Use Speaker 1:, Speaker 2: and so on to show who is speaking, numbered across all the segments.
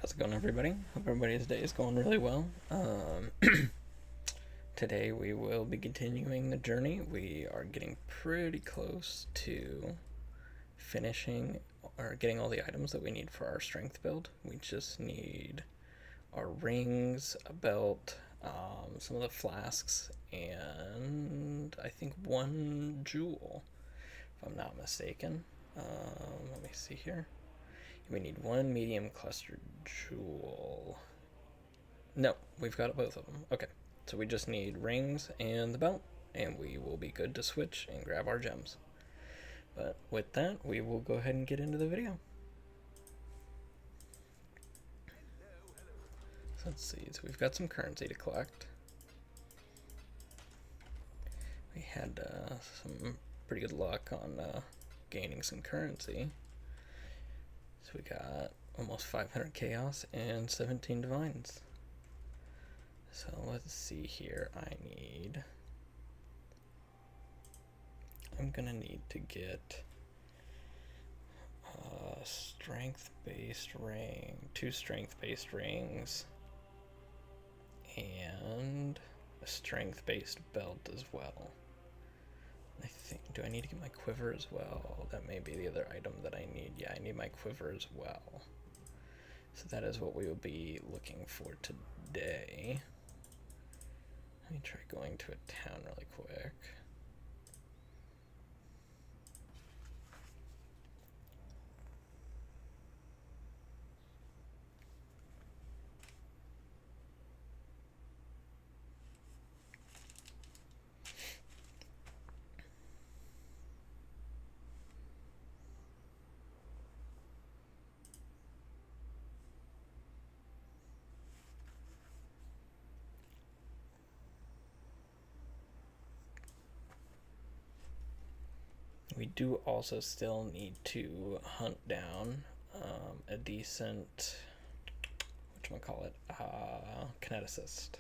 Speaker 1: How's it going, everybody? Hope everybody's day is going really well. Today we will be continuing the journey. We are getting pretty close to finishing or getting all the items that we need for our strength build. We just need our rings, a belt, some of the flasks, and I think one jewel, if I'm not mistaken. Let me see here. We need one medium clustered jewel. No, we've got both of them. Okay, so we just need rings and the belt, and we will be good to switch and grab our gems. But with that, we will go ahead and get into the video. So let's see, so we've got some currency to collect. We had some pretty good luck on gaining some currency. So we got almost 500 chaos and 17 divines. So let's see here. I'm gonna need to get a strength-based ring, 2 strength-based rings, and a strength-based belt as well. I think, do I need to get my quiver as well? That may be the other item that I need. Yeah, I need my quiver as well. So that is what we will be looking for today. Let me try going to a town really quick. We do also still need to hunt down a decent, whatchamacallit, kineticist.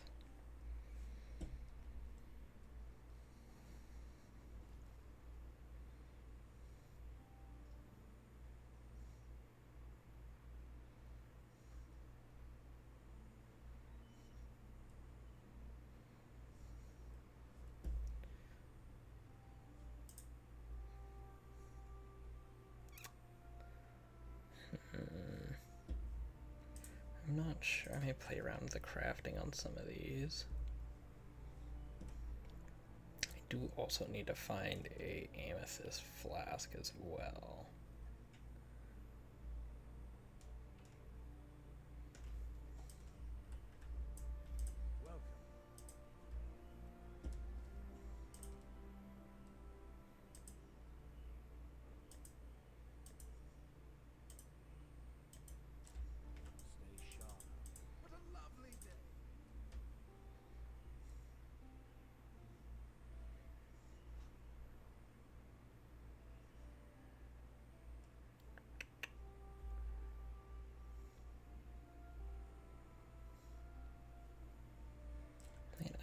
Speaker 1: I'm not sure. I may play around with the crafting on some of these. I do also need to find a amethyst flask as well.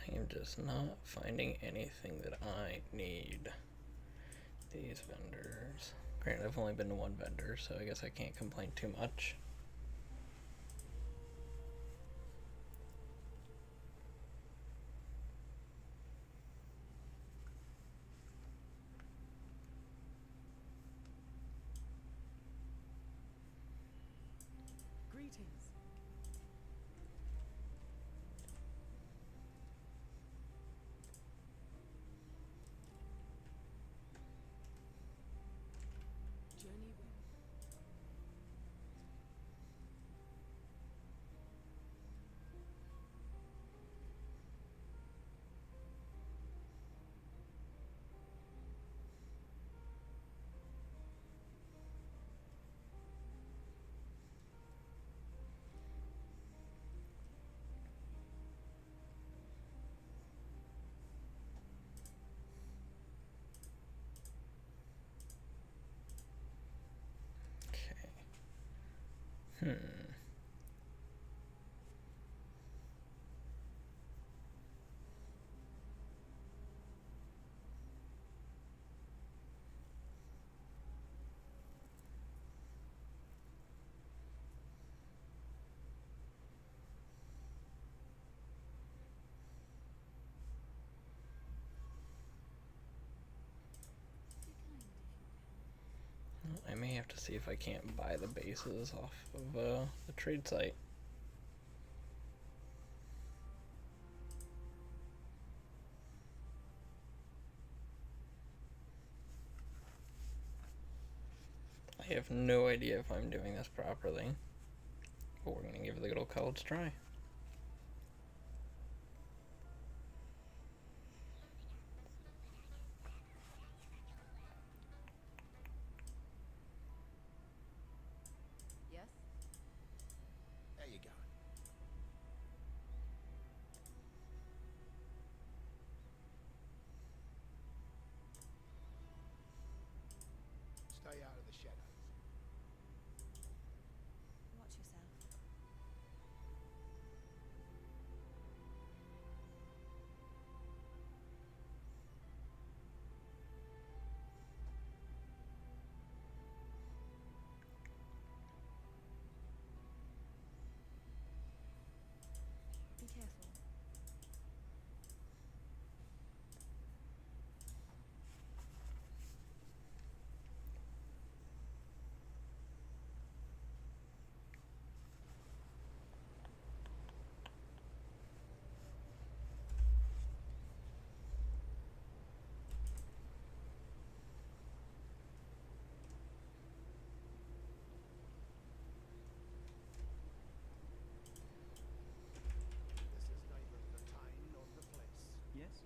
Speaker 1: I am just not finding anything that I need. These vendors. Granted, I've only been to one vendor, so I guess I can't complain too much.
Speaker 2: Greetings. Journey with.
Speaker 1: Okay. I may have to see if I can't buy the bases off of the trade site. I have no idea if I'm doing this properly, but we're going to give the good old college try.
Speaker 2: Yes?
Speaker 3: There you go. Stay out of the shadows.
Speaker 2: Watch yourself. Be careful.
Speaker 3: This is neither the time nor the place.
Speaker 4: Yes?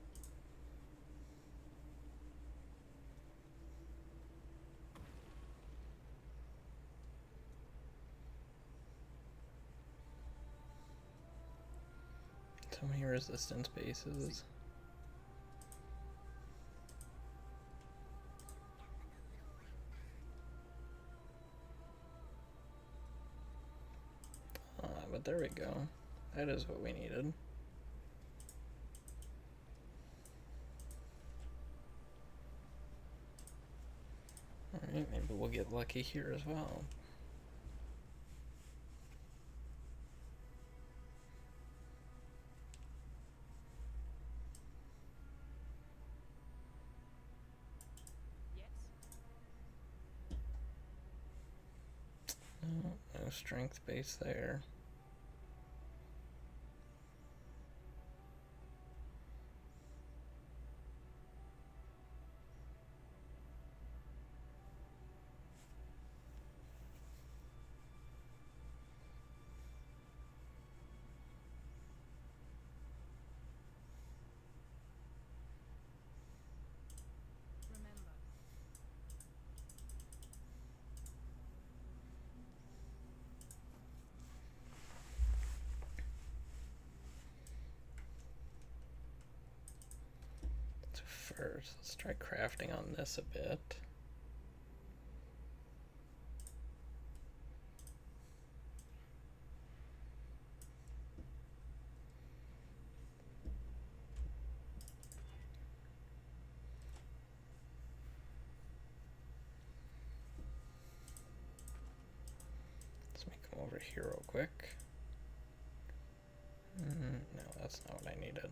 Speaker 1: So many resistance bases. But there we go. That is what we needed. Alright, maybe we'll get lucky here as well.
Speaker 2: Yes?
Speaker 1: No strength base there.
Speaker 2: Remember.
Speaker 1: So first, let's try crafting on this a bit. Let's make them over here real quick. No, that's not what I needed.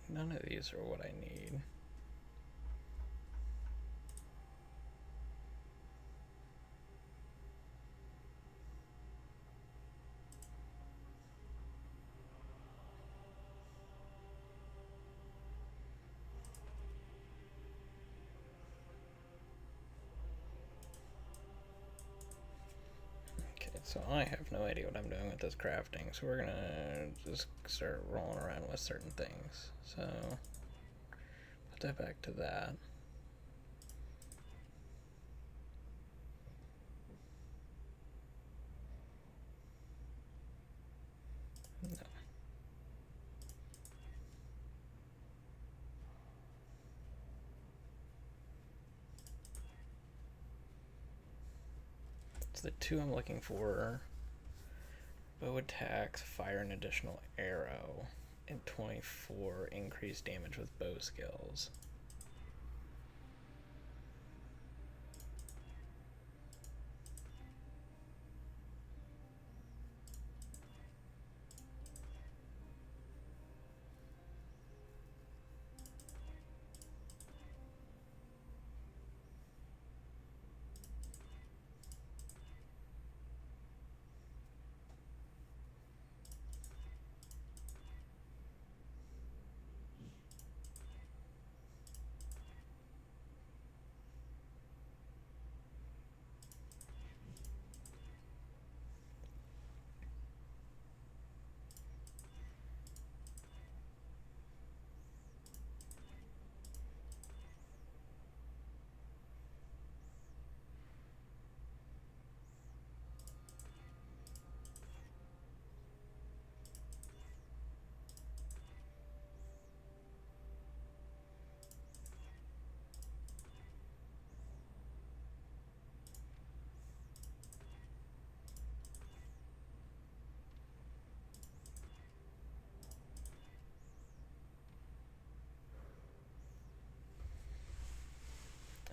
Speaker 1: None of these are what I need. Okay, So I have no idea what I'm doing with this crafting, so we're gonna just start rolling around with certain things. So put that back to that. No. So the two I'm looking for: bow attacks, fire an additional arrow, and 24 increased damage with bow skills.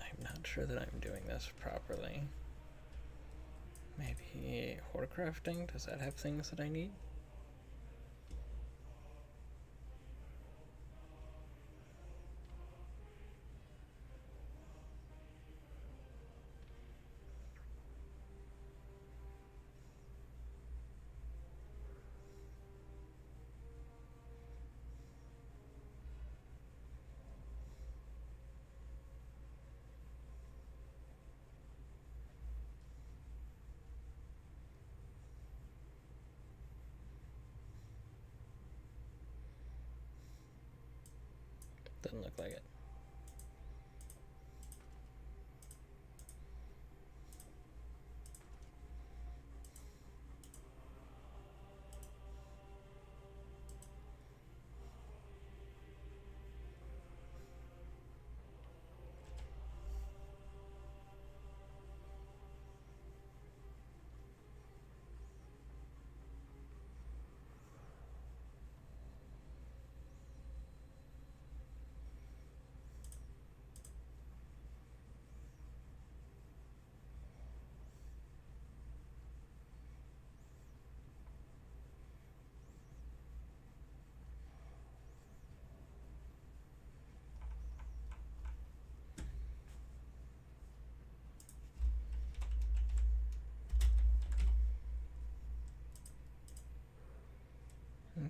Speaker 1: I'm not sure that I'm doing this properly. Maybe horcrafting? Does that have things that I need? Doesn't look like it.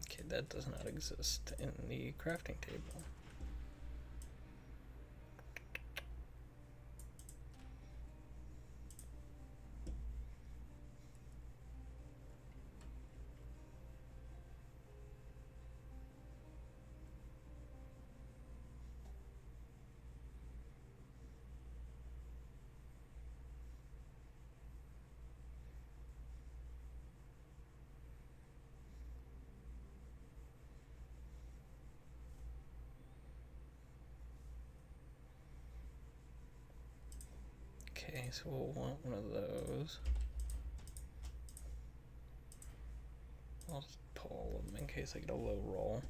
Speaker 1: Okay, that does not exist in the crafting table. Okay, so we'll want one of those. I'll just pull them in case I get a low roll.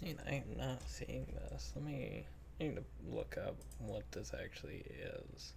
Speaker 1: And I am not seeing this. I need to look up what this actually is.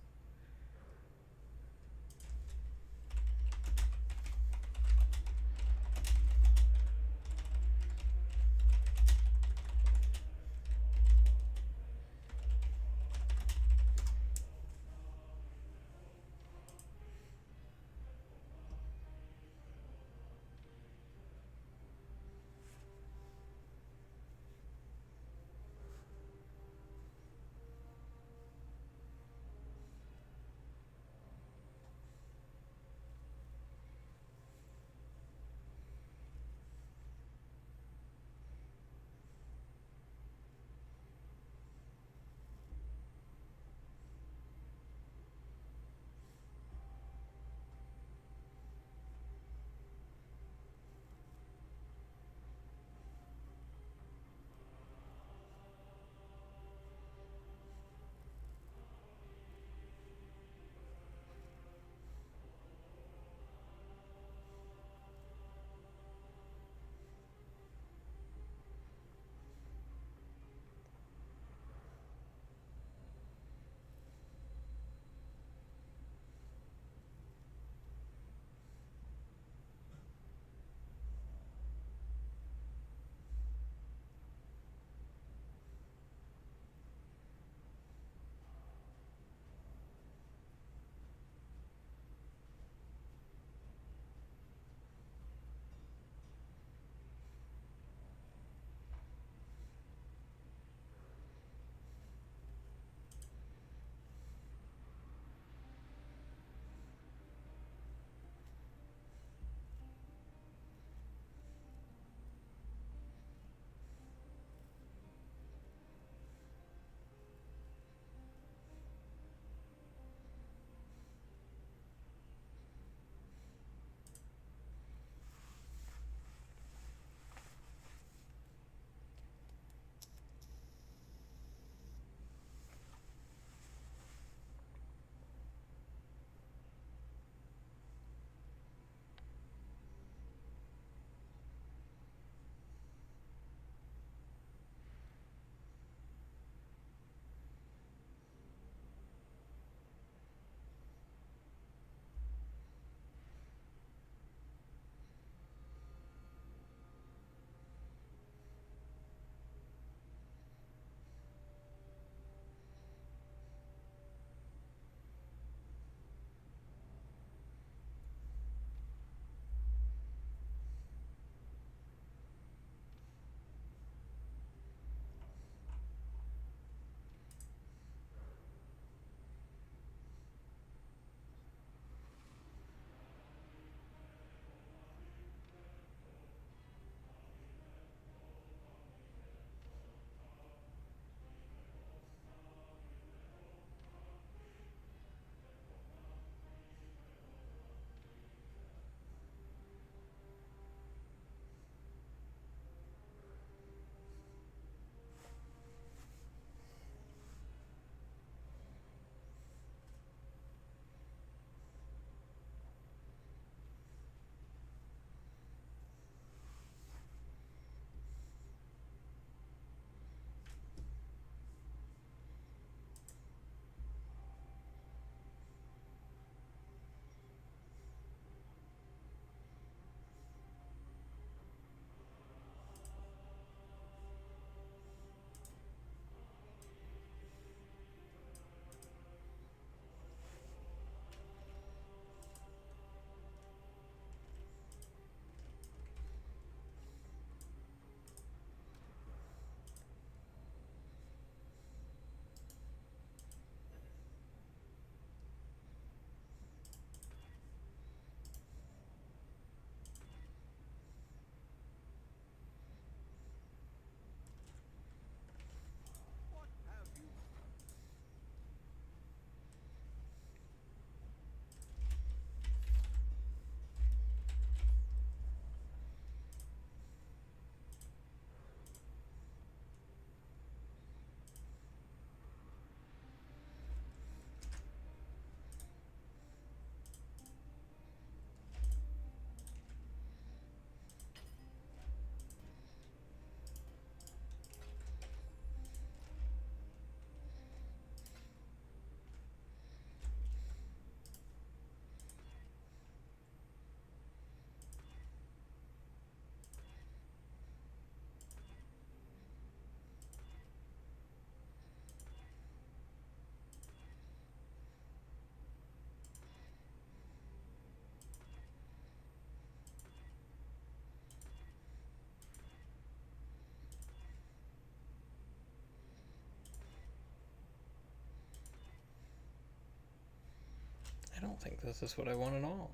Speaker 1: don't think this is what I want at all.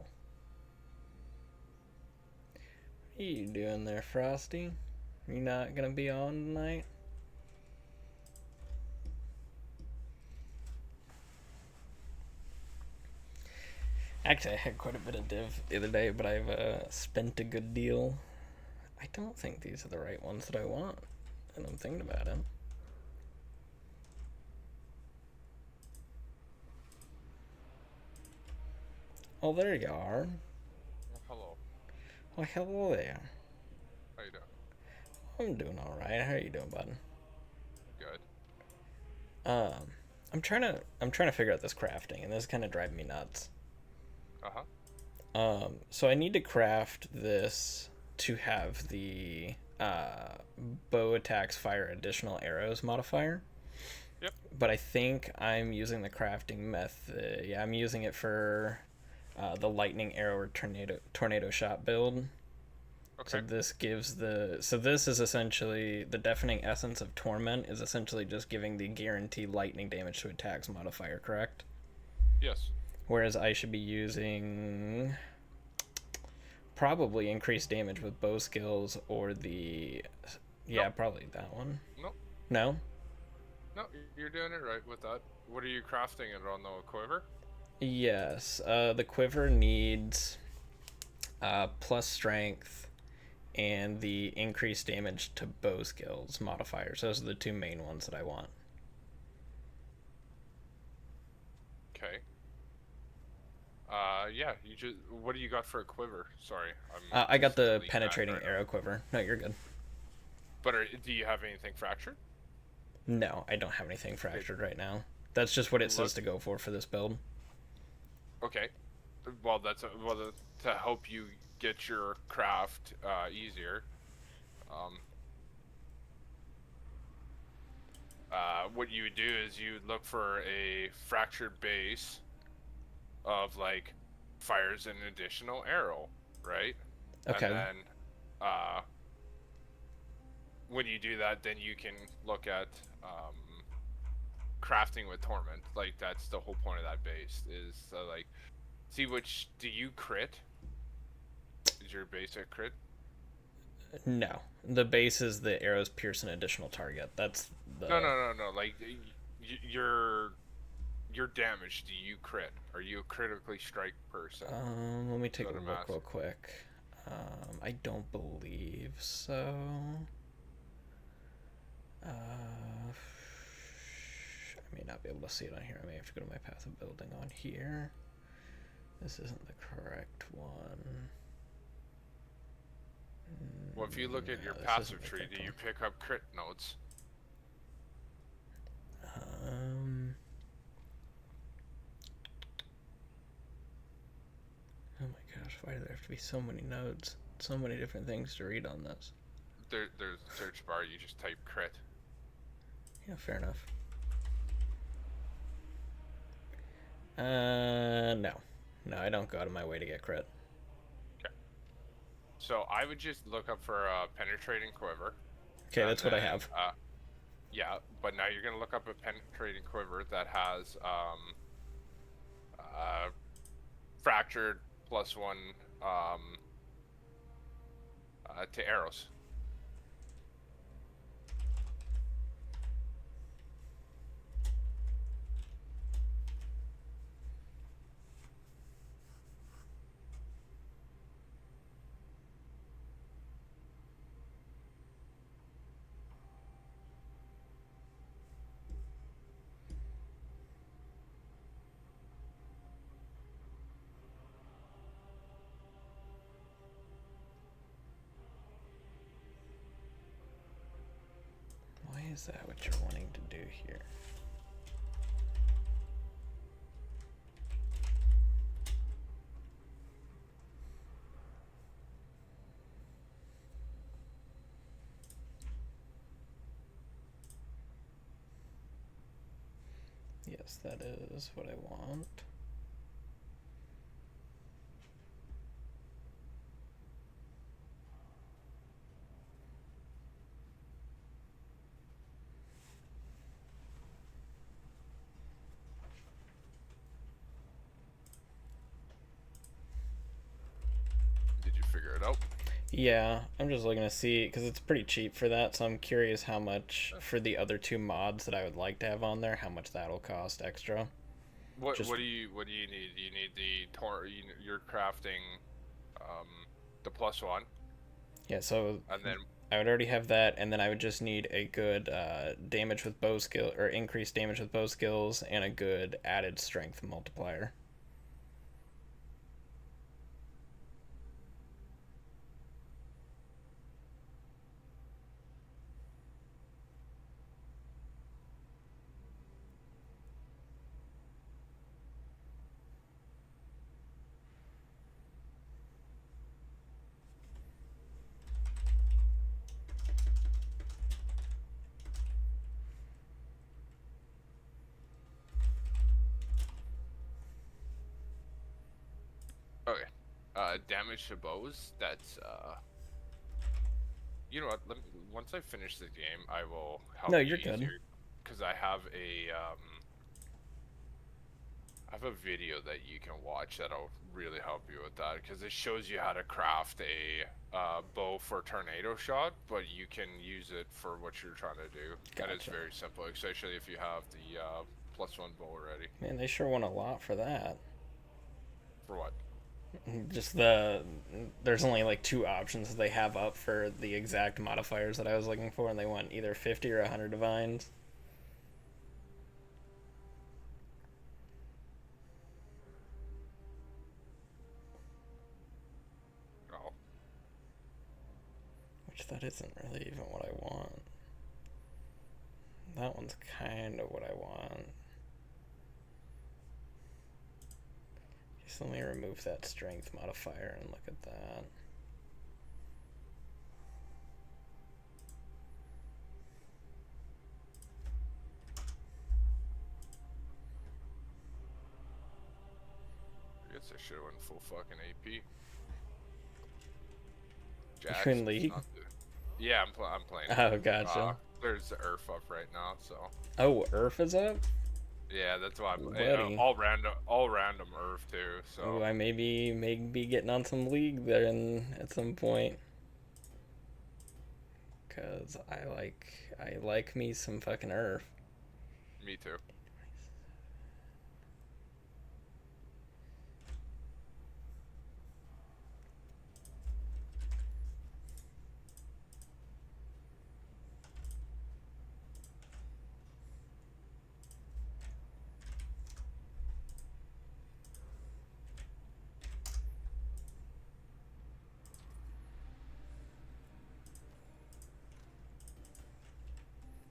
Speaker 1: What are you doing there, Frosty? You not gonna be on tonight? Actually, I had quite a bit of div the other day, but I've spent a good deal. I don't think these are the right ones that I want, and I'm thinking about it. Oh, there you are.
Speaker 4: Hello.
Speaker 1: Oh, hello there.
Speaker 4: How you doing?
Speaker 1: I'm doing all right. How are you doing, bud?
Speaker 4: Good.
Speaker 1: I'm trying to figure out this crafting, and this is kind of driving me nuts.
Speaker 4: Uh-huh.
Speaker 1: So I need to craft this to have the bow attacks fire additional arrows modifier.
Speaker 4: Yep.
Speaker 1: But I think I'm using the crafting method. Yeah, I'm using it for the lightning arrow or tornado shot build.
Speaker 4: Okay.
Speaker 1: So this is essentially the deafening essence of torment is essentially just giving the guaranteed lightning damage to attacks modifier, correct?
Speaker 4: Yes.
Speaker 1: Whereas I should be using probably increased damage with bow skills or the
Speaker 4: Nope.
Speaker 1: probably that one.
Speaker 4: Nope.
Speaker 1: No?
Speaker 4: No, you're doing it right with that. What are you crafting it on, though? A quiver?
Speaker 1: Yes. The quiver needs plus strength and the increased damage to bow skills modifiers. Those are the two main ones that I want.
Speaker 4: Okay. Yeah, you just... What do you got for a quiver? Sorry,
Speaker 1: I got
Speaker 4: just
Speaker 1: the
Speaker 4: deleting that
Speaker 1: penetrating
Speaker 4: right now.
Speaker 1: arrow quiver. No, you're good.
Speaker 4: But do you have anything fractured?
Speaker 1: No, I don't have anything fractured right now. That's just what it says to go for this build.
Speaker 4: Okay. Well, to help you get your craft easier. What you would do is you would look for a fractured base of like fires an additional arrow, right?
Speaker 1: Okay.
Speaker 4: And then when you do that, then you can look at crafting with torment. Like that's the whole point of that base is like see which do you crit? Is your base a crit?
Speaker 1: No, the base is the arrows pierce an additional target. That's the
Speaker 4: No. Like your damage. Do you crit? Are you a critically strike person?
Speaker 1: Let me take a
Speaker 4: Go to
Speaker 1: look
Speaker 4: mass.
Speaker 1: real quick. I don't believe so. I may not be able to see it on here. I may have to go to my path of building on here. This isn't the correct one.
Speaker 4: Well, if you look at your
Speaker 1: No, this
Speaker 4: passive
Speaker 1: isn't the
Speaker 4: tree,
Speaker 1: correct
Speaker 4: do you
Speaker 1: one.
Speaker 4: pick up crit nodes?
Speaker 1: Oh my gosh, why do there have to be so many nodes? So many different things to read on this.
Speaker 4: There's a search bar. You just type crit.
Speaker 1: Yeah, fair enough. No. No, I don't go out of my way to get crit.
Speaker 4: Okay. So I would just look up for a penetrating quiver.
Speaker 1: Okay, that's what I have.
Speaker 4: Yeah, but now you're gonna look up a penetrating quiver that has fractured +1 to arrows.
Speaker 1: Why is that what you're wanting to do here? Yes, that is what I want.
Speaker 4: it out?
Speaker 1: Yeah, I'm just looking to see because it's pretty cheap for that, so I'm curious how much for the other two mods that I would like to have on there, how much that'll cost extra.
Speaker 4: What
Speaker 1: Just
Speaker 4: what do you need? You need the you're crafting um the +1,
Speaker 1: yeah, so
Speaker 4: and then
Speaker 1: I would already have that, and then I would just need a good damage with bow skill or increased damage with bow skills and a good added strength multiplier.
Speaker 4: okay. Damage to bows. That's you know what? Once I finish the game, I will
Speaker 1: No,
Speaker 4: help you
Speaker 1: you're good.
Speaker 4: easier because I have a video that you can watch that'll really help you with that because it shows you how to craft a bow for tornado shot, but you can use it for what you're trying to do, and it's
Speaker 1: Gotcha.
Speaker 4: very simple, especially if you have the +1 bow already.
Speaker 1: Man, they sure want a lot for that.
Speaker 4: For what?
Speaker 1: Just there's only like two options that they have up for the exact modifiers that I was looking for, and they want either 50 or 100 divines.
Speaker 4: Oh,
Speaker 1: Which that isn't really even what I want. That one's kind of what I want. Just let me remove that strength modifier and look at that.
Speaker 4: I guess I should have went full fucking AP.
Speaker 1: You in
Speaker 4: Jax,
Speaker 1: League?
Speaker 4: not the... Yeah, I'm playing.
Speaker 1: Oh, gotcha.
Speaker 4: There's the Earth up right now, so
Speaker 1: Oh, Earth is up?
Speaker 4: yeah, that's why
Speaker 1: Ooh,
Speaker 4: I'm
Speaker 1: buddy.
Speaker 4: all random Earth too.
Speaker 1: Oh,
Speaker 4: So
Speaker 1: I may be getting on some League there at some point. Cause I like me some fucking Earth.
Speaker 4: me too.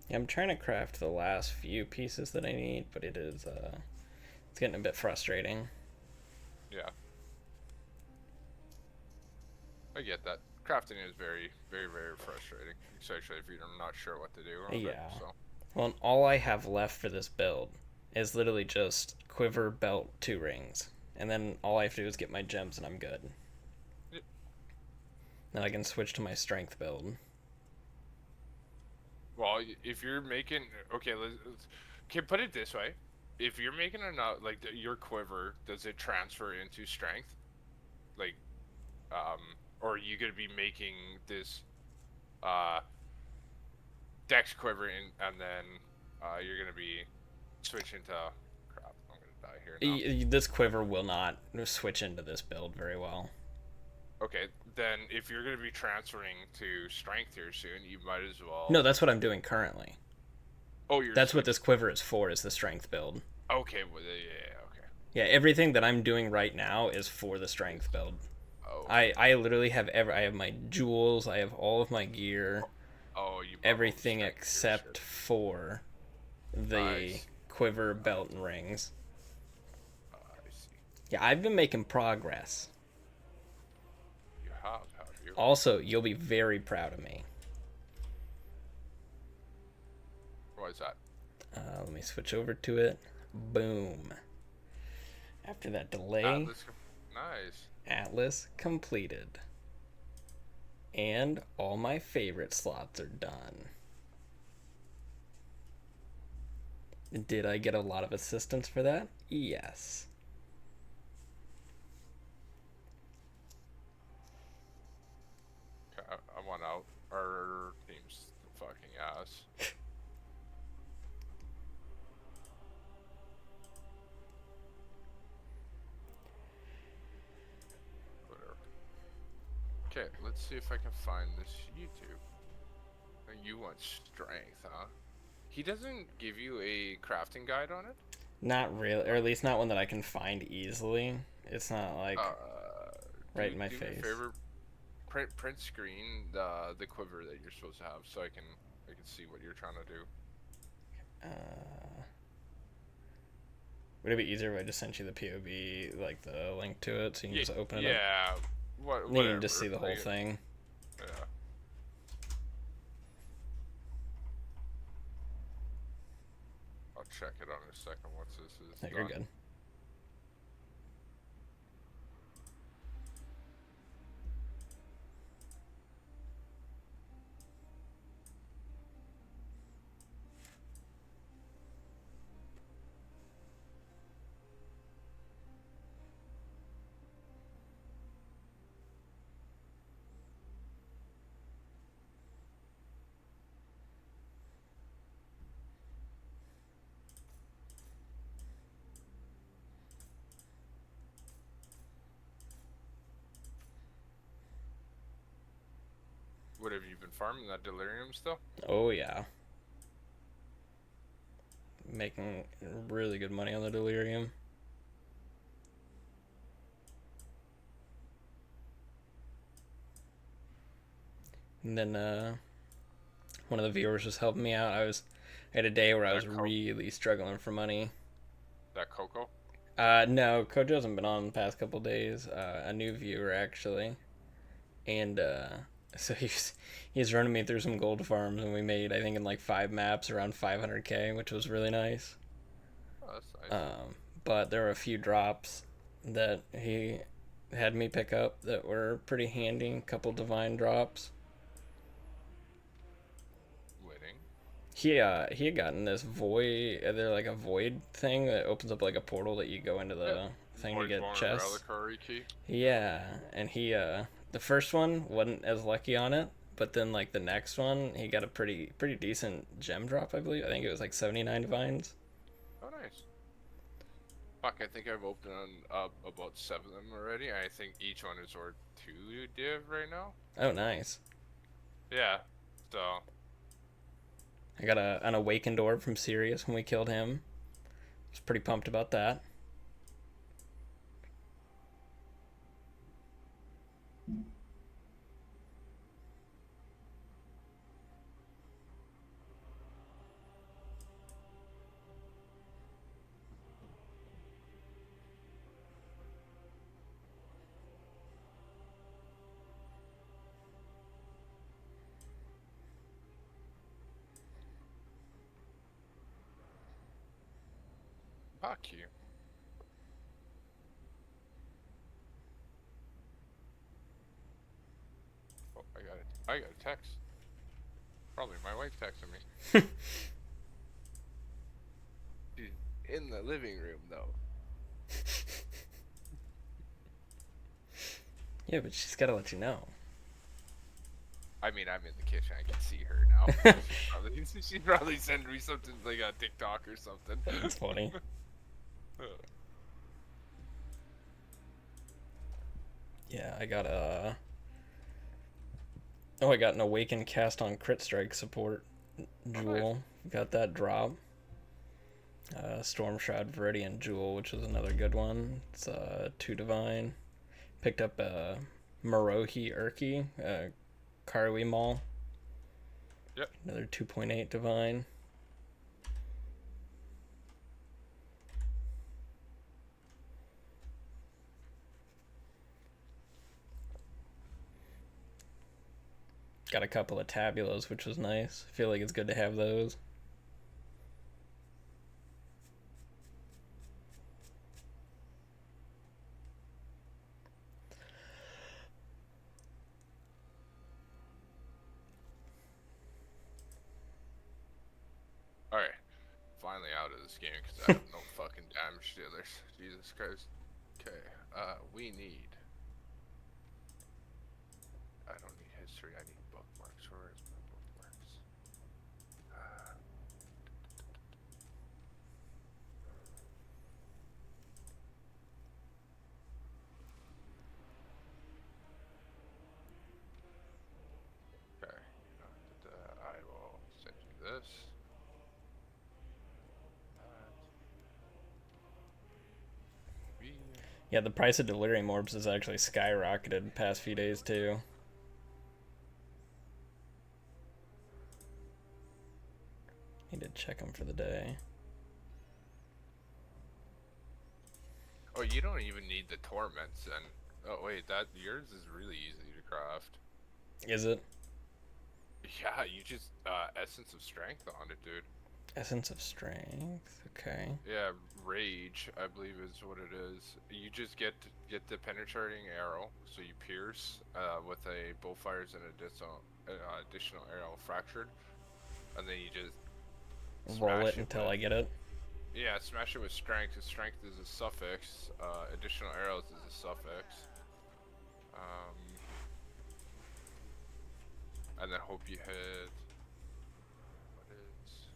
Speaker 1: Yeah, I'm trying to craft the last few pieces that I need, but it's getting a bit frustrating.
Speaker 4: Yeah, I get that. Crafting is very frustrating, especially if you're not sure what to do on it.
Speaker 1: Yeah.
Speaker 4: So
Speaker 1: Well, and all I have left for this build is literally just quiver, belt, 2 rings. And then all I have to do is get my gems and I'm good.
Speaker 4: Yep.
Speaker 1: Then I can switch to my strength build.
Speaker 4: well, if you're making okay, can put it this way: if you're making enough, like your quiver, does it transfer into strength? Like, um, or are you gonna be making this uh dex quiver and then you're gonna be switching to crap. I'm gonna die here now.
Speaker 1: This quiver will not switch into this build very well.
Speaker 4: Okay, then if you're gonna be transferring to strength here soon, you might as well.
Speaker 1: No, that's what I'm doing currently.
Speaker 4: Oh, you're
Speaker 1: That's what
Speaker 4: switching.
Speaker 1: this quiver is for, is the strength build.
Speaker 4: Okay, well, yeah, okay.
Speaker 1: Yeah, everything that I'm doing right now is for the strength build.
Speaker 4: Oh,
Speaker 1: I literally have I have my jewels, I have all of my gear,
Speaker 4: oh, you bought all the
Speaker 1: everything
Speaker 4: strength
Speaker 1: except
Speaker 4: shit.
Speaker 1: for the
Speaker 4: Nice.
Speaker 1: quiver, belt, and rings.
Speaker 4: I see.
Speaker 1: Yeah, I've been making progress.
Speaker 4: You have you?
Speaker 1: Also, you'll be very proud of me.
Speaker 4: What is that?
Speaker 1: Let me switch over to it. Boom. After that delay,
Speaker 4: Atlas. Nice.
Speaker 1: Atlas completed. And all my favorite slots are done. Did I get a lot of assistance for that? Yes.
Speaker 4: Our team's fucking ass. Whatever. Okay, let's see if I can find this YouTube. You want strength, huh? He doesn't give you a crafting guide on it?
Speaker 1: Not really, or at least not one that I can find easily. It's not like right in my
Speaker 4: Do me a
Speaker 1: face.
Speaker 4: favor. Print screen the quiver that you're supposed to have, so I can see what you're trying to do.
Speaker 1: Would it be easier if I just sent you the POV, like the link to it, so you can just open it up?
Speaker 4: Yeah.
Speaker 1: You
Speaker 4: Whatever.
Speaker 1: can just see the whole thing.
Speaker 4: Yeah. I'll check it on a second once this is
Speaker 1: No,
Speaker 4: done.
Speaker 1: you're good.
Speaker 4: What have you been farming? That delirium still?
Speaker 1: Oh yeah. Making really good money on the delirium. And then one of the viewers was helping me out. I had a day where I was really struggling for money.
Speaker 4: That Coco?
Speaker 1: No, Kojo hasn't been on the past couple days. A new viewer actually, and so he's running me through some gold farms, and we made, I think, in like 5 maps around 500k, which was really nice.
Speaker 4: Oh, that's nice.
Speaker 1: But there were a few drops that he had me pick up that were pretty handy. A couple divine drops.
Speaker 4: Winning.
Speaker 1: He had gotten this void. They're like a void thing that opens up like a portal that you go into the thing to get chests.
Speaker 4: Key.
Speaker 1: Yeah, and he the first one wasn't as lucky on it, but then like the next one he got a pretty decent gem drop, I believe. I think it was like 79 divines.
Speaker 4: Oh, nice. Fuck, I think I've opened up about 7 of them already. I think each one is worth 2 div right now.
Speaker 1: Oh, nice.
Speaker 4: Yeah, so.
Speaker 1: I got an awakened orb from Sirius when we killed him. I was pretty pumped about that.
Speaker 4: Fuck you. Oh, I got a text. Probably my wife texting me. She's in the living room though.
Speaker 1: Yeah, but she's got to let you know.
Speaker 4: I mean, I'm in the kitchen. I can see her now. She'd probably send me something like a TikTok or something.
Speaker 1: That's funny. Yeah, I got I got an awakened cast on crit strike support jewel. Got that drop. Storm Shroud Viridian jewel, which is another good one. It's 2 divine. Picked up Marohi Urki, Karui Mall.
Speaker 4: Yep.
Speaker 1: Another 2.8 divine. Got a couple of tabulas, which was nice. I feel like it's good to have those.
Speaker 4: Alright. Finally out of this game because I have no fucking damage dealers. Jesus Christ. Okay. We need. I don't need history. I need bookmarks. Where
Speaker 1: Yeah, the price of delirium orbs has actually skyrocketed the past few days too. Need to check them for the day.
Speaker 4: Oh, you don't even need the torments, and oh wait, that yours is really easy to craft.
Speaker 1: Is it?
Speaker 4: Yeah, you just essence of strength on it, dude.
Speaker 1: Essence of strength. Okay.
Speaker 4: Yeah, rage, I believe is what it is. You just get the penetrating arrow, so you pierce with a bow fires an additional arrow fractured, and then you just
Speaker 1: Roll
Speaker 4: smash
Speaker 1: it
Speaker 4: it
Speaker 1: until
Speaker 4: with
Speaker 1: I get it.
Speaker 4: yeah, smash it with strength. 'Cause strength is a suffix. Additional arrows is a suffix. And then hope you hit. What is?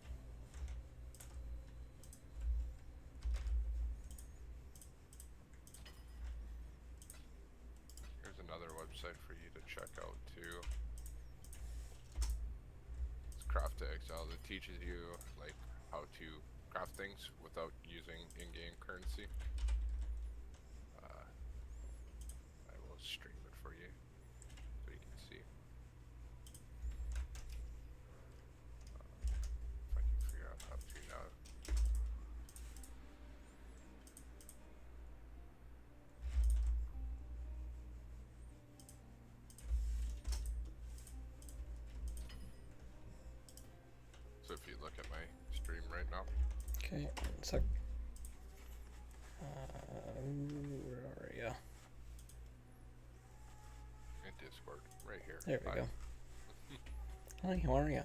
Speaker 4: Here's another website for you to check out too. It's Craft to Exile that teaches you like how to craft things without using in-game currency. I will stream it for you so you can see. If I can figure out how to now. So if you look at my stream right now.
Speaker 1: Okay, 1 sec. Where are ya?
Speaker 4: In Discord, right here.
Speaker 1: There we
Speaker 4: Hi.
Speaker 1: go. Hi, how are ya?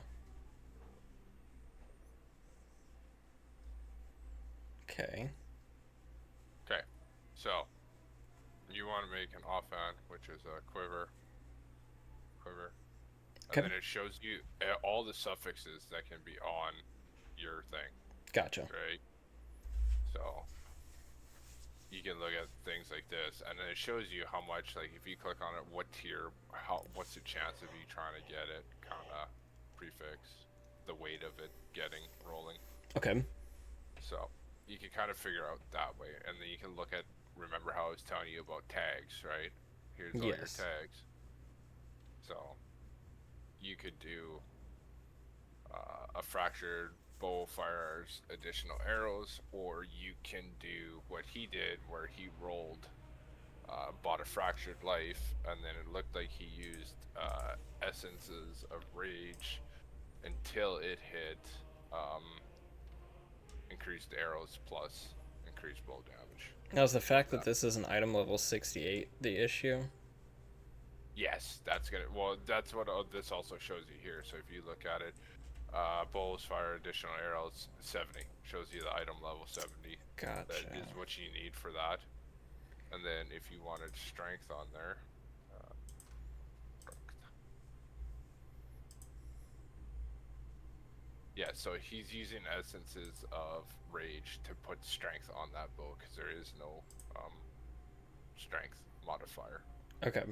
Speaker 1: Okay.
Speaker 4: Okay, so you want to make an offhand, which is a quiver, and
Speaker 1: Okay.
Speaker 4: then it shows you all the suffixes that can be on your thing,
Speaker 1: Gotcha.
Speaker 4: right? So you can look at things like this, and then it shows you how much, like if you click on it, what tier, what's the chance of you trying to get it, kind of prefix, the weight of it getting rolling.
Speaker 1: Okay.
Speaker 4: So you can kind of figure out that way, and then you can look at, remember how I was telling you about tags, right? Here's all your
Speaker 1: Yes.
Speaker 4: tags. So you could do a fractured bow fires additional arrows, or you can do what he did where he rolled, bought a fractured life, and then it looked like he used essences of rage until it hit increased arrows plus increased bow damage.
Speaker 1: Now, is the fact that this is an item level 68 the issue?
Speaker 4: Yes, that's gonna. Well, that's what this also shows you here. So if you look at it, bows fire additional arrows 70 shows you the item level 70.
Speaker 1: Gotcha.
Speaker 4: That is what you need for that. And then if you wanted strength on there, yeah. So he's using essences of rage to put strength on that bow because there is no strength modifier.
Speaker 1: Okay.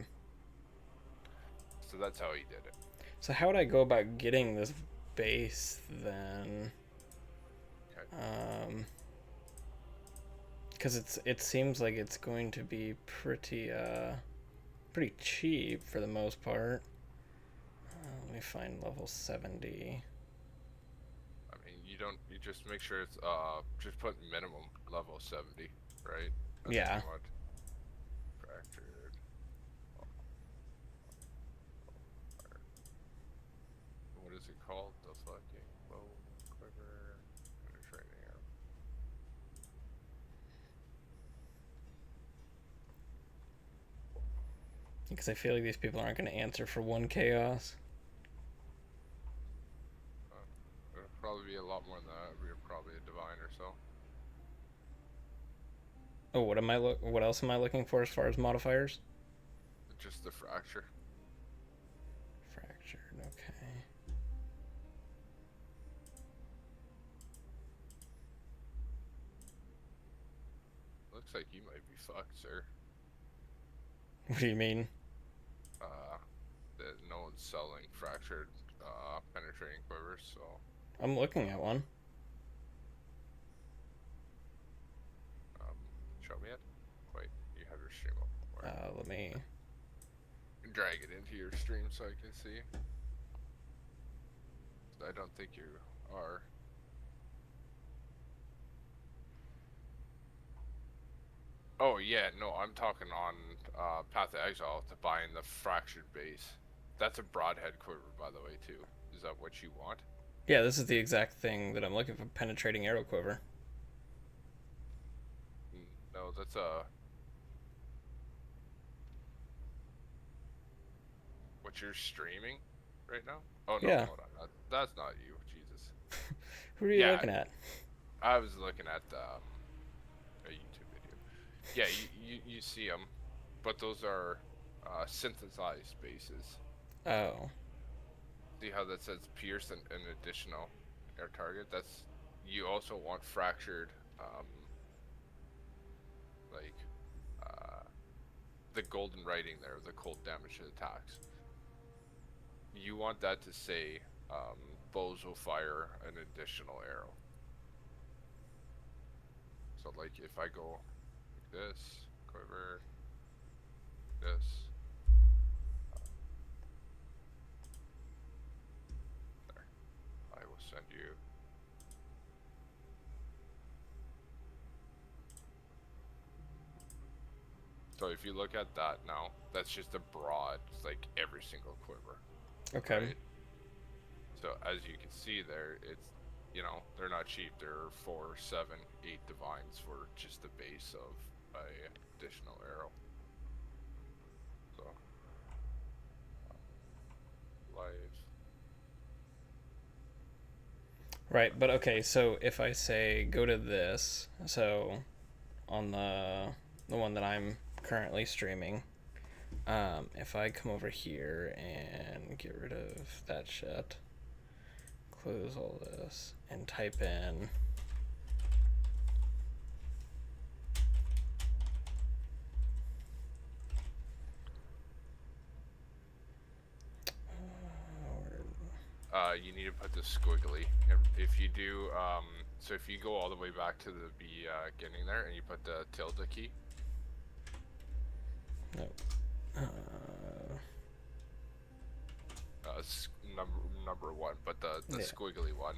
Speaker 4: So that's how he did it.
Speaker 1: So how would I go about getting this base then?
Speaker 4: Okay.
Speaker 1: Because it seems like it's going to be pretty cheap for the most part. Let me find level 70.
Speaker 4: I mean, you just make sure it's just put minimum level 70, right? And
Speaker 1: Yeah.
Speaker 4: Fractured. What is it called? The fucking bow quiver penetrating arrow.
Speaker 1: Because I feel like these people aren't going to answer for 1 chaos.
Speaker 4: It'll probably be a lot more than that. It'll be probably a divine or so.
Speaker 1: Oh, what else am I looking for as far as modifiers?
Speaker 4: Just the fracture.
Speaker 1: Fractured, okay.
Speaker 4: Looks like you might be fucked, sir.
Speaker 1: What do you mean?
Speaker 4: That no one's selling fractured penetrating quivers, so
Speaker 1: I'm looking at one.
Speaker 4: show me it. Wait,
Speaker 1: Let me.
Speaker 4: drag it into your stream so I can see. I don't think you are. Oh yeah, no, I'm talking on Path of Exile to buying the fractured base. That's a broadhead quiver, by the way, too. Is that what you want?
Speaker 1: Yeah, this is the exact thing that I'm looking for. Penetrating arrow quiver.
Speaker 4: No, that's a. What you're streaming right now? Oh no,
Speaker 1: Yeah.
Speaker 4: hold on. That's not you. Jesus.
Speaker 1: Who are you
Speaker 4: Yeah,
Speaker 1: looking at?
Speaker 4: I was looking at a YouTube video. Yeah, you see them, but those are synthesized bases.
Speaker 1: Oh.
Speaker 4: See how that says pierce and an additional air target? That's you also want fractured, like uh, the golden writing there, the cold damage to attacks. You want that to say bows will fire an additional arrow. So like if I go like this, quiver, this, there, I will send you. So if you look at that now, that's just a broad, like every single quiver,
Speaker 1: Okay.
Speaker 4: right? So as you can see there, it's, you know, they're not cheap. They're 4, 7, 8 divines for just the base of a additional arrow. So life.
Speaker 1: Right, but okay, so if I say go to this, so on the one that I'm currently streaming, if I come over here and get rid of that shit, close all this, and type in
Speaker 4: You need to put the squiggly. If you do, so if you go all the way back to the beginning there and you put the tilde key.
Speaker 1: no,
Speaker 4: Number one, but the
Speaker 1: yeah.
Speaker 4: squiggly one.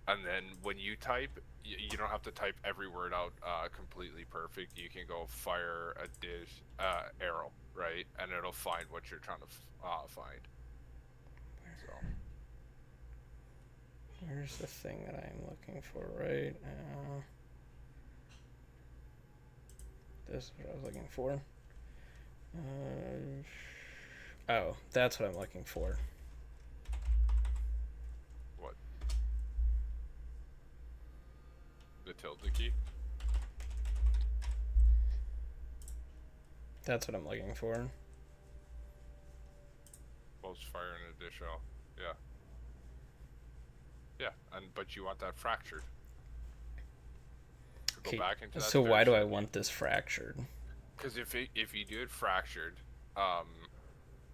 Speaker 4: And then when you type, you don't have to type every word out completely perfect. You can go fire a dish arrow, right? And it'll find what you're trying to find. So
Speaker 1: Where's the thing that I'm looking for right now? This is what I was looking for. Oh, that's what I'm looking for.
Speaker 4: what? The tilde key?
Speaker 1: That's what I'm looking for.
Speaker 4: Most fire and additional. Yeah. Yeah, but you want that fractured. So go back into that.
Speaker 1: So why do I want this fractured?
Speaker 4: Because if you do it fractured,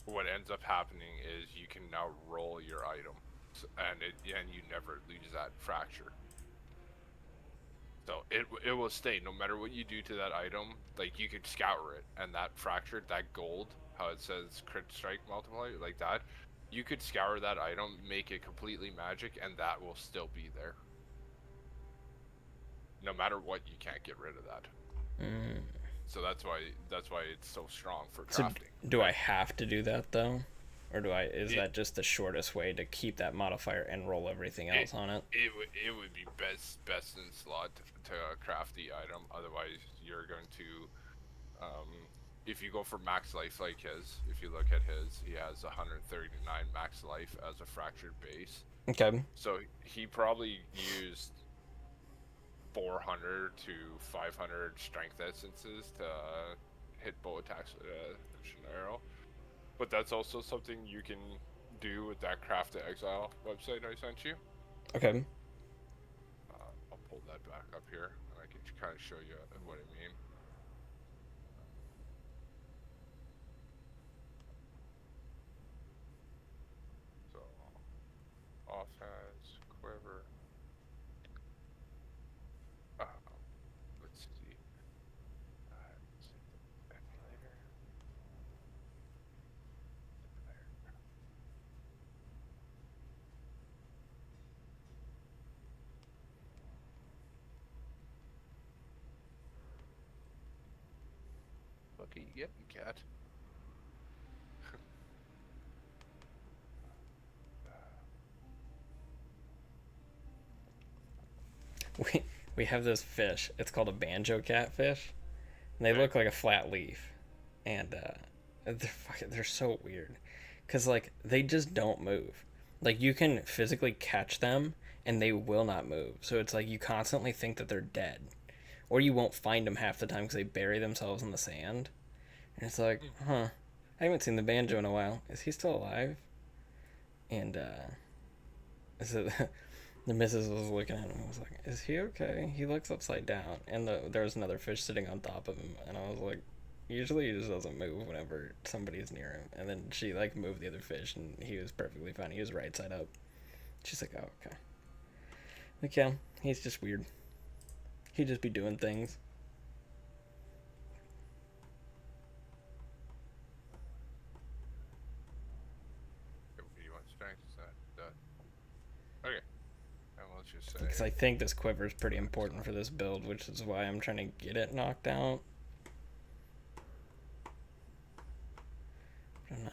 Speaker 4: what ends up happening is you can now roll your item, and you never lose that fracture. So it will stay no matter what you do to that item. Like you could scour it, and that fractured, that gold, how it says crit strike multiplier, like that, you could scour that item, make it completely magic, and that will still be there. No matter what, you can't get rid of that. So that's why it's so strong for crafting.
Speaker 1: So do I have to do that though, or is that just the shortest way to keep that modifier and roll everything else on it?
Speaker 4: It would be best in slot to craft the item. Otherwise, you're going to, if you go for max life like his, if you look at his, he has 139 max life as a fractured base.
Speaker 1: Okay.
Speaker 4: So he probably used 400 to 500 strength essences to hit bow attacks with an arrow. But that's also something you can do with that Craft of Exile website I sent you.
Speaker 1: Okay.
Speaker 4: I'll pull that back up here and I can kind of show you what I mean. So, offense, quiver. Let's see. are you getting, cat?
Speaker 1: We we have this fish. It's called a banjo catfish. And they
Speaker 4: Okay.
Speaker 1: look like a flat leaf, and they're so weird, cause like they just don't move. Like you can physically catch them, and they will not move. So it's like you constantly think that they're dead, or you won't find them half the time because they bury themselves in the sand. And it's like,
Speaker 4: Hmm.
Speaker 1: huh, I haven't seen the banjo in a while. Is he still alive? And so the missus was looking at him and was like, "Is he okay? He looks upside down." And there was another fish sitting on top of him, and I was like, "Usually he just doesn't move whenever somebody's near him." And then she like moved the other fish, and he was perfectly fine. He was right side up. She's like, "Oh, okay." Like, yeah, he's just weird. He'd just be doing things.
Speaker 4: You want strength? Is that? Okay. And let's just say.
Speaker 1: Because I think this quiver is pretty important
Speaker 4: So,
Speaker 1: for this build, which is why I'm trying to get it knocked out. But I'm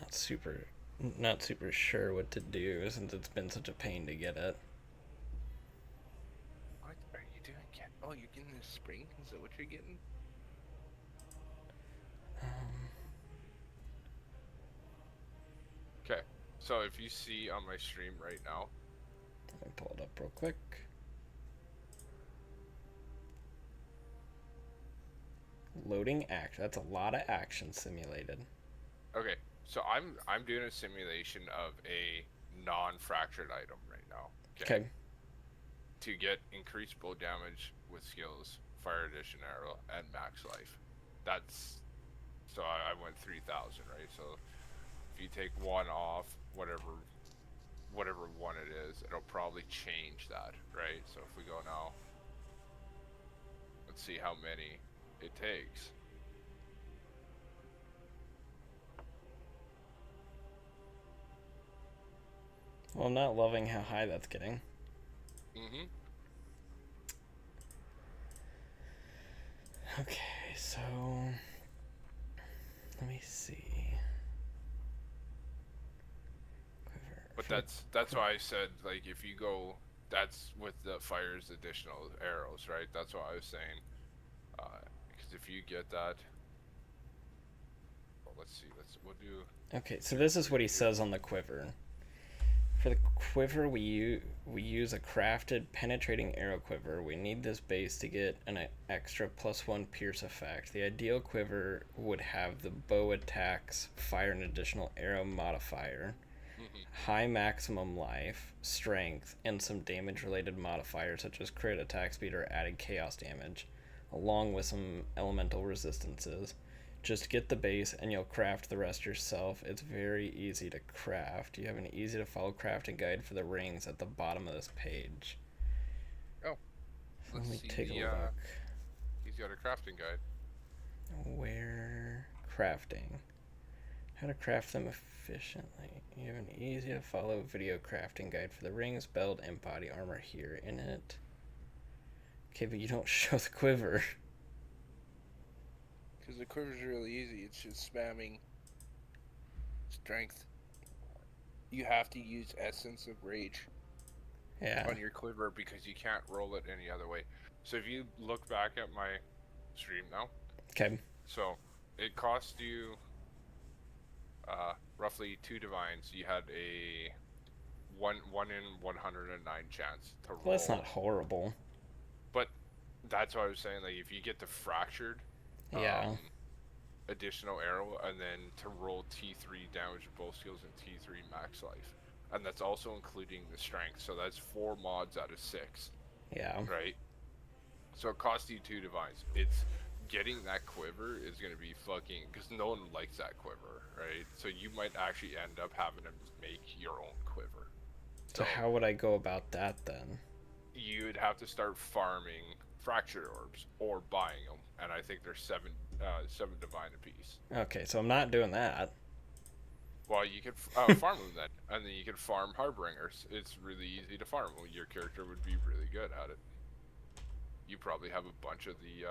Speaker 1: not super sure what to do since it's been such a pain to get it.
Speaker 4: what are you doing, cat? Oh, you're getting the spring? Is that what you're getting?
Speaker 1: Um,
Speaker 4: Okay. So if you see on my stream right now,
Speaker 1: Let me pull it up real quick. Loading action. That's a lot of action simulated.
Speaker 4: okay. So I'm doing a simulation of a non-fractured item right now.
Speaker 1: Okay.
Speaker 4: To get increased bow damage with skills, fire addition arrow, and max life. That's so I went 3,000, right? So if you take one off, whatever one it is, it'll probably change that, right? So if we go now, let's see how many it takes.
Speaker 1: Well, I'm not loving how high that's getting.
Speaker 4: Mm-hmm.
Speaker 1: Okay, so let me see. Quiver.
Speaker 4: But that's why I said, like, if you go, that's with the fire's additional arrows, right? That's what I was saying. Because if you get that, well, let's see. We'll do.
Speaker 1: Okay, so this is what he says on the quiver. For the quiver, we use a crafted penetrating arrow quiver. We need this base to get an extra +1 pierce effect. The ideal quiver would have the bow attacks, fire an additional arrow modifier,
Speaker 4: Mm-hmm.
Speaker 1: high maximum life, strength, and some damage related modifiers such as crit, attack speed, or added chaos damage, along with some elemental resistances. Just get the base and you'll craft the rest yourself. It's very easy to craft. You have an easy to follow crafting guide for the rings at the bottom of this page.
Speaker 4: Oh,
Speaker 1: So let
Speaker 4: let's
Speaker 1: me
Speaker 4: see
Speaker 1: take a
Speaker 4: the,
Speaker 1: look.
Speaker 4: He's got a crafting guide.
Speaker 1: Where crafting? How to craft them efficiently. You have an easy to follow video crafting guide for the rings, belt, and body armor here in it. Okay, but you don't show the quiver.
Speaker 5: Because the quiver's really easy. It's just spamming strength. You have to use Essence of Rage
Speaker 1: Yeah.
Speaker 4: on your quiver because you can't roll it any other way. So if you look back at my stream now,
Speaker 1: Okay.
Speaker 4: so it cost you roughly 2 divines. You had a one in 109 chance to roll.
Speaker 1: Well, that's not horrible.
Speaker 4: But that's what I was saying. Like if you get the fractured,
Speaker 1: Yeah.
Speaker 4: additional arrow, and then to roll T3 damage with both skills and T3 max life, and that's also including the strength. So that's 4 mods out of 6,
Speaker 1: Yeah.
Speaker 4: right? So it costs you 2 divines. It's getting that quiver is gonna be fucking, because no one likes that quiver, right? So you might actually end up having to make your own quiver.
Speaker 1: So how would I go about that then?
Speaker 4: You'd have to start farming fractured orbs or buying them, and I think they're 7 divine apiece.
Speaker 1: Okay, so I'm not doing that.
Speaker 4: Well, you could farm them then, and then you could farm Harbingers. It's really easy to farm. Well, your character would be really good at it. You probably have a bunch of the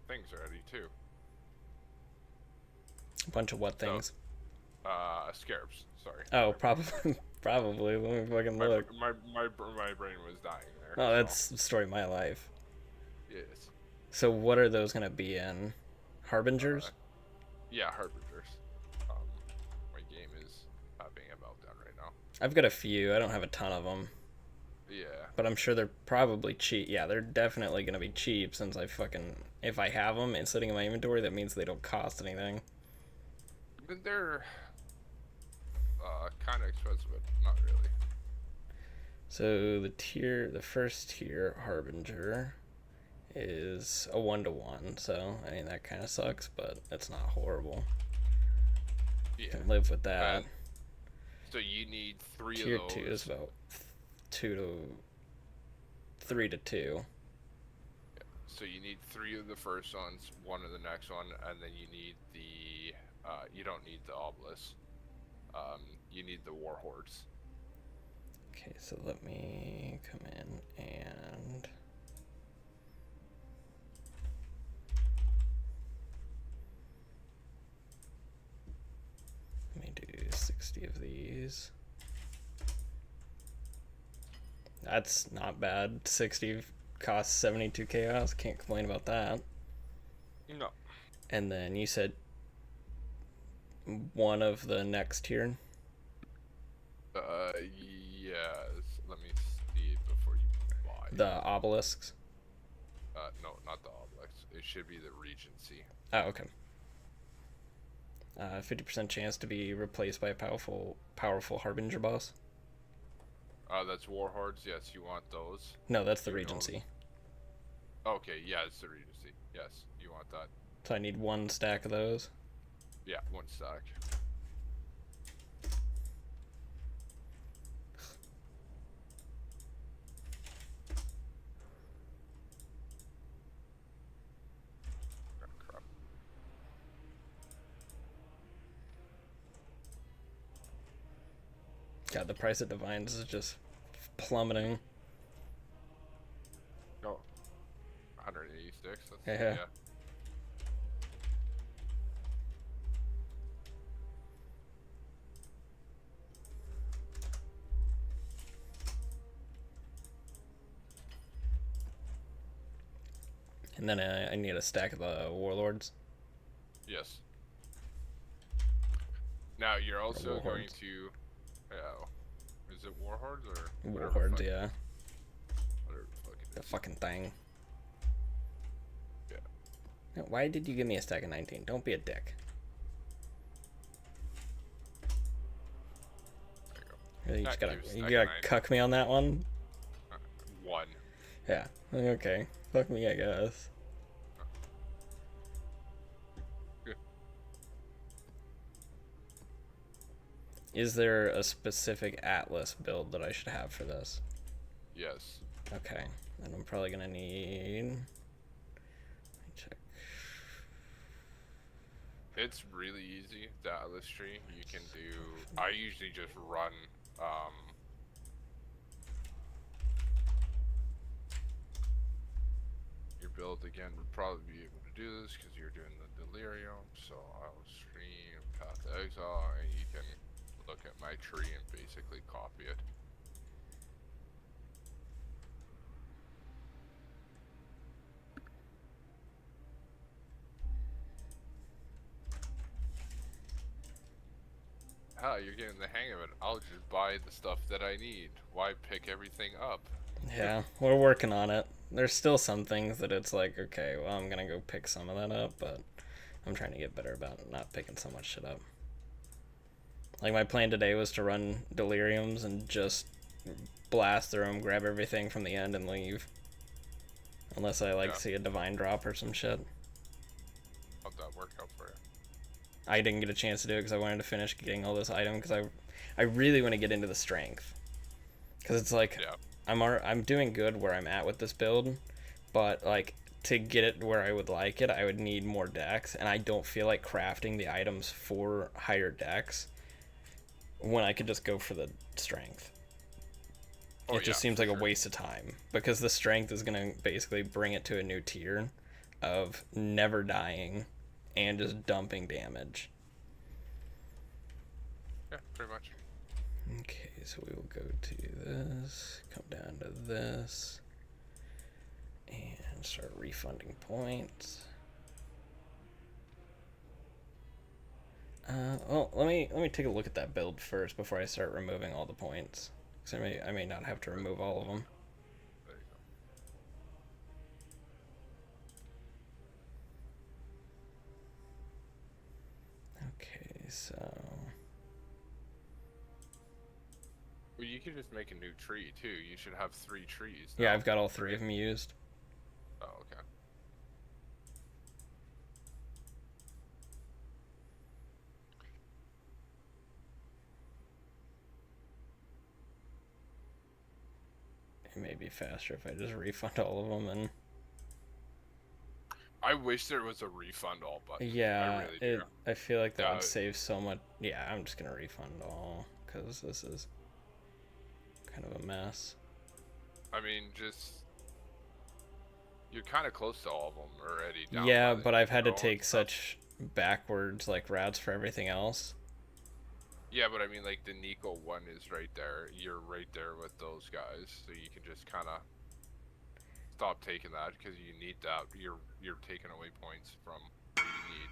Speaker 4: things already too.
Speaker 1: A bunch of what
Speaker 4: So,
Speaker 1: things?
Speaker 4: scarabs. Sorry.
Speaker 1: Oh, probably. Probably. Let me fucking
Speaker 4: My,
Speaker 1: look.
Speaker 4: my brain was dying there.
Speaker 1: Oh,
Speaker 4: So,
Speaker 1: that's the story of my life.
Speaker 4: yes.
Speaker 1: So what are those gonna be in?
Speaker 4: Uh,
Speaker 1: Harbingers?
Speaker 4: yeah, harbingers. Um, my game is having a meltdown right now.
Speaker 1: I've got a few. I don't have a ton of them,
Speaker 4: Yeah.
Speaker 1: but I'm sure they're probably cheap. Yeah, they're definitely gonna be cheap since I fucking if I have them and sitting in my inventory, that means they don't cost anything.
Speaker 4: But they're kind of expensive, but not really.
Speaker 1: So the first tier Harbinger is a 1-to-1. So I mean that kind of sucks, but it's not horrible.
Speaker 4: Yeah.
Speaker 1: Can live with that.
Speaker 4: And so you need three
Speaker 1: Tier
Speaker 4: of those.
Speaker 1: 2 is about 3 to 2.
Speaker 4: So you need three of the first ones, one of the next one, and then you need the. You don't need the obelisk. You need the war hordes.
Speaker 1: Okay, so let me come in and let me do 60 of these. That's not bad. 60 costs 72 chaos. Can't complain about that.
Speaker 4: No.
Speaker 1: And then you said one of the next tier.
Speaker 4: Yes. Let me see it before you buy.
Speaker 1: The obelisks.
Speaker 4: No, not the obelisk. It should be the regency.
Speaker 1: Oh, okay. 50% chance to be replaced by a powerful Harbinger boss.
Speaker 4: That's war hordes. Yes, you want those.
Speaker 1: No, that's the
Speaker 4: You know-
Speaker 1: regency.
Speaker 4: Okay, yeah, it's the regency. Yes, you want that.
Speaker 1: So I need one stack of those.
Speaker 4: Yeah, one stack. Oh, crap.
Speaker 1: God, the price of divines is just plummeting.
Speaker 4: No. 186. That's,
Speaker 1: Yeah.
Speaker 4: yeah.
Speaker 1: And then I need a stack of the warlords.
Speaker 4: Yes. Now you're also going
Speaker 1: warhordes.
Speaker 4: to. Is it warhordes or whatever
Speaker 1: Warlords,
Speaker 4: fuck-
Speaker 1: yeah.
Speaker 4: Whatever the fuck it
Speaker 1: The
Speaker 4: is.
Speaker 1: fucking thing.
Speaker 4: Yeah.
Speaker 1: Now, why did you give me a stack of 19? Don't be a dick.
Speaker 4: There you go.
Speaker 1: Really, you
Speaker 4: That
Speaker 1: just gotta,
Speaker 4: gives
Speaker 1: you
Speaker 4: stack
Speaker 1: gotta
Speaker 4: of
Speaker 1: cuck me on that one?
Speaker 4: One.
Speaker 1: Yeah. Okay. Fuck me, I guess.
Speaker 4: Good.
Speaker 1: Is there a specific Atlas build that I should have for this?
Speaker 4: Yes.
Speaker 1: Okay. And I'm probably gonna need... Let me check.
Speaker 4: It's really easy, the Atlas tree. You can do. I usually just run. Your build again would probably be able to do this because you're doing the delirium. So I'll stream Path to Exile, and you can look at my tree and basically copy it. Ah, you're getting the hang of it. I'll just buy the stuff that I need. Why pick everything up?
Speaker 1: Yeah, we're working on it. There's still some things that it's like, okay, well, I'm gonna go pick some of that up, but I'm trying to get better about not picking so much shit up. Like, my plan today was to run deliriums and just blast through them, grab everything from the end, and leave. Unless I, like,
Speaker 4: Yeah.
Speaker 1: see a divine drop or some shit.
Speaker 4: How'd that work out for you?
Speaker 1: I didn't get a chance to do it because I wanted to finish getting all this item, because I really want to get into the strength. Because it's like,
Speaker 4: Yeah.
Speaker 1: I'm doing good where I'm at with this build, but like to get it where I would like it, I would need more decks, and I don't feel like crafting the items for higher decks when I could just go for the strength.
Speaker 4: Oh,
Speaker 1: It just
Speaker 4: yeah,
Speaker 1: seems
Speaker 4: for
Speaker 1: like a
Speaker 4: sure.
Speaker 1: waste of time because the strength is gonna basically bring it to a new tier of never dying and just dumping damage.
Speaker 4: pretty much.
Speaker 1: Okay, so we will go to this, come down to this, and start refunding points. Well, let me take a look at that build first before I start removing all the points. Cause I may not have to remove all of them.
Speaker 4: There you go.
Speaker 1: Okay, so
Speaker 4: Well, you could just make a new tree too. You should have 3 trees.
Speaker 1: yeah,
Speaker 4: now.
Speaker 1: I've got all 3 of them used.
Speaker 4: Oh, okay.
Speaker 1: It may be faster if I just refund all of them and.
Speaker 4: I wish there was a refund all button.
Speaker 1: Yeah,
Speaker 4: I really do.
Speaker 1: I feel like that
Speaker 4: Yeah,
Speaker 1: would save so much. Yeah, I'm just gonna refund all because this is kind of a mess.
Speaker 4: I mean, just you're kind of close to all of them already. Down
Speaker 1: Yeah,
Speaker 4: by the
Speaker 1: but I've had to
Speaker 4: hero and
Speaker 1: take
Speaker 4: stuff.
Speaker 1: such backwards like routes for everything else.
Speaker 4: Yeah, but I mean, like the Nico one is right there. You're right there with those guys, so you can just kind of stop taking that because you need that. You're taking away points from what you need.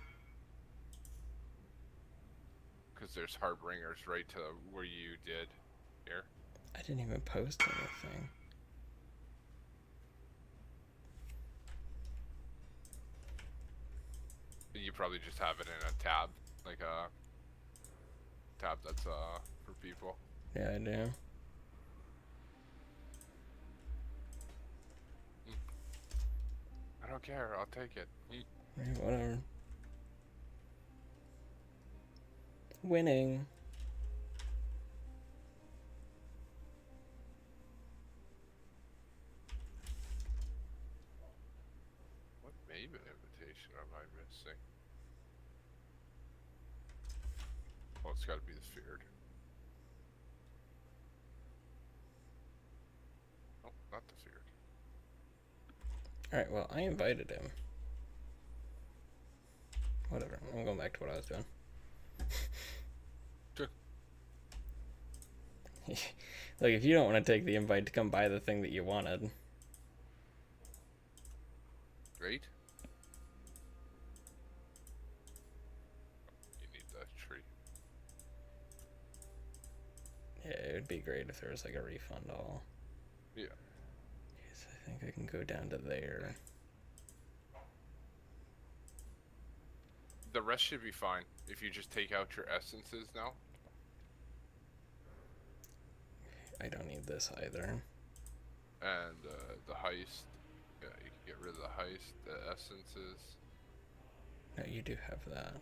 Speaker 4: Because there's Harbingers right to where you did here.
Speaker 1: I didn't even post anything.
Speaker 4: You probably just have it in a tab, like a tab that's for people.
Speaker 1: Yeah, I do.
Speaker 4: I don't care. I'll take it.
Speaker 1: Yeah, whatever. Winning.
Speaker 4: What Maven invitation am I missing? Oh, it's got to be the feared. Oh, not the feared.
Speaker 1: Alright, well, I invited him. Whatever. I'm going back to what I was doing.
Speaker 4: Sure.
Speaker 1: Like, if you don't want to take the invite to come buy the thing that you wanted.
Speaker 4: Great. You need that tree.
Speaker 1: Yeah, it would be great if there was like a refund all.
Speaker 4: Yeah.
Speaker 1: Yes, I think I can go down to there.
Speaker 4: The rest should be fine if you just take out your essences now.
Speaker 1: I don't need this either.
Speaker 4: And the heist. Yeah, you can get rid of the heist, the essences.
Speaker 1: No, you do have that.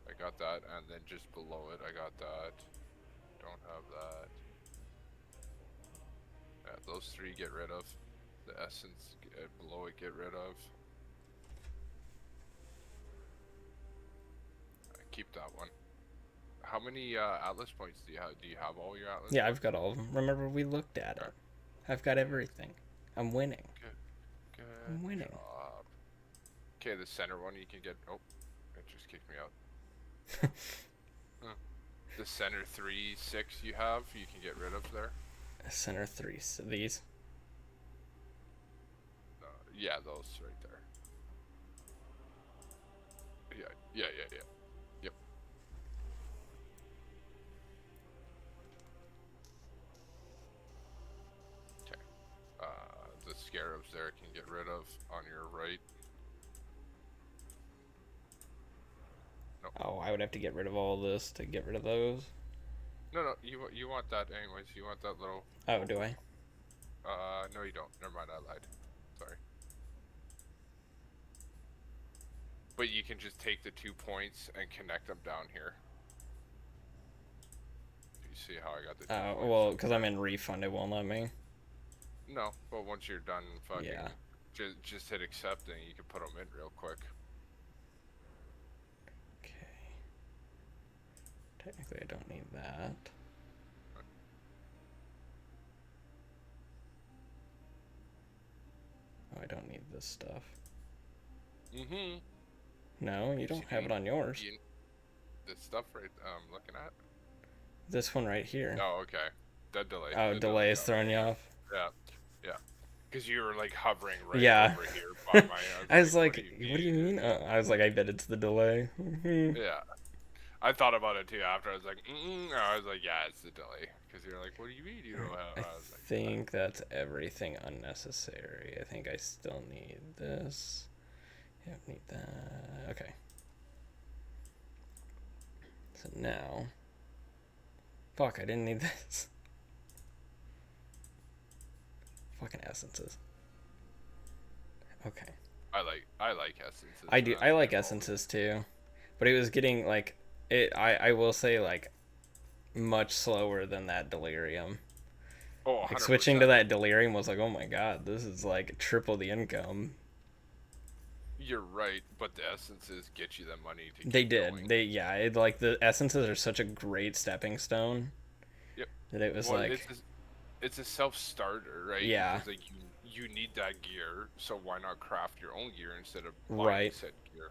Speaker 4: I got that, and then just below it, I got that. Don't have that. Yeah, those 3 get rid of. The essence below it get rid of. Keep that one. How many Atlas points do you have? Do you have all your Atlas?
Speaker 1: Yeah,
Speaker 4: points?
Speaker 1: I've got all of them. Remember, we looked at it. I've got everything. I'm winning.
Speaker 4: Good
Speaker 1: I'm winning.
Speaker 4: job. Okay, the center one you can get. Oh, it just kicked me out. The center 3, 6 you have, you can get rid of there.
Speaker 1: Center 3. So these.
Speaker 4: Yeah, those right there. Yeah. Yep. Okay. The scarabs there can get rid of on your right. No.
Speaker 1: Oh, I would have to get rid of all this to get rid of those.
Speaker 4: No, you want that anyways. You want that little.
Speaker 1: Oh, do I?
Speaker 4: No, you don't. Never mind, I lied. Sorry. But you can just take the 2 points and connect them down here. You see how I got the 2
Speaker 1: Oh,
Speaker 4: points?
Speaker 1: well, because I'm in refund, it won't let me.
Speaker 4: No, but once you're done fucking,
Speaker 1: Yeah.
Speaker 4: just hit accept and you can put them in real quick.
Speaker 1: Okay. Technically, I don't need that. Oh, I don't need this stuff.
Speaker 4: Mm-hmm.
Speaker 1: No, you don't have it on yours.
Speaker 4: The stuff right I'm looking at.
Speaker 1: This one right here.
Speaker 4: Oh, okay. That delay.
Speaker 1: Oh,
Speaker 4: The
Speaker 1: delay
Speaker 4: delay.
Speaker 1: is throwing you off.
Speaker 4: Yeah. Yeah. Because you were like hovering right
Speaker 1: Yeah.
Speaker 4: over here by my.
Speaker 1: I was
Speaker 4: What
Speaker 1: like,
Speaker 4: do you
Speaker 1: what do you mean? I was like, I bet it's the delay.
Speaker 4: Yeah. I thought about it too after. I was like, I was like, yeah, it's the delay. Because you're like, what do you mean you don't have?
Speaker 1: I
Speaker 4: I was like,
Speaker 1: think that's everything unnecessary. I think I still need this. Yeah, need that. Okay. So now. Fuck, I didn't need this. Fucking essences. Okay.
Speaker 4: I like essences.
Speaker 1: I do.
Speaker 4: man.
Speaker 1: I like
Speaker 4: I've
Speaker 1: essences too, but it was getting like it. I will say like much slower than that delirium.
Speaker 4: Oh,
Speaker 1: Like
Speaker 4: 100%.
Speaker 1: switching to that delirium was like, oh my god, this is like triple the income.
Speaker 4: You're right, but the essences get you the money to
Speaker 1: They
Speaker 4: keep
Speaker 1: did.
Speaker 4: going.
Speaker 1: They yeah. It like the essences are such a great stepping stone
Speaker 4: Yep.
Speaker 1: that it was
Speaker 4: Well,
Speaker 1: like
Speaker 4: it's a self starter, right?
Speaker 1: yeah.
Speaker 4: Because like you need that gear, so why not craft your own gear instead of buying
Speaker 1: Right.
Speaker 4: said gear,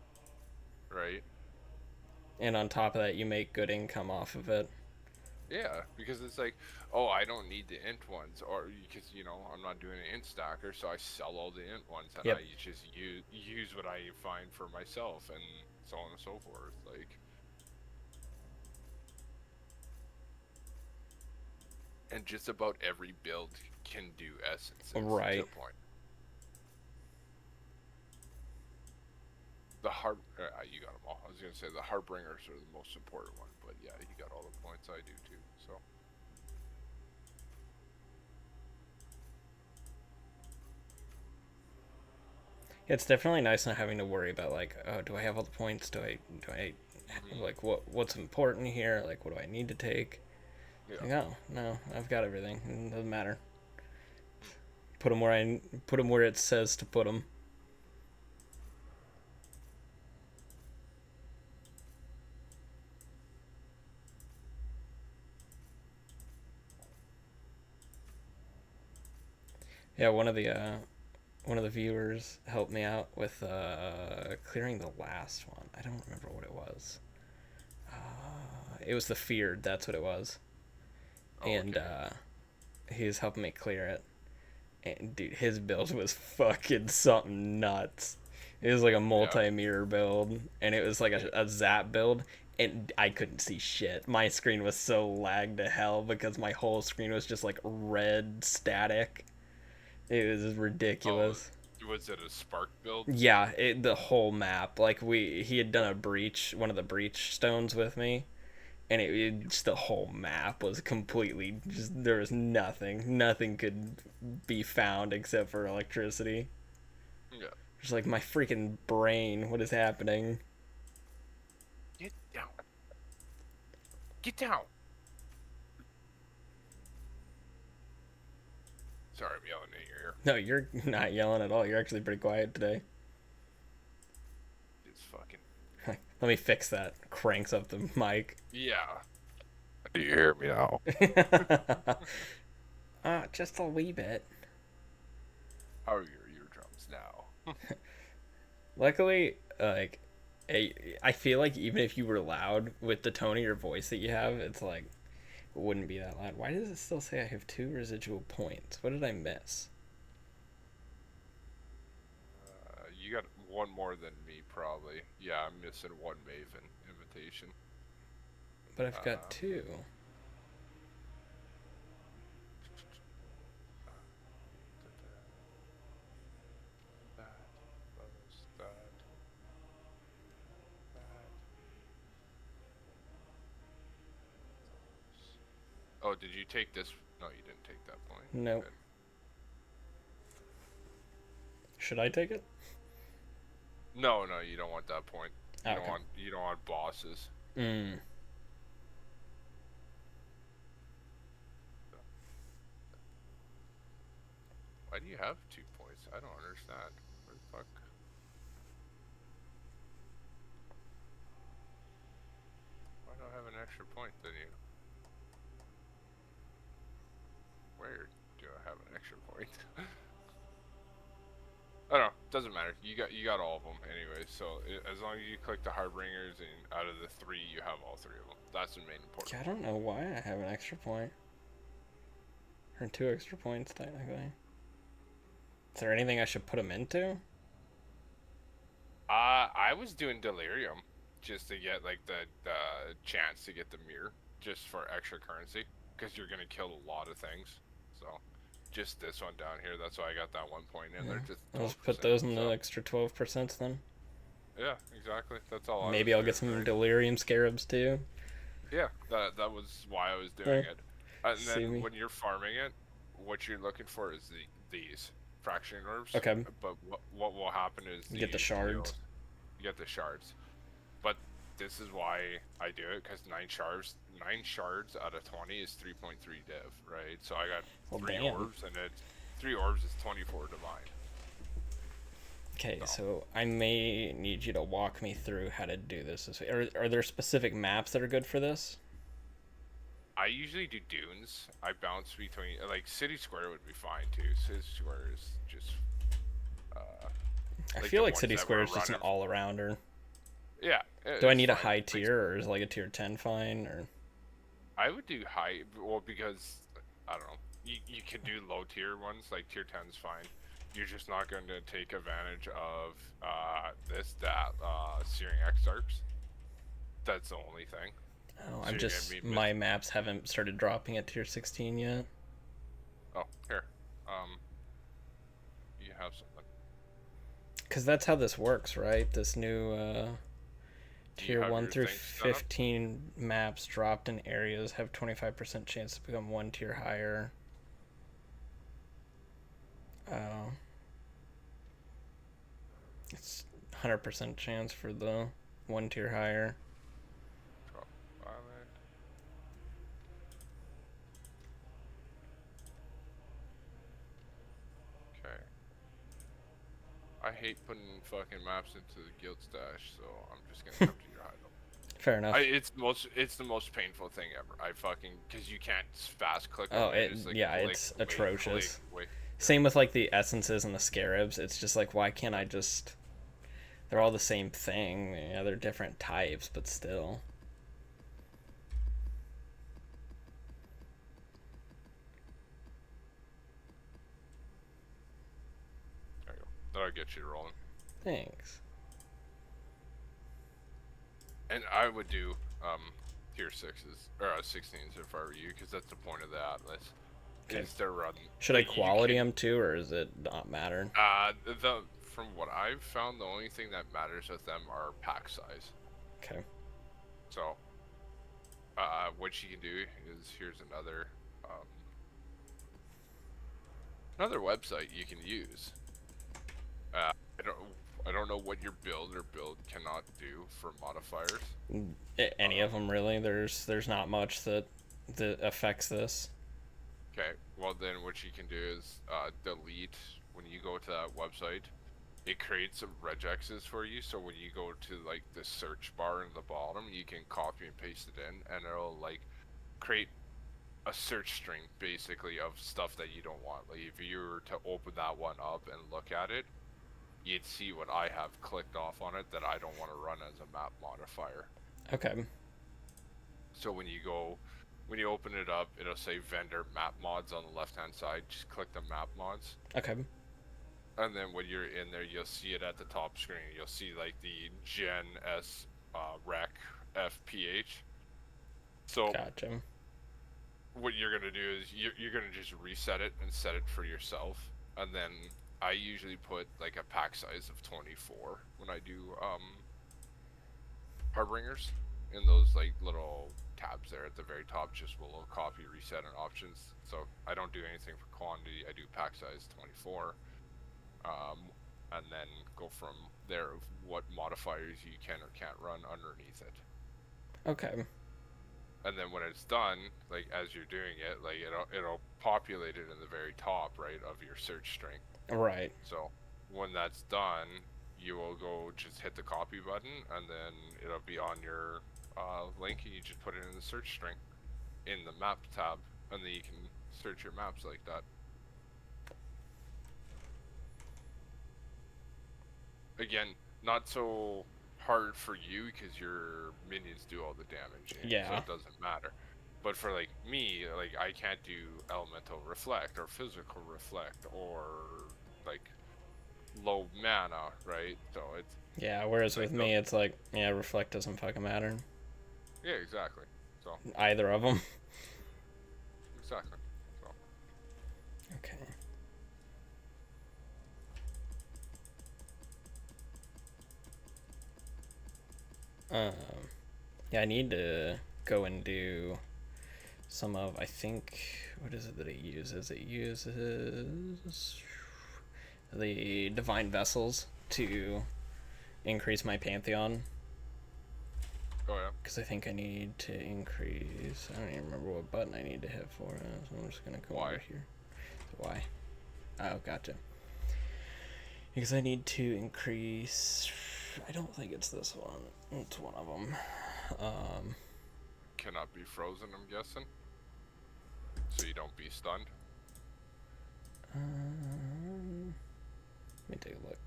Speaker 4: right?
Speaker 1: And on top of that, you make good income off of it.
Speaker 4: Yeah, because it's like, oh, I don't need the int ones, or because I'm not doing an int stacker, so I sell all the int ones, and
Speaker 1: Yep.
Speaker 4: I just use what I find for myself, and so on and so forth. Like, and just about every build can do essences to
Speaker 1: Right.
Speaker 4: a point. You got them all. I was gonna say the harbingers are the most important one, but yeah, you got all the points. I do too. So.
Speaker 1: It's definitely nice not having to worry about like, oh, do I have all the points? Do I like what's important here? Like, what do I need to take?
Speaker 4: Yeah.
Speaker 1: Like, oh no, I've got everything. It doesn't matter. Put them where it says to put them. Yeah, one of the viewers helped me out with clearing the last one. I don't remember what it was. It was the feared. That's what it was.
Speaker 4: Oh,
Speaker 1: And
Speaker 4: okay.
Speaker 1: he was helping me clear it. And dude, his build was fucking something nuts. It was like a
Speaker 4: Yeah.
Speaker 1: multi-mirror build, and it was like a zap build, and I couldn't see shit. My screen was so lagged to hell because my whole screen was just like red static. It was
Speaker 4: Oh,
Speaker 1: ridiculous.
Speaker 4: was it a spark build?
Speaker 1: Yeah, the whole map. Like he had done a breach, one of the breach stones with me, and just the whole map was completely just there was nothing could be found except for electricity.
Speaker 4: Yeah.
Speaker 1: Just like my freaking brain, what is happening?
Speaker 4: Get down. Get down. Sorry, I'm yelling in your ear.
Speaker 1: No, you're not yelling at all. You're actually pretty quiet today.
Speaker 4: It's fucking.
Speaker 1: Let me fix that. Cranks up the mic.
Speaker 4: Yeah. Do you hear me now?
Speaker 1: Just a wee bit.
Speaker 4: How are your eardrums now?
Speaker 1: Luckily, like, I feel like even if you were loud with the tone of your voice that you have, it's like it wouldn't be that loud. Why does it still say I have 2 residual points? What did I miss?
Speaker 4: You got one more than me, probably. Yeah, I'm missing one Maven invitation.
Speaker 1: But I've got 2.
Speaker 4: Oh, did you take this? No, you didn't take that point.
Speaker 1: Nope.
Speaker 4: Good.
Speaker 1: Should I take it?
Speaker 4: No, you don't want that point. You
Speaker 1: Okay.
Speaker 4: don't want bosses.
Speaker 1: Mm.
Speaker 4: Why do you have 2 points? I don't understand. Where the fuck? Why do I have an extra point than you? Where do I have an extra point? I don't know. Doesn't matter. You got all of them anyway. So as long as you click the Harbingers and out of the 3, you have all 3 of them. That's the main important.
Speaker 1: Yeah, I don't know why I have an extra point. Or 2 extra points, technically. Is there anything I should put them into?
Speaker 4: I was doing Delirium just to get like the chance to get the mirror just for extra currency because you're gonna kill a lot of things. So just this one down here. That's why I got that 1 point in there. Just
Speaker 1: I'll just put
Speaker 4: 12%,
Speaker 1: those in the
Speaker 4: so-
Speaker 1: extra 12% then.
Speaker 4: Yeah, exactly. That's all.
Speaker 1: Maybe
Speaker 4: I
Speaker 1: I'll
Speaker 4: was
Speaker 1: get some
Speaker 4: doing.
Speaker 1: delirium scarabs too.
Speaker 4: Yeah, that was why I was doing
Speaker 1: Yeah.
Speaker 4: it. And
Speaker 1: See
Speaker 4: then
Speaker 1: me.
Speaker 4: when you're farming it, what you're looking for is these fracturing orbs.
Speaker 1: Okay.
Speaker 4: But what will happen is
Speaker 1: You get the shards.
Speaker 4: You get the shards. But this is why I do it because 9 shards out of 20 is 3.3 div, right? So I got
Speaker 1: Well,
Speaker 4: 3
Speaker 1: damn.
Speaker 4: orbs, and it's 3 orbs is 24 divine.
Speaker 1: Okay, so I may need you to walk me through how to do this. Are there specific maps that are good for this?
Speaker 4: I usually do dunes. I bounce between like City Square would be fine too. City Square is just.
Speaker 1: I
Speaker 4: Like
Speaker 1: feel
Speaker 4: the
Speaker 1: like
Speaker 4: ones
Speaker 1: City
Speaker 4: that
Speaker 1: Square
Speaker 4: were
Speaker 1: is just an
Speaker 4: running-
Speaker 1: all-arounder.
Speaker 4: Yeah.
Speaker 1: Do I
Speaker 4: it's
Speaker 1: need a
Speaker 4: fine.
Speaker 1: high
Speaker 4: Like,
Speaker 1: tier, or is like a tier 10 fine? Or
Speaker 4: I would do high, well, because I don't know. You can do low tier ones, like tier 10 is fine. You're just not going to take advantage of Searing Exarchs. That's the only thing.
Speaker 1: oh,
Speaker 4: So
Speaker 1: I'm
Speaker 4: you're
Speaker 1: just
Speaker 4: gonna be
Speaker 1: my maps haven't started dropping at tier 16 yet.
Speaker 4: Oh, here. You have something.
Speaker 1: Because that's how this works, right? This new
Speaker 4: Do you
Speaker 1: tier
Speaker 4: have
Speaker 1: 1
Speaker 4: your
Speaker 1: through
Speaker 4: things set up?
Speaker 1: 15 maps dropped in areas have 25% chance to become 1 tier higher. Oh. It's 100% chance for the 1 tier higher.
Speaker 4: Drop island. Okay. I hate putting fucking maps into the guild stash, so I'm just gonna come to your hideout.
Speaker 1: Fair enough.
Speaker 4: It's the most painful thing ever. I fucking because you can't fast click.
Speaker 1: Oh,
Speaker 4: on
Speaker 1: it-
Speaker 4: Just, like,
Speaker 1: yeah,
Speaker 4: click,
Speaker 1: it's
Speaker 4: wait,
Speaker 1: atrocious.
Speaker 4: click, wait.
Speaker 1: Same with like the essences and the scarabs. It's just like, why can't I just? They're all the same thing. Yeah, they're different types, but still.
Speaker 4: There you go. That'll get you rolling.
Speaker 1: Thanks.
Speaker 4: And I would do tier 6s or 16s if I were you, because that's the point of the atlas.
Speaker 1: Okay.
Speaker 4: Is to run.
Speaker 1: Should I
Speaker 4: like, you
Speaker 1: quality
Speaker 4: can-
Speaker 1: them too, or does it not matter?
Speaker 4: The from what I've found, the only thing that matters with them are pack size.
Speaker 1: Okay.
Speaker 4: So, what you can do is here's another website you can use. I don't know what your build cannot do for modifiers.
Speaker 1: Any of them really? There's not much that affects this.
Speaker 4: Okay, well then what you can do is delete when you go to that website. It creates some regexes for you, so when you go to like the search bar in the bottom, you can copy and paste it in, and it'll like create a search string basically of stuff that you don't want. Like if you were to open that one up and look at it, you'd see what I have clicked off on it that I don't want to run as a map modifier.
Speaker 1: Okay.
Speaker 4: So when you open it up, it'll say vendor map mods on the left hand side. Just click the map mods.
Speaker 1: Okay.
Speaker 4: And then when you're in there, you'll see it at the top screen. You'll see like the Gen S Rec FPH. So
Speaker 1: Gotcha.
Speaker 4: what you're gonna do is you're gonna just reset it and set it for yourself. And then I usually put like a pack size of 24 when I do Harbingers in those like little tabs there at the very top, just below copy, reset, and options. So I don't do anything for quantity. I do pack size 24. And then go from there of what modifiers you can or can't run underneath it.
Speaker 1: Okay.
Speaker 4: And then when it's done, like as you're doing it, like it'll populate it in the very top right of your search string.
Speaker 1: Right.
Speaker 4: So when that's done, you will go just hit the copy button, and then it'll be on your link, and you just put it in the search string in the map tab, and then you can search your maps like that. again, not so hard for you because your minions do all the damage, so
Speaker 1: Yeah.
Speaker 4: it doesn't matter. But for like me, like I can't do elemental reflect or physical reflect or like low mana, right? So it's
Speaker 1: Yeah, whereas
Speaker 4: like
Speaker 1: with me, it's like, yeah, reflect doesn't fucking matter.
Speaker 4: yeah, exactly. So
Speaker 1: Either of them.
Speaker 4: exactly. So
Speaker 1: Okay. Um, yeah, I need to go and do some of, I think, what is it that it uses? It uses the divine vessels to increase my pantheon.
Speaker 4: oh yeah.
Speaker 1: Because I think I need to increase, I don't even remember what button I need to hit for it, so I'm just going to go
Speaker 4: Why?
Speaker 1: over here. Why? Oh, gotcha. Because I need to increase, I don't think it's this one, it's one of them.
Speaker 4: Cannot be frozen, I'm guessing. So you don't be stunned.
Speaker 1: Let me take a look.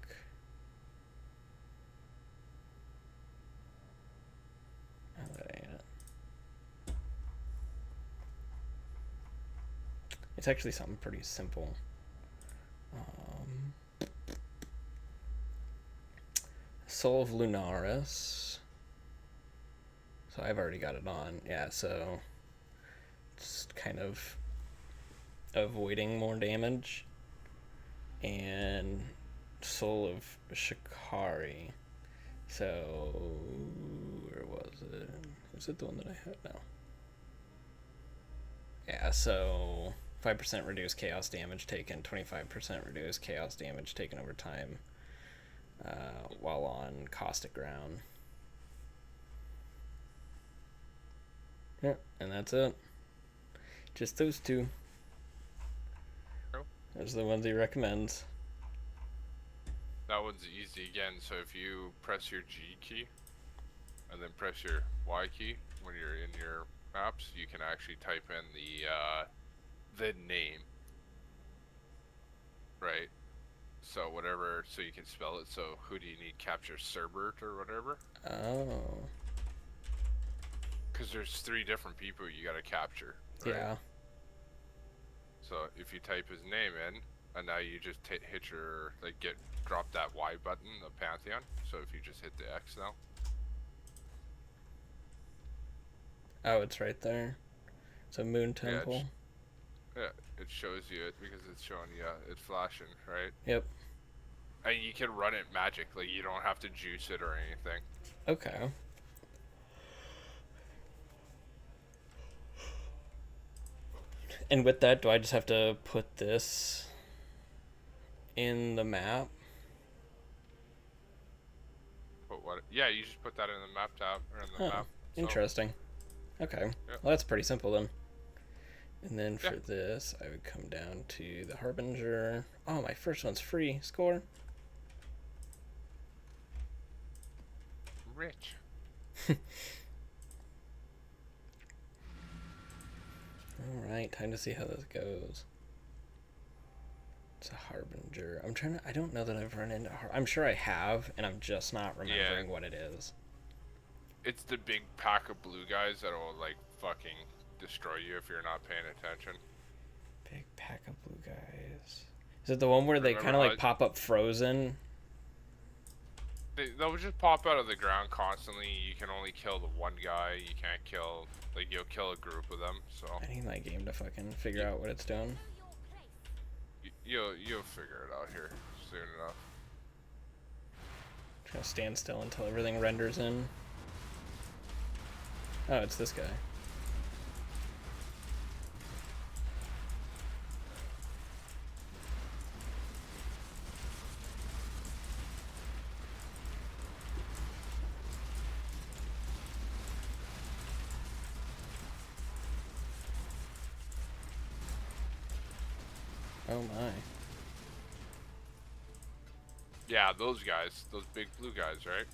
Speaker 1: Oh, that ain't it. It's actually something pretty simple. Soul of Lunaris. So I've already got it on. Yeah, so just kind of avoiding more damage. And Soul of Shikari. So where was it? Is it the one that I had now? Yeah, so 5% reduced chaos damage taken, 25% reduced chaos damage taken over time while on caustic ground. Yeah, and that's it. Just those two.
Speaker 4: Oh.
Speaker 1: Those are the ones he recommends.
Speaker 4: That one's easy again. So if you press your G key and then press your Y key when you're in your maps, you can actually type in the name, right? So whatever, so you can spell it. So who do you need? Capture Cerbert or whatever?
Speaker 1: Oh.
Speaker 4: Because there's 3 different people you gotta capture, right?
Speaker 1: Yeah.
Speaker 4: So if you type his name in, and now you just hit your drop that Y button, the Pantheon. So if you just hit the X now,
Speaker 1: Oh, it's right there. So Moon Temple.
Speaker 4: yeah, it shows you it because it's showing you it's flashing, right?
Speaker 1: Yep.
Speaker 4: And you can run it magically. You don't have to juice it or anything.
Speaker 1: Okay. And with that, do I just have to put this in the map?
Speaker 4: But what? Yeah, you just put that in the map tab or in the map. So,
Speaker 1: Interesting. Okay.
Speaker 4: yeah.
Speaker 1: Well, that's pretty simple then. And then for
Speaker 4: Yeah.
Speaker 1: this, I would come down to the Harbinger. Oh, my first one's free. Score.
Speaker 4: Rich.
Speaker 1: Alright, time to see how this goes. It's a Harbinger. I'm trying to. I don't know that I've run into. I'm sure I have, and I'm just not remembering what it is.
Speaker 4: It's the big pack of blue guys that will fucking destroy you if you're not paying attention.
Speaker 1: Big pack of blue guys. Is it the one where they kind of pop up frozen?
Speaker 4: They'll just pop out of the ground constantly. You can only kill the one guy. You can't kill you'll kill a group of them. So
Speaker 1: I need my game to fucking figure out what it's doing.
Speaker 4: you'll figure it out here soon enough.
Speaker 1: Just gonna stand still until everything renders in. Oh, it's this guy. Oh my.
Speaker 4: Yeah, those guys, those big blue guys, right?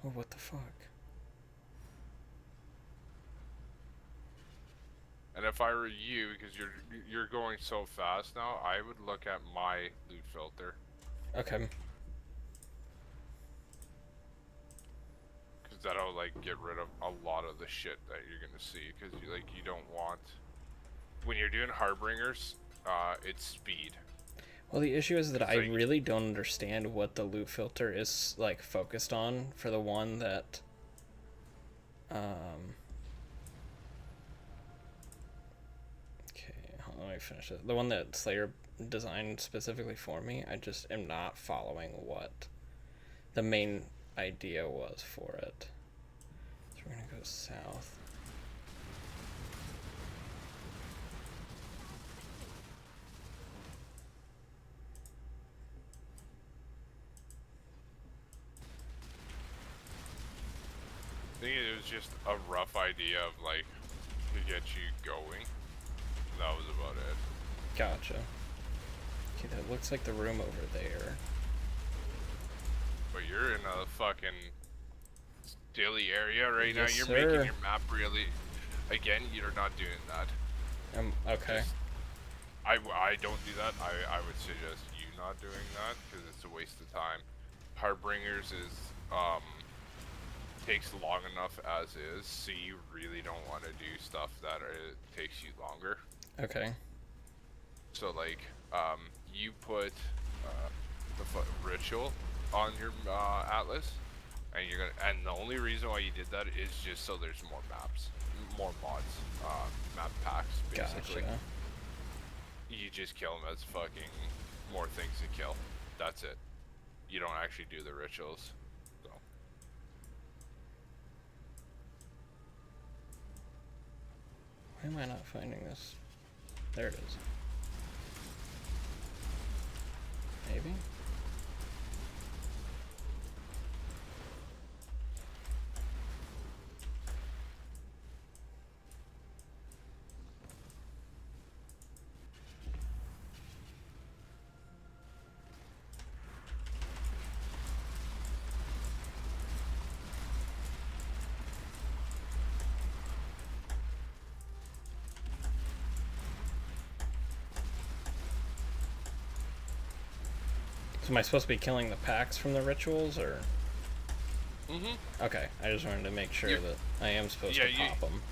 Speaker 1: Oh, what the fuck?
Speaker 4: And if I were you, because you're going so fast now, I would look at my loot filter.
Speaker 1: Okay.
Speaker 4: Because that'll like get rid of a lot of the shit that you're gonna see. Because you don't want, when you're doing Harbingers, it's speed.
Speaker 1: Well, the issue is that
Speaker 4: It's
Speaker 1: I
Speaker 4: like-
Speaker 1: really don't understand what the loot filter is like focused on for the one that okay, hold on, let me finish it. The one that Slayer designed specifically for me, I just am not following what the main idea was for it. So we're gonna go south.
Speaker 4: I think it was just a rough idea of like to get you going. That was about it.
Speaker 1: Gotcha. Okay, that looks like the room over there.
Speaker 4: But you're in a fucking stilly area right now.
Speaker 1: Yes,
Speaker 4: You're
Speaker 1: sir.
Speaker 4: making your map really. Again, you're not doing that.
Speaker 1: Okay.
Speaker 4: Just- I don't do that. I would suggest you not doing that because it's a waste of time. Harbingers is takes long enough as is, so you really don't want to do stuff that takes you longer.
Speaker 1: Okay.
Speaker 4: So like you put ritual on your atlas, and the only reason why you did that is just so there's more maps, more mods, map packs basically.
Speaker 1: Gotcha.
Speaker 4: You just kill them as fucking more things to kill. That's it. You don't actually do the rituals. So.
Speaker 1: Why am I not finding this? There it is. Maybe? So am I supposed to be killing the packs from the rituals, or? Okay, I just wanted to make sure that I am supposed to pop them.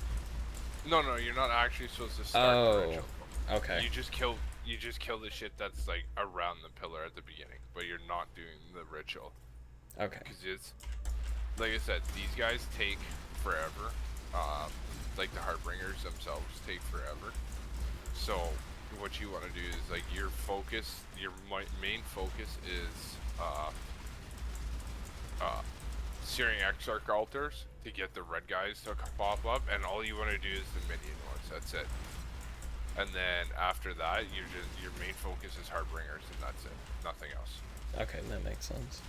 Speaker 4: No, you're not actually supposed to start the ritual.
Speaker 1: Okay.
Speaker 4: You just kill the shit that's like around the pillar at the beginning, but you're not doing the ritual.
Speaker 1: Okay.
Speaker 4: Because it's, like I said, these guys take forever. Like the Harbingers themselves take forever. So what you want to do is like your main focus is Searing Exarch altars to get the red guys to pop up, and all you want to do is the minion ones. That's it. And then after that, your main focus is Harbingers, and that's it. Nothing else.
Speaker 1: Okay, that makes sense.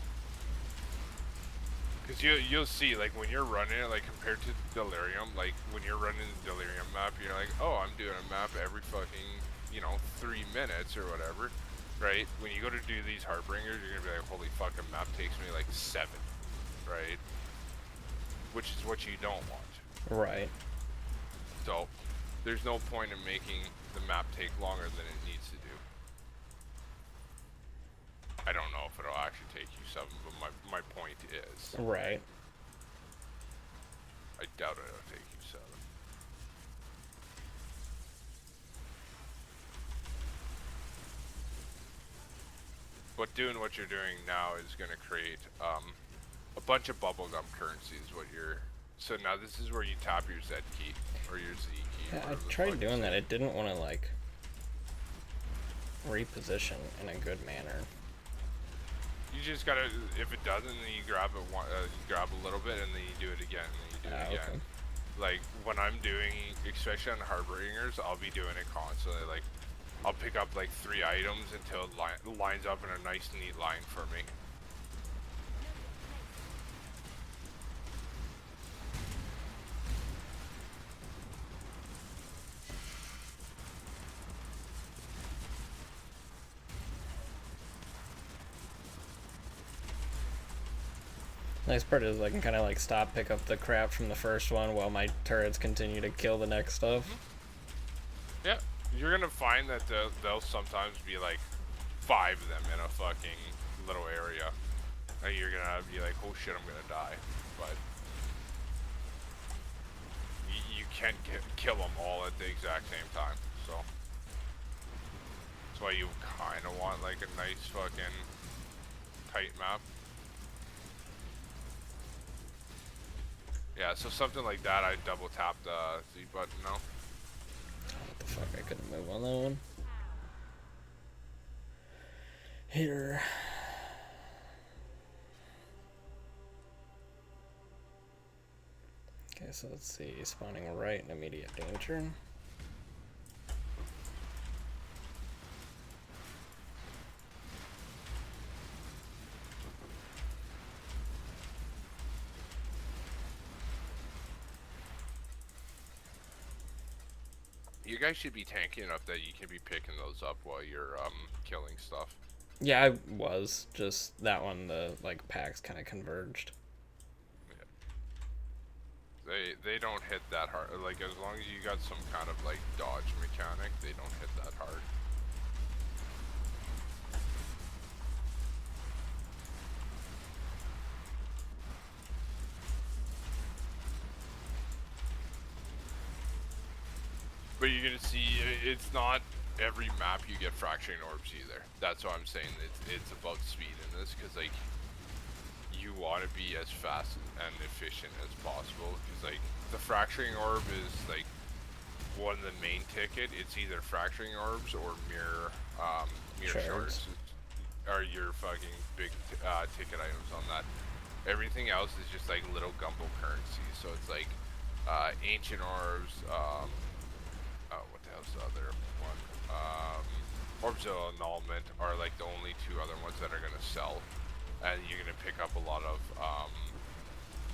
Speaker 4: Because you'll see, like, when you're running it, like, compared to Delirium, like, when you're running the Delirium map, you're like, oh, I'm doing a map every fucking, 3 minutes or whatever, right? When you go to do these Harbingers, you're gonna be like, holy fucking map takes me, like, 7, right? Which is what you don't want.
Speaker 1: Right.
Speaker 4: So, there's no point in making the map take longer than it needs to do. I don't know if it'll actually take you 7, but my point is...
Speaker 1: Right.
Speaker 4: I doubt it'll take you 7. But doing what you're doing now is going to create a bunch of bubblegum currencies. So now this is where you tap your Z key or your Z key.
Speaker 1: Yeah, I tried doing that. It didn't want to like reposition in a good manner.
Speaker 4: You just gotta, if it doesn't, then you grab it. You grab a little bit, and then you do it again, and then you do it again.
Speaker 1: Okay.
Speaker 4: Like when I'm doing, especially on Harbingers, I'll be doing it constantly. Like I'll pick up like 3 items until it lines up in a nice, neat line for me.
Speaker 1: Nice part is I can kind of like stop, pick up the crap from the first one while my turrets continue to kill the next stuff.
Speaker 4: you're gonna find that they'll sometimes be like 5 of them in a fucking little area, and you're gonna be like, oh shit, I'm gonna die, but you can't kill them all at the exact same time, so that's why you kind of want like a nice fucking tight map. Yeah, so something like that, I double tap the Z button now.
Speaker 1: What the fuck? I couldn't move on that one. Here. Okay, so let's see. Spawning right in immediate danger.
Speaker 4: You guys should be tanky enough that you can be picking those up while you're killing stuff.
Speaker 1: Yeah, I was. Just that one, the like packs kind of converged.
Speaker 4: Yeah. They don't hit that hard. Like as long as you got some kind of like dodge mechanic, they don't hit that hard. But you're gonna see, it's not every map you get fracturing orbs either. That's why I'm saying it's about speed in this, because like you want to be as fast and efficient as possible. Because like the fracturing orb is like one of the main ticket. It's either fracturing orbs or mirror shards are your fucking big ticket items on that. Everything else is just like little gumbo currency. So it's like ancient orbs. What the hell's the other one? Orbs of Annulment are like the only 2 other ones that are gonna sell, and you're gonna pick up a lot of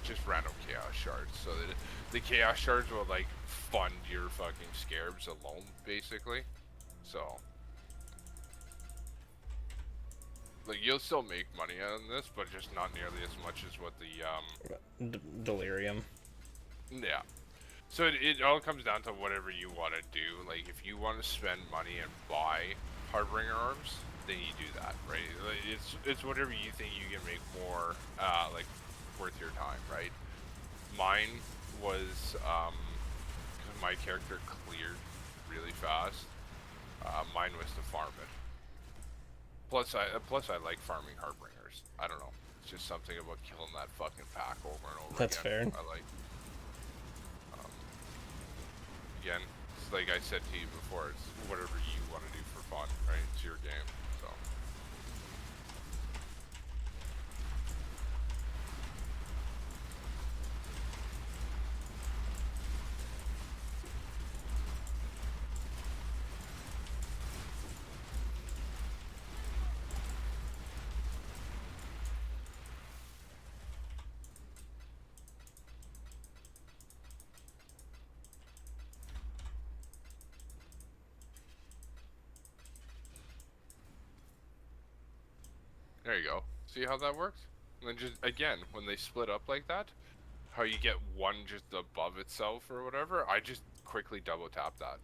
Speaker 4: just random chaos shards. So that the chaos shards will like fund your fucking scarabs alone, basically. So like you'll still make money on this, but just not nearly as much as what the
Speaker 1: Delirium.
Speaker 4: yeah. So it all comes down to whatever you want to do. Like, if you want to spend money and buy Hardbringer arms, then you do that, right? Like, it's whatever you think you can make more, like, worth your time, right? Mine was, because my character cleared really fast, mine was to farm it. Plus I like farming Hardbringers. I don't know. It's just something about killing that fucking pack over and over
Speaker 1: That's
Speaker 4: again.
Speaker 1: fair.
Speaker 4: I like. Again, it's like I said to you before, it's whatever you want to do for fun, right? It's your game, so. There you go. See how that works? And then just, again, when they split up like that, how you get one just above itself or whatever, I just quickly double tap that.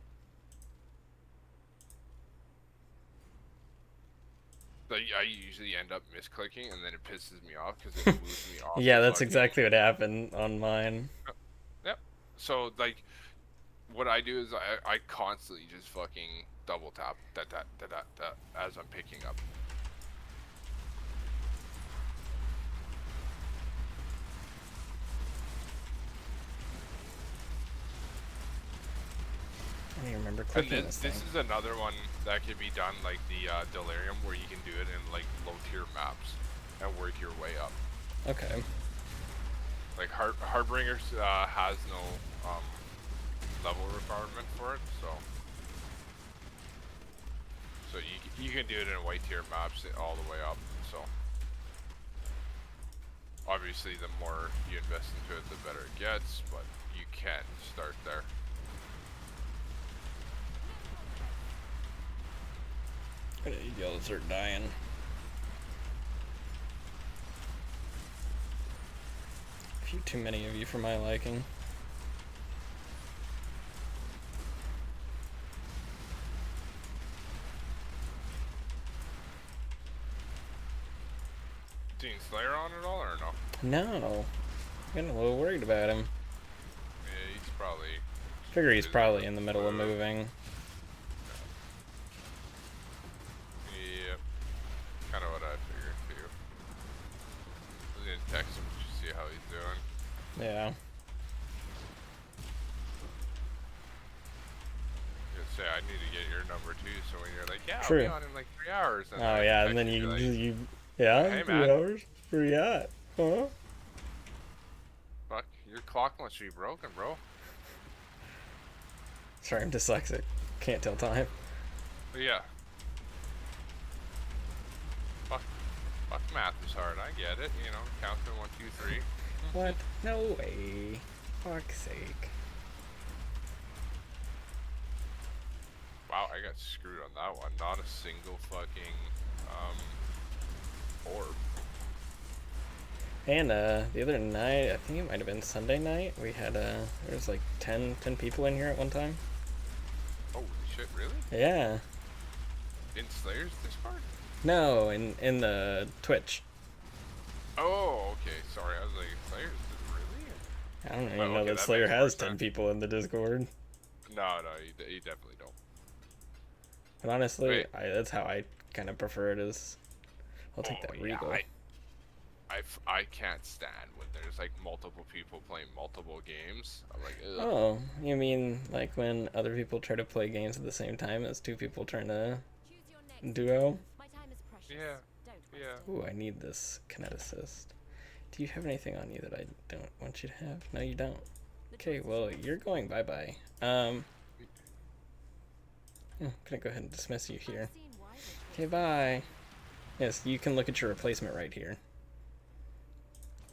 Speaker 4: But I usually end up misclicking and then it pisses me off because it moves me off.
Speaker 1: Yeah, that's exactly what happened on mine.
Speaker 4: Yep. So, like, what I do is I constantly just fucking double tap that as I'm picking up.
Speaker 1: I don't even remember
Speaker 4: And
Speaker 1: clicking
Speaker 4: this
Speaker 1: thing.
Speaker 4: is another one that can be done like the Delirium, where you can do it in like low tier maps and work your way up.
Speaker 1: Okay.
Speaker 4: Like Hardbringers has no level requirement for it, so you can do it in white tier maps all the way up. So obviously, the more you invest into it, the better it gets, but you can start there.
Speaker 1: Y'all start dying. A few too many of you for my liking.
Speaker 4: seen Slayer on at all or no?
Speaker 1: No. Getting a little worried about him.
Speaker 4: Yeah, he's probably.
Speaker 1: Figure he's
Speaker 4: busy
Speaker 1: probably
Speaker 4: with
Speaker 1: in the middle of
Speaker 4: move.
Speaker 1: moving.
Speaker 4: Yep. Kind of what I figured too. I was gonna text him to see how he's doing.
Speaker 1: Yeah.
Speaker 4: Just say I need to get your number too, so when you're like, yeah, I'll
Speaker 1: True.
Speaker 4: be on in like 3 hours. And
Speaker 1: Oh
Speaker 4: I
Speaker 1: yeah,
Speaker 4: text
Speaker 1: and then
Speaker 4: be
Speaker 1: you
Speaker 4: like,
Speaker 1: yeah,
Speaker 4: Hey,
Speaker 1: 3
Speaker 4: man.
Speaker 1: hours? Where you at? Huh?
Speaker 4: fuck, your clock must be broken, bro.
Speaker 1: Sorry, I'm dyslexic. Can't tell time.
Speaker 4: But yeah. Fuck math is hard. I get it. You know, counting 1, 2, 3.
Speaker 1: What? No way. Fuck's sake.
Speaker 4: Wow, I got screwed on that one. Not a single fucking orb.
Speaker 1: And the other night, I think it might have been Sunday night, we had there was like 10 people in here at one time.
Speaker 4: Holy shit, really?
Speaker 1: Yeah.
Speaker 4: In Slayer's Discord?
Speaker 1: No, in the Twitch.
Speaker 4: Oh, okay. Sorry, I was like, Slayer's really?
Speaker 1: I don't even
Speaker 4: Oh,
Speaker 1: know
Speaker 4: okay,
Speaker 1: that
Speaker 4: that
Speaker 1: Slayer
Speaker 4: makes more
Speaker 1: has 10
Speaker 4: sense.
Speaker 1: people in the Discord.
Speaker 4: No, you definitely don't.
Speaker 1: But honestly,
Speaker 4: Wait.
Speaker 1: that's how I kind of prefer it. Is I'll take that
Speaker 4: yeah,
Speaker 1: Regal.
Speaker 4: I can't stand when there's like multiple people playing multiple games. I'm like, ugh.
Speaker 1: Oh, you mean like when other people try to play games at the same time as two people trying to
Speaker 2: Choose your next
Speaker 1: duo?
Speaker 2: My time is precious.
Speaker 4: Yeah,
Speaker 2: Don't
Speaker 4: yeah.
Speaker 2: waste it.
Speaker 1: Ooh, I need this kineticist. Do you have anything on you that I don't want you to have? No, you don't.
Speaker 2: The
Speaker 1: Okay,
Speaker 2: choice is
Speaker 1: well,
Speaker 2: yours.
Speaker 1: you're going bye-bye. I'm gonna go ahead and dismiss you here.
Speaker 2: I've seen wider
Speaker 1: Okay, bye. Yes, you can look at your replacement right here.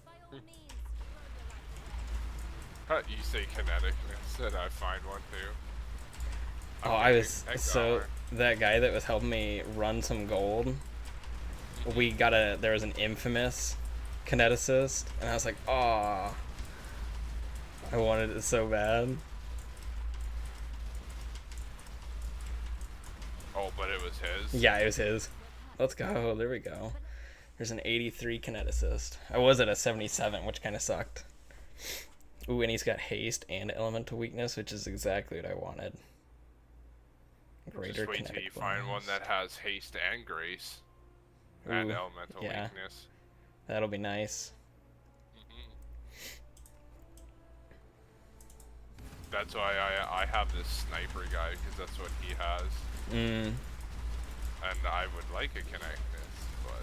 Speaker 2: By all means, throw your life away.
Speaker 4: You say kinetic instead. I find one too.
Speaker 1: Oh,
Speaker 4: I'm
Speaker 1: I
Speaker 4: gonna
Speaker 1: was
Speaker 4: take
Speaker 1: so
Speaker 4: that
Speaker 1: that guy that was helping me run some gold. We got there was an infamous kineticist, and I was like, oh, I wanted it so bad.
Speaker 4: Oh, but it was his.
Speaker 1: Yeah, it was his. Let's go. There we go. There's an 83 kineticist. I was at a 77, which kind of sucked. Ooh, and he's got haste and elemental weakness, which is exactly what I wanted. Greater
Speaker 4: Just wait till
Speaker 1: kinetic
Speaker 4: you find one
Speaker 1: bonus.
Speaker 4: that has haste and grace and
Speaker 1: Ooh,
Speaker 4: elemental
Speaker 1: yeah.
Speaker 4: weakness.
Speaker 1: That'll be nice.
Speaker 4: hmm That's why I have this sniper guy, because that's what he has,
Speaker 1: Mm.
Speaker 4: and I would like a connectness, but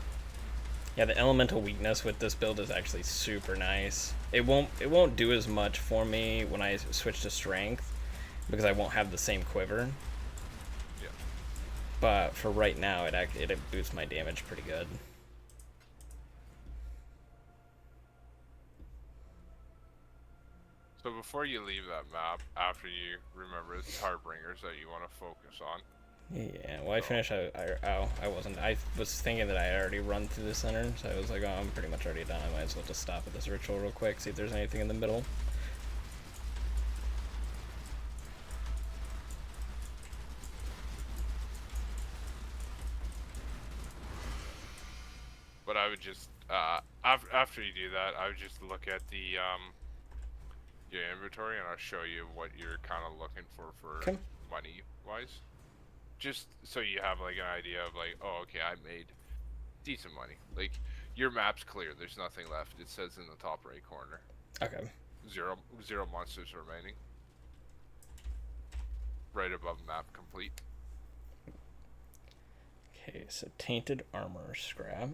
Speaker 1: Yeah, the elemental weakness with this build is actually super nice. It won't do as much for me when I switch to strength because I won't have the same quiver.
Speaker 4: yeah.
Speaker 1: But for right now, it boosts my damage pretty good.
Speaker 4: So before you leave that map, after you remember it's Harbingers that you want to focus on.
Speaker 1: Yeah, well, I finished. I wasn't. I was thinking that I had already run through the center, so I was like, oh, I'm pretty much already done. I might as well just stop at this ritual real quick, see if there's anything in the middle.
Speaker 4: But I would just after you do that, I would just look at the your inventory, and I'll show you what you're kind of looking for
Speaker 1: Okay.
Speaker 4: money wise. Just so you have like an idea of like, oh, okay, I made decent money. Like your map's clear. There's nothing left. It says in the top right corner.
Speaker 1: Okay.
Speaker 4: Zero monsters remaining. Right above map complete.
Speaker 1: Okay, so tainted armor scrap.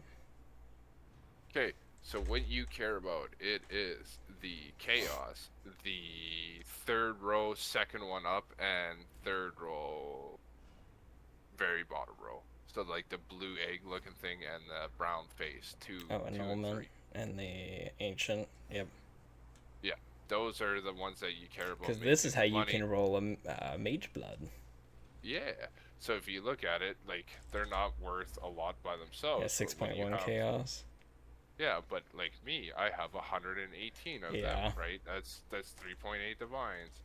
Speaker 4: Okay, so what you care about, it is the chaos, the third row, second one up, and third row, very bottom row. So like the blue egg looking thing and the brown face, two and
Speaker 1: Annulment
Speaker 4: three.
Speaker 1: and the ancient. Yep.
Speaker 4: Yeah, those are the ones that you care about.
Speaker 1: Because this is how you
Speaker 4: money.
Speaker 1: can roll a mage blood.
Speaker 4: Yeah. So if you look at it, like they're not worth a lot by themselves.
Speaker 1: Yeah,
Speaker 4: but when you
Speaker 1: 6.1
Speaker 4: have-
Speaker 1: chaos.
Speaker 4: Yeah, but like me, I have 118 of
Speaker 1: Yeah.
Speaker 4: them, right? That's 3.8 divines.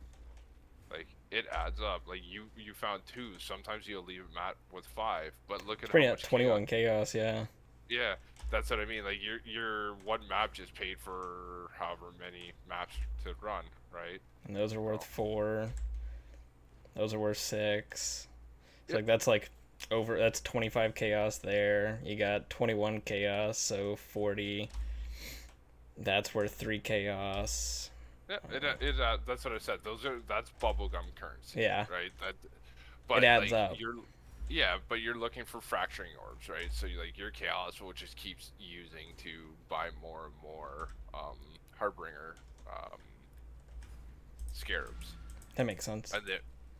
Speaker 4: Like it adds up. Like you found 2. Sometimes you'll leave Matt with 5, but look at
Speaker 1: Pretty
Speaker 4: how
Speaker 1: at
Speaker 4: much
Speaker 1: 21 chaos, yeah.
Speaker 4: Yeah, that's what I mean. Like your one map just paid for however many maps to run, right?
Speaker 1: And those are worth
Speaker 4: So
Speaker 1: 4. Those are worth 6. So
Speaker 4: yeah,
Speaker 1: like that's like over. That's 25 chaos there. You got 21 chaos, so 40. That's worth 3 chaos.
Speaker 4: yeah. That's what I said. That's bubblegum currency,
Speaker 1: Yeah,
Speaker 4: right?
Speaker 1: it
Speaker 4: But
Speaker 1: adds
Speaker 4: like
Speaker 1: up.
Speaker 4: yeah, but you're looking for fracturing orbs, right? So you like your chaos will just keeps using to buy more and more harbinger um scarabs.
Speaker 1: That makes sense.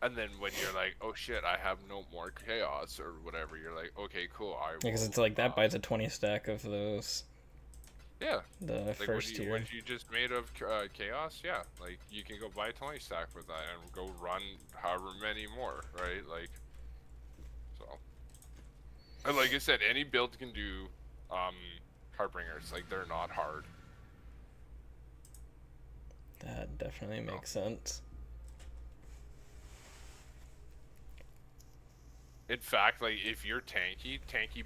Speaker 4: And then when you're like, oh shit, I have no more chaos or whatever, you're like, okay, cool, I
Speaker 1: Yeah, because
Speaker 4: will
Speaker 1: it's like that buys a 20 stack of those.
Speaker 4: yeah.
Speaker 1: The
Speaker 4: Like
Speaker 1: first tier.
Speaker 4: what you just made of chaos, yeah. Like you can go buy a 20 stack with that and go run however many more, right? Like so. And like I said, any build can do um harbingers. Like they're not hard.
Speaker 1: That definitely
Speaker 4: So.
Speaker 1: makes sense.
Speaker 4: In fact, like if you're tanky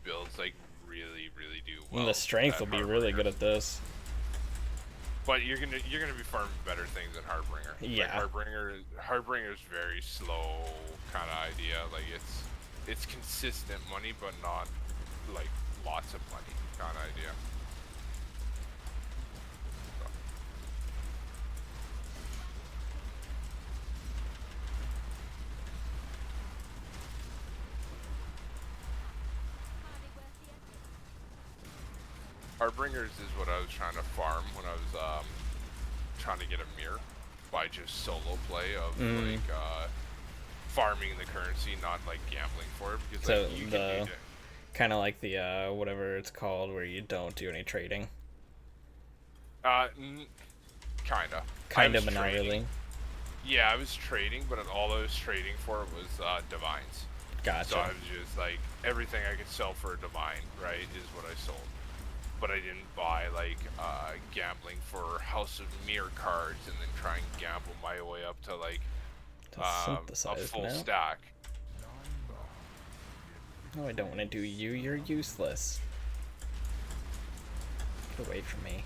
Speaker 4: builds like really do well.
Speaker 1: And the strength
Speaker 4: At
Speaker 1: will be really good
Speaker 4: harbingers.
Speaker 1: at this.
Speaker 4: But you're gonna be farming better things than Harbinger.
Speaker 1: Yeah.
Speaker 4: Like Harbinger is very slow kind of idea. Like it's consistent money, but not like lots of money kind of idea. So. Harbingers is what I was trying to farm when I was trying to get a mirror by just solo play of like farming the currency, not like gambling for it because
Speaker 1: So
Speaker 4: like you
Speaker 1: the
Speaker 4: can
Speaker 1: kind of like the whatever it's called where you don't do any trading.
Speaker 4: Kinda. I
Speaker 1: Kind
Speaker 4: was
Speaker 1: of, but not
Speaker 4: trading.
Speaker 1: really.
Speaker 4: Yeah, I was trading, but all I was trading for was divines.
Speaker 1: Gotcha.
Speaker 4: So I was just like everything I could sell for a divine, right, is what I sold. But I didn't buy like gambling for House of Mirror cards and then try and gamble my way up to like
Speaker 1: That's
Speaker 4: a
Speaker 1: synthesized
Speaker 4: full
Speaker 1: now.
Speaker 4: stack.
Speaker 1: No, I don't want to do you. You're useless. Get away from me.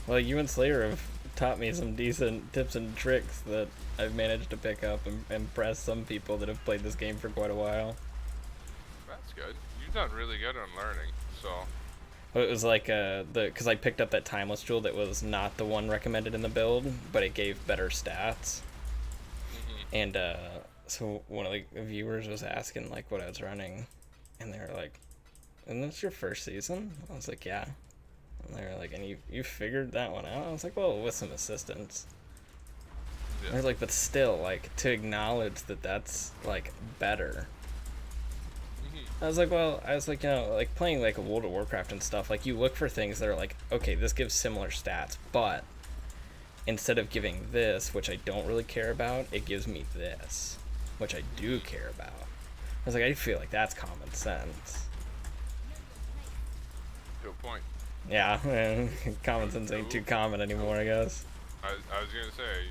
Speaker 1: Well, you and Slayer have taught me some decent tips and tricks that I've managed to pick up and impress some people that have played this game for quite a while.
Speaker 4: That's good. You've done really good on learning. So
Speaker 1: It was like because I picked up that timeless jewel that was not the one recommended in the build, but it gave better stats. And so one of the viewers was asking like what I was running, and they were like, "And that's your first season?" I was like, "Yeah." And they were like, "And you figured that one out?" I was like, "Well, with some assistance."
Speaker 4: yeah.
Speaker 1: They're like, "But still, like to acknowledge that that's like better." I was like, well, you know, like playing like a World of Warcraft and stuff, like you look for things that are like, okay, this gives similar stats, but instead of giving this, which I don't really care about, it gives me this, which I do care about. I was like, I feel like that's common sense.
Speaker 4: Good point.
Speaker 1: Yeah, common sense ain't too common anymore, I guess.
Speaker 4: I was gonna say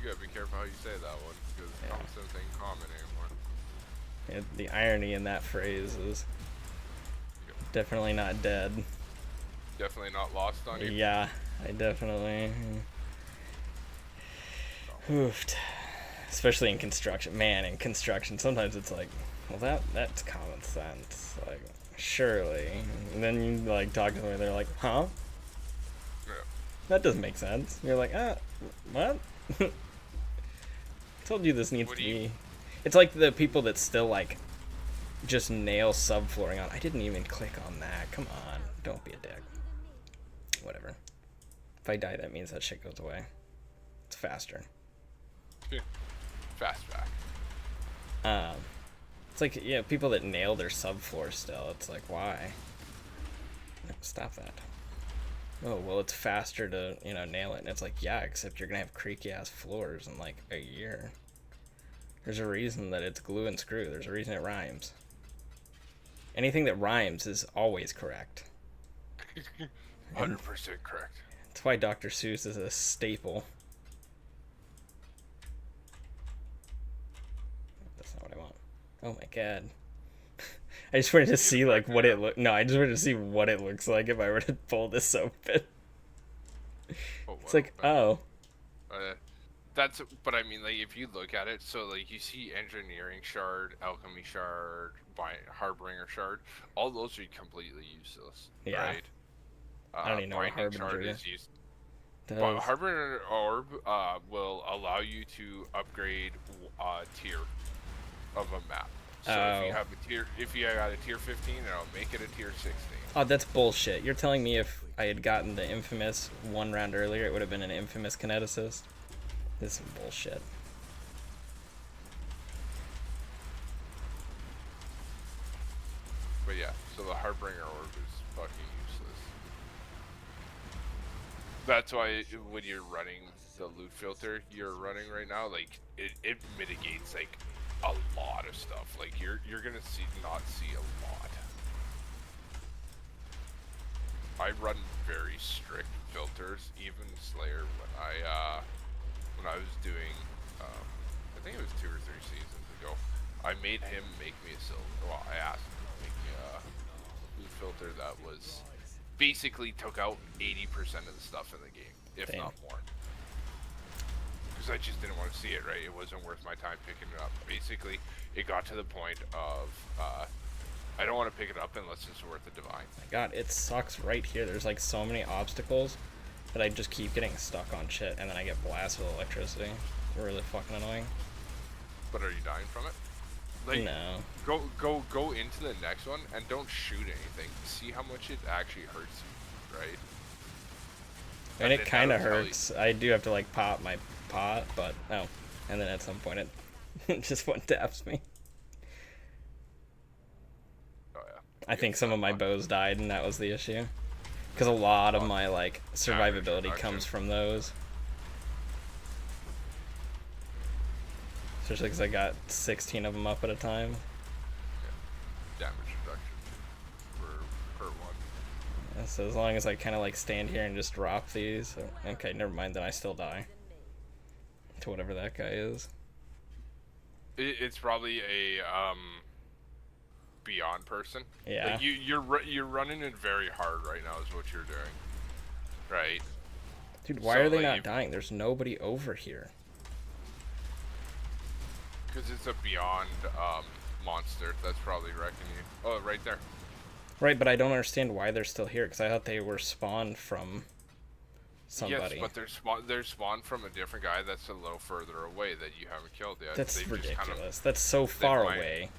Speaker 4: you gotta be careful how you say that one because
Speaker 1: Yeah.
Speaker 4: common sense ain't common anymore.
Speaker 1: The irony in that phrase is definitely not dead.
Speaker 4: Definitely not lost on you.
Speaker 1: Yeah, I definitely hoofed. Especially in construction. Man, in construction, sometimes it's like, well, that's common sense. Like, surely. And then you, like, talk to them and they're like, huh?
Speaker 4: Yeah.
Speaker 1: That doesn't make sense. You're like, what? Told you this needs
Speaker 4: What
Speaker 1: to
Speaker 4: do you-
Speaker 1: be... It's like the people that still, like, just nail subflooring on. I didn't even click on that. Come on. Don't be a dick. Whatever. If I die, that means that shit goes away. It's faster.
Speaker 4: Fast back.
Speaker 1: It's like, yeah, people that nail their subfloor still. It's like, why? No, stop that. Oh, well, it's faster to, you know, nail it. And it's like, yeah, except you're gonna have creaky ass floors in like a year. There's a reason that it's glue and screw. There's a reason it rhymes. Anything that rhymes is always correct.
Speaker 4: 100% correct.
Speaker 1: That's why Dr. Seuss is a staple. That's not what I want. Oh my god. I just wanted to see like what it look. No, I just wanted to see what it looks like if I were to pull this open.
Speaker 4: Oh,
Speaker 1: It's like, oh,
Speaker 4: that's, but I mean, like, if you look at it, so like you see engineering shard, alchemy shard, harbinger shard, all those are completely useless.
Speaker 1: Yeah.
Speaker 4: Right?
Speaker 1: I don't even know what
Speaker 4: Binding shard
Speaker 1: harbinger
Speaker 4: is used.
Speaker 1: does.
Speaker 4: But harbinger orb will allow you to upgrade tier of a map. So if you
Speaker 1: Oh.
Speaker 4: have a tier, if you got a tier 15, it'll make it a tier 16.
Speaker 1: Oh, that's bullshit. You're telling me if I had gotten the infamous one round earlier, it would have been an infamous kineticist? This is bullshit.
Speaker 4: But yeah, so the harbinger orb is fucking useless. That's why when you're running the loot filter you're running right now, like it mitigates like a lot of stuff. Like you're gonna not see a lot. I run very strict filters, even Slayer when I was doing I think it was 2 or 3 seasons ago. I made him make me a silver. Well, I asked him to make me a loot filter that was basically took out 80% of the stuff in the game, if
Speaker 1: Damn.
Speaker 4: not more. Because I just didn't want to see it, right? It wasn't worth my time picking it up. Basically, it got to the point of I don't want to pick it up unless it's worth the divine.
Speaker 1: My god, it sucks right here. There's like so many obstacles that I just keep getting stuck on shit, and then I get blasted with electricity. It's really fucking annoying.
Speaker 4: But are you dying from it? Like,
Speaker 1: No.
Speaker 4: Go into the next one and don't shoot anything. See how much it actually hurts you, right?
Speaker 1: And it
Speaker 4: then
Speaker 1: kind of
Speaker 4: that'll tell you-
Speaker 1: hurts. I do have to like pop my pot, but no. And then at some point it just one taps me.
Speaker 4: Oh yeah.
Speaker 1: I think some of my bows died, and that was the issue. Because a lot of my like survivability
Speaker 4: reduction.
Speaker 1: comes from those. Especially because I got 16 of them up at a time.
Speaker 4: Damage reduction per one.
Speaker 1: Yeah, so as long as I kind of like stand here and just drop these, okay, never mind. Then I still die to whatever that guy is.
Speaker 4: It's probably a beyond person.
Speaker 1: Yeah.
Speaker 4: Like you're running it very hard right now is what you're doing, right?
Speaker 1: Dude, why
Speaker 4: So,
Speaker 1: are they
Speaker 4: like,
Speaker 1: not dying? There's nobody over here.
Speaker 4: Because it's a beyond monster that's probably wrecking you. Oh, right there.
Speaker 1: Right, but I don't understand why they're still here, because I thought they were spawned from somebody.
Speaker 4: Yes, but they're spawned from a different guy that's a little further away that you haven't killed yet.
Speaker 1: That's
Speaker 4: They've just
Speaker 1: ridiculous.
Speaker 4: kind of,
Speaker 1: That's so far
Speaker 4: might-
Speaker 1: away.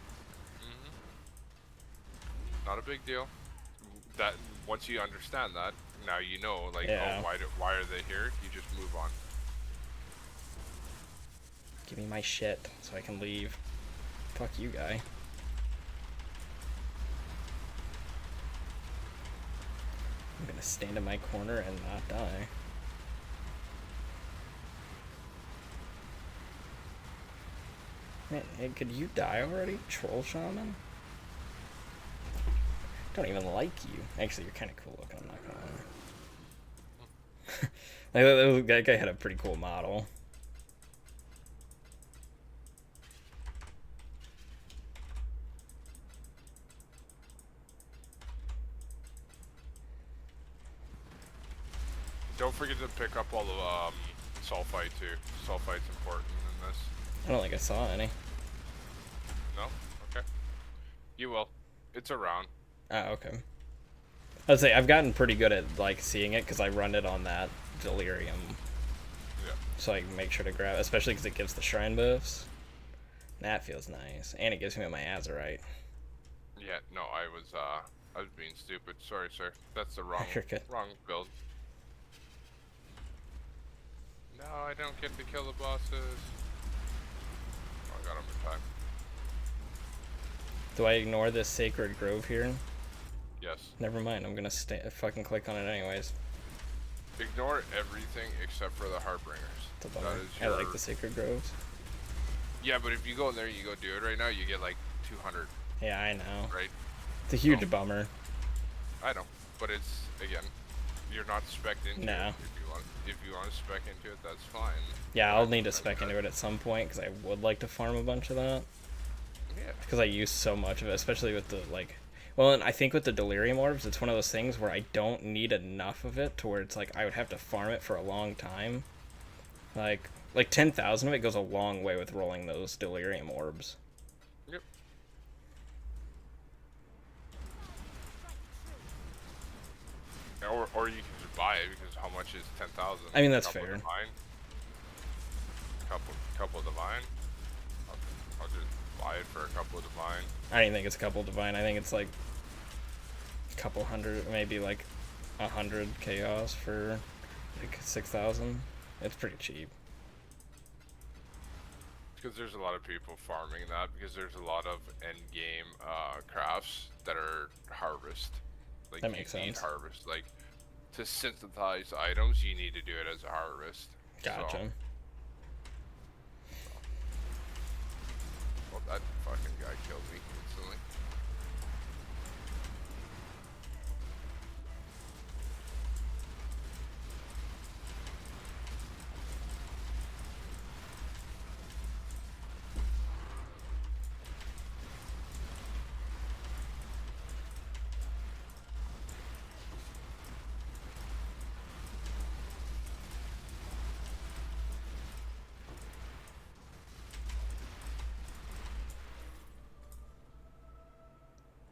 Speaker 4: not a big deal. That once you understand that, now you know, like,
Speaker 1: Yeah.
Speaker 4: oh, why are they here? You just move on.
Speaker 1: Give me my shit so I can leave. Fuck you, guy. I'm gonna stand in my corner and not die. Man, hey, could you die already, troll shaman? Don't even like you. Actually, you're kind of cool looking. I'm not gonna lie. Like, that guy had a pretty cool model.
Speaker 4: Don't forget to pick up all the sulfite too. Sulfite's important in this.
Speaker 1: I don't think I saw any.
Speaker 4: No? Okay. You will. It's around.
Speaker 1: Oh, okay. I'd say I've gotten pretty good at like seeing it because I run it on that delirium,
Speaker 4: Yeah.
Speaker 1: so I can make sure to grab it, especially because it gives the shrine buffs. That feels nice, and it gives me my azurite.
Speaker 4: Yeah. No, I was being stupid. Sorry, sir. That's the wrong
Speaker 1: You're good.
Speaker 4: wrong build. No, I don't get to kill the bosses. Oh, I got him in time.
Speaker 1: Do I ignore this sacred grove here?
Speaker 4: Yes.
Speaker 1: Never mind. I'm gonna fucking click on it anyways.
Speaker 4: Ignore everything except for the Harbingers.
Speaker 1: It's a bummer.
Speaker 4: That is
Speaker 1: I
Speaker 4: your...
Speaker 1: like the sacred groves.
Speaker 4: Yeah, but if you go in there and you go do it right now, you get like 200,
Speaker 1: Yeah, I know.
Speaker 4: right?
Speaker 1: It's a huge
Speaker 4: Oh.
Speaker 1: bummer.
Speaker 4: I know, but it's, again, you're not specced into
Speaker 1: No.
Speaker 4: it. If you want to spec into it, that's fine.
Speaker 1: Yeah, I'll
Speaker 4: But
Speaker 1: need to spec into it at some point because I would like to farm a bunch of that.
Speaker 4: Yeah.
Speaker 1: Because I use so much of it, especially with the, like... Well, and I think with the Delirium Orbs, it's one of those things where I don't need enough of it to where it's like I would have to farm it for a long time. Like 10,000 of it goes a long way with rolling those Delirium Orbs.
Speaker 4: Yep. Or you can just buy it because how much is 10,000?
Speaker 1: I mean, that's
Speaker 4: Couple
Speaker 1: fair.
Speaker 4: Divine. Couple divine. I'll just buy it for a couple of divine.
Speaker 1: I don't even think it's a couple divine. I think it's like a couple hundred, maybe like 100 chaos for like 6,000. It's pretty cheap.
Speaker 4: Because there's a lot of people farming that because there's a lot of end game crafts that are harvest. Like
Speaker 1: That makes
Speaker 4: you need
Speaker 1: sense.
Speaker 4: harvest. Like to synthesize items, you need to do it as a harvest.
Speaker 1: Gotcha.
Speaker 4: So, well, that fucking guy killed me instantly.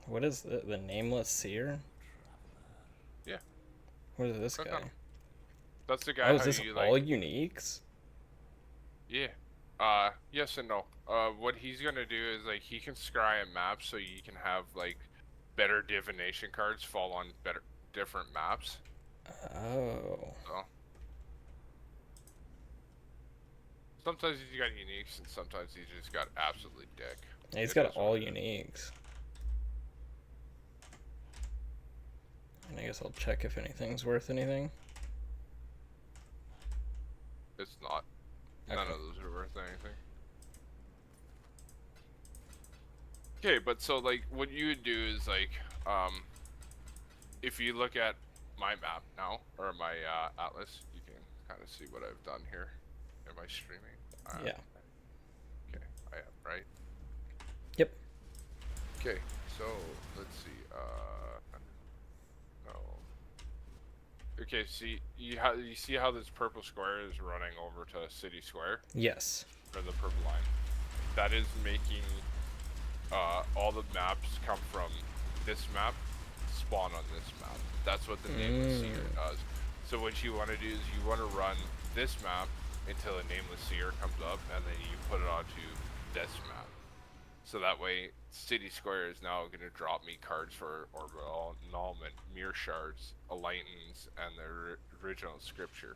Speaker 1: What is the Nameless Seer?
Speaker 4: Yeah.
Speaker 1: What is this
Speaker 4: Click
Speaker 1: guy?
Speaker 4: on him. That's the guy.
Speaker 1: Oh, is
Speaker 4: how
Speaker 1: this
Speaker 4: you,
Speaker 1: all
Speaker 4: like,
Speaker 1: uniques?
Speaker 4: Yeah. Yes and no. What he's gonna do is like he can scry a map so you can have like better divination cards fall on better different maps.
Speaker 1: Oh.
Speaker 4: So sometimes he's got uniques and sometimes he's just got absolutely dick.
Speaker 1: Yeah, he's
Speaker 4: It
Speaker 1: got
Speaker 4: is what
Speaker 1: all
Speaker 4: it is.
Speaker 1: uniques. And I guess I'll check if anything's worth anything.
Speaker 4: It's not. None
Speaker 1: Okay.
Speaker 4: of those are worth anything. Okay, but so like what you would do is like if you look at my map now or my atlas, you can kind of see what I've done here. Am I streaming?
Speaker 1: Yeah.
Speaker 4: Okay, I am, right?
Speaker 1: Yep.
Speaker 4: Okay, so let's see. No. Okay, see you see how this purple square is running over to City Square,
Speaker 1: Yes.
Speaker 4: or the purple line. That is making all the maps come from this map, spawn on this map. That's what the Nameless Seer does. So what you want to do is you want to run this map until a Nameless Seer comes up, and then you put it onto this map. So that way, City Square is now going to drop me cards for Orbital Annulment, Mirror Shards, Enlightens, and the original Scripture.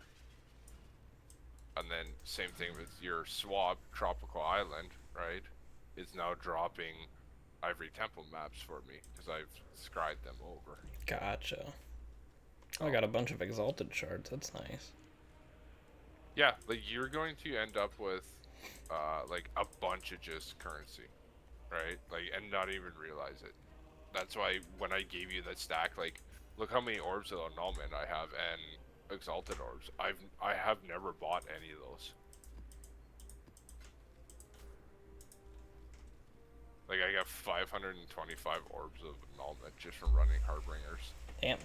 Speaker 4: And then same thing with your swap, Tropical Island, right? Is now dropping Ivory Temple maps for me because I've scribed them over.
Speaker 1: Gotcha. Oh, I got a bunch of Exalted shards. That's nice.
Speaker 4: Yeah, like you're going to end up with like a bunch of just currency, right? Like, and not even realize it. That's why when I gave you that stack, like, look how many orbs of annulment I have and exalted orbs. I have never bought any of those. Like, I got 525 orbs of annulment just from running Harbingers.
Speaker 1: Damn.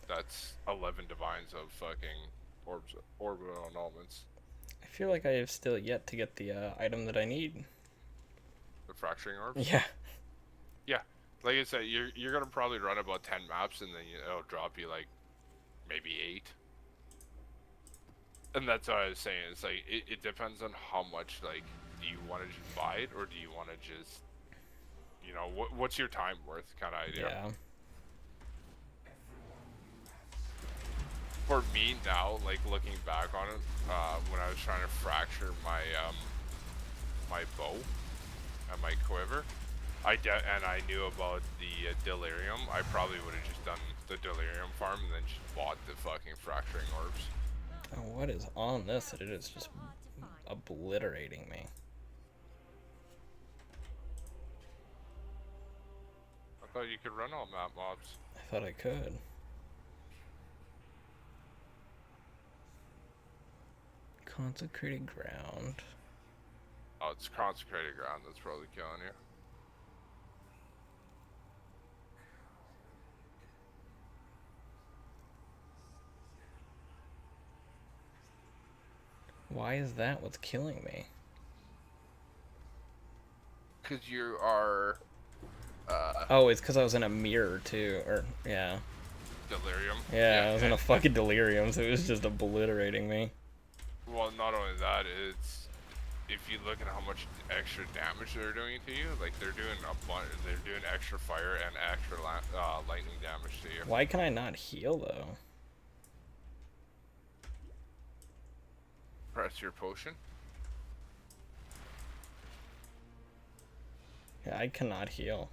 Speaker 4: That's 11 divines of fucking orbital annulments.
Speaker 1: I feel like I have still yet to get the item that I need.
Speaker 4: The fracturing orbs?
Speaker 1: Yeah.
Speaker 4: Yeah. Like I said, you're gonna probably run about 10 maps and then it'll drop you like maybe 8. And that's what I was saying. It's like it depends on how much, like, do you want to just buy it or do you want to just, you know, what's your time worth kind of idea.
Speaker 1: Yeah.
Speaker 4: For me now, like looking back on it, when I was trying to fracture my my bow and my quiver, and I knew about the delirium, I probably would have just done the delirium farm and then just bought the fucking fracturing orbs.
Speaker 1: Oh, what is on this that it is just obliterating me?
Speaker 4: I thought you could run all map mobs.
Speaker 1: I thought I could. Consecrated ground.
Speaker 4: Oh, it's consecrated ground that's probably killing you.
Speaker 1: Why is that what's killing me?
Speaker 4: Because you are
Speaker 1: Oh, it's because I was in a mirror too, or yeah.
Speaker 4: delirium.
Speaker 1: Yeah, I was in a
Speaker 4: and-
Speaker 1: fucking delirium, so it was just obliterating me.
Speaker 4: Well, not only that, it's if you look at how much extra damage they're doing to you, like they're doing they're doing extra fire and extra lightning damage to you.
Speaker 1: Why can I not heal though?
Speaker 4: Press your potion.
Speaker 1: Yeah, I cannot heal.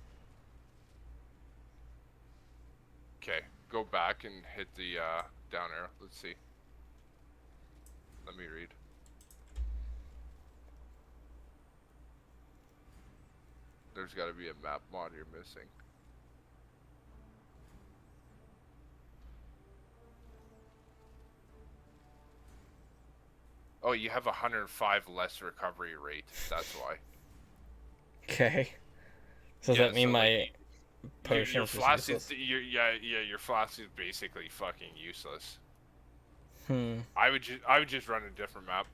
Speaker 4: Okay, go back and hit the down arrow. Let's see. Let me read. There's got to be a map mod you're missing. Oh, you have 105 less recovery rate. That's why.
Speaker 1: Okay. So does
Speaker 4: Yeah,
Speaker 1: that mean
Speaker 4: so,
Speaker 1: my
Speaker 4: like,
Speaker 1: potion
Speaker 4: your
Speaker 1: is just
Speaker 4: flask
Speaker 1: useless?
Speaker 4: is your flask is basically fucking useless.
Speaker 1: Hmm.
Speaker 4: I would just run a different map.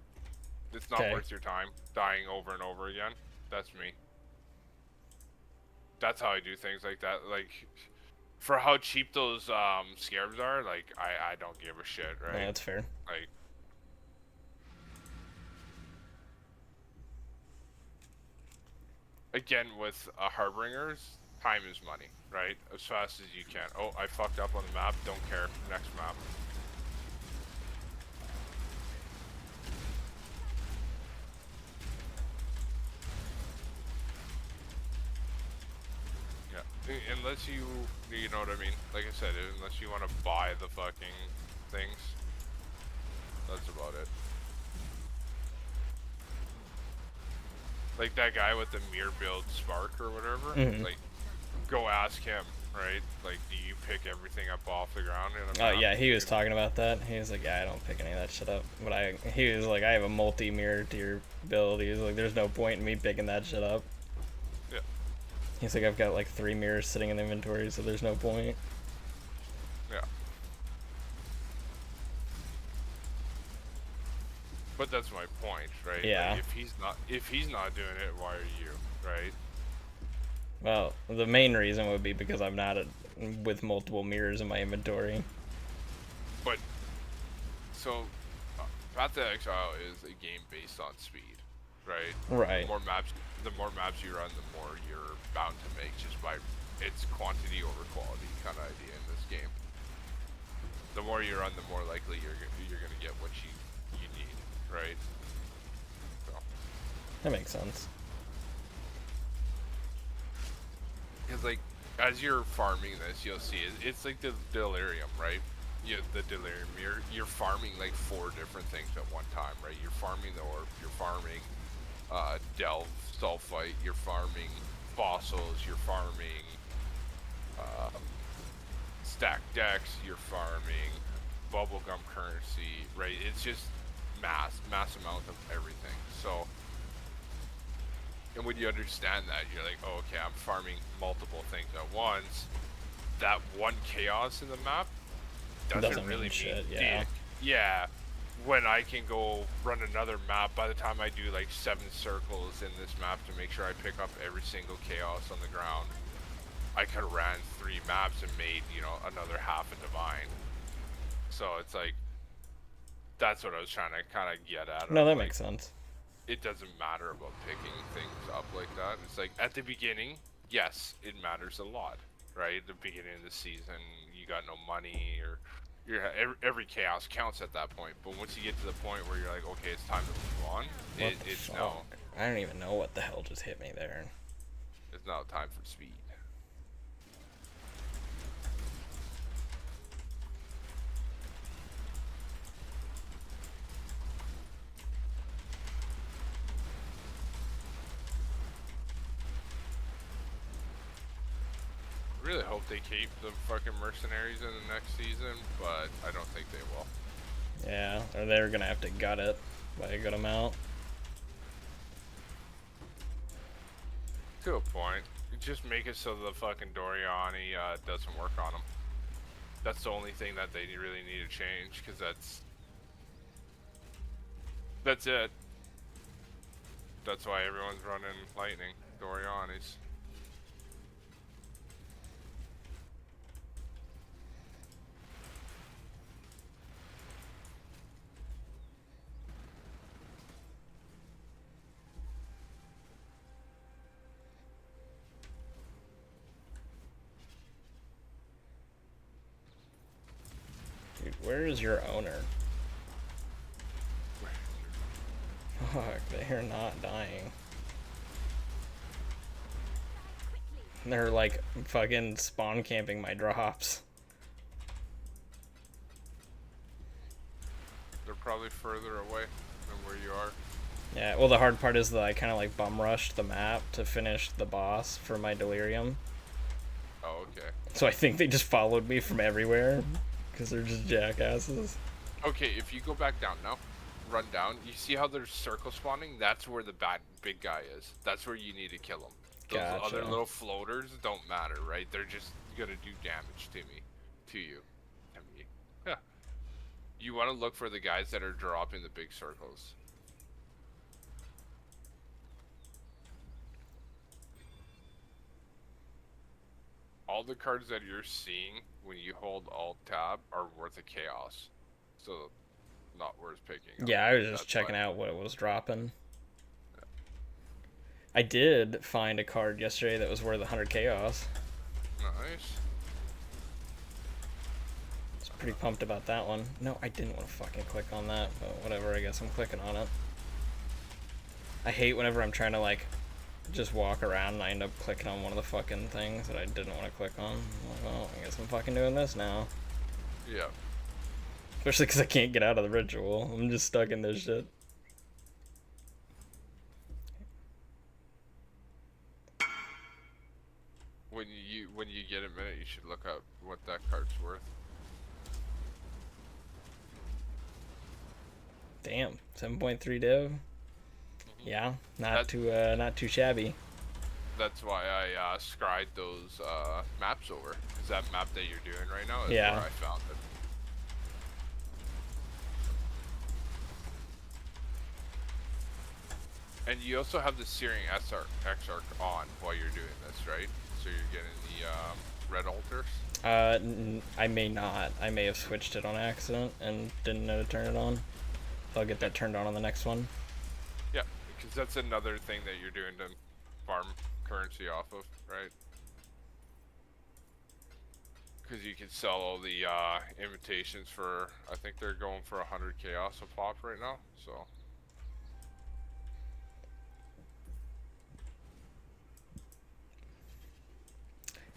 Speaker 4: It's not
Speaker 1: Okay.
Speaker 4: worth your time dying over and over again. That's me. That's how I do things like that. Like, for how cheap those scarabs are, like I don't give a shit, right?
Speaker 1: Yeah, that's fair.
Speaker 4: Like, again, with harbingers, time is money, right? As fast as you can. Oh, I fucked up on the map. Don't care. Next map. Yeah, unless you know what I mean. Like I said, unless you want to buy the fucking things, that's about it. Like that guy with the mirror build spark or whatever.
Speaker 1: Mhm.
Speaker 4: Like, go ask him, right? Like, do you pick everything up off the ground?
Speaker 1: Oh yeah, he was talking about that. He was like, yeah, I don't pick any of that shit up. But he was like, I have a multi-mirror tier build. He was like, there's no point in me picking that shit up.
Speaker 4: Yeah.
Speaker 1: He's like, I've got like 3 mirrors sitting in the inventory, so there's no point.
Speaker 4: Yeah. But that's my point, right?
Speaker 1: Yeah.
Speaker 4: Like, if he's not doing it, why are you, right?
Speaker 1: Well, the main reason would be because I'm not with multiple mirrors in my inventory.
Speaker 4: But so, Path to Exile is a game based on speed, right?
Speaker 1: Right.
Speaker 4: The more maps you run, the more you're bound to make just by its quantity over quality kind of idea in this game. The more you run, the more likely you're gonna get what you need, right? So.
Speaker 1: That makes sense.
Speaker 4: Because, like, as you're farming this, you'll see it's like the delirium, right? The delirium. You're farming like 4 different things at one time, right? You're farming the orb. You're farming delve sulfite. You're farming fossils. You're farming stacked decks. You're farming bubblegum currency, right? It's just mass amount of everything. So. And when you understand that, you're like, oh, okay, I'm farming multiple things at once. That one chaos in the map doesn't really mean
Speaker 1: shit, yeah.
Speaker 4: dick. Yeah. When I can go run another map, by the time I do like 7 circles in this map to make sure I pick up every single chaos on the ground, I could have ran 3 maps and made, another half a divine. So it's like, that's what I was trying to kind of get at.
Speaker 1: No, that
Speaker 4: like,
Speaker 1: makes sense.
Speaker 4: it doesn't matter about picking things up like that. It's like at the beginning, yes, it matters a lot, right? At the beginning of the season, you got no money, or every chaos counts at that point. But once you get to the point where you're like, okay, it's time to move on,
Speaker 1: What the
Speaker 4: it's
Speaker 1: fuck?
Speaker 4: now
Speaker 1: I don't even know what the hell just hit me there.
Speaker 4: it's now time for speed. Really hope they keep the fucking mercenaries in the next season, but I don't think they will.
Speaker 1: Yeah, or they're gonna have to gut it. by a good amount.
Speaker 4: To a point. Just make it so the fucking Doriani doesn't work on them. That's the only thing that they really need to change, because that's it. That's why everyone's running Lightning Dorianis.
Speaker 1: Dude, where is your owner? Fuck, they're not dying. They're like fucking spawn camping my drops.
Speaker 4: They're probably further away than where you are.
Speaker 1: Yeah, well the hard part is that I kind of like bum rushed the map to finish the boss for my delirium.
Speaker 4: Oh, okay.
Speaker 1: So I think they just followed me from everywhere because they're just jackasses.
Speaker 4: Okay, if you go back down now, run down, you see how there's circle spawning? That's where the big guy is. That's where you need to kill him. Those other
Speaker 1: Gotcha.
Speaker 4: little floaters don't matter, right? They're just gonna do damage to you. I mean, yeah. You want to look for the guys that are dropping the big circles. All the cards that you're seeing when you hold Alt Tab are worth a chaos, so not worth picking up.
Speaker 1: Yeah, I was just
Speaker 4: That's
Speaker 1: checking
Speaker 4: why.
Speaker 1: out what it was dropping. I did find a card yesterday that was worth 100 chaos.
Speaker 4: Nice.
Speaker 1: I was pretty pumped about that one. No, I didn't want to fucking click on that, but whatever, I guess I'm clicking on it. I hate whenever I'm trying to like just walk around and I end up clicking on one of the fucking things that I didn't want to click on. I'm like, well, I guess I'm fucking doing this now.
Speaker 4: Yeah.
Speaker 1: Especially because I can't get out of the ritual. I'm just stuck in this shit.
Speaker 4: When you get a minute, you should look up what that card's worth.
Speaker 1: Damn, 7.3 div. Yeah, not too shabby.
Speaker 4: That's why I scried those maps over. Cause that map that you're doing right now is
Speaker 1: Yeah.
Speaker 4: where I found it. And you also have the Searing Exarch on while you're doing this, right? So you're getting the red altars.
Speaker 1: I may not. I may have switched it on accident and didn't know to turn it on. I'll get that turned on the next one.
Speaker 4: Yeah, because that's another thing that you're doing to farm currency off of, right? Because you can sell all the invitations for, I think they're going for 100 chaos a pop right now, so.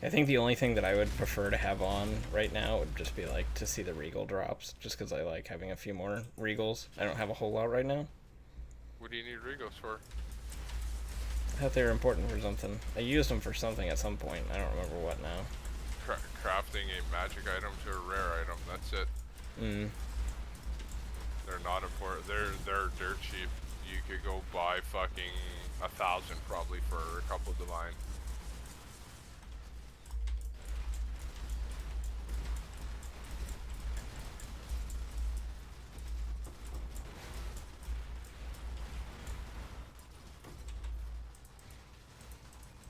Speaker 1: I think the only thing that I would prefer to have on right now would just be like to see the regal drops, just because I like having a few more regals. I don't have a whole lot right now.
Speaker 4: What do you need Regos for?
Speaker 1: I thought they were important for something. I used them for something at some point. I don't remember what now.
Speaker 4: Crafting a magic item to a rare item, that's it. They're not important. They're dirt cheap. You could go buy fucking 1,000 probably for a couple of divine.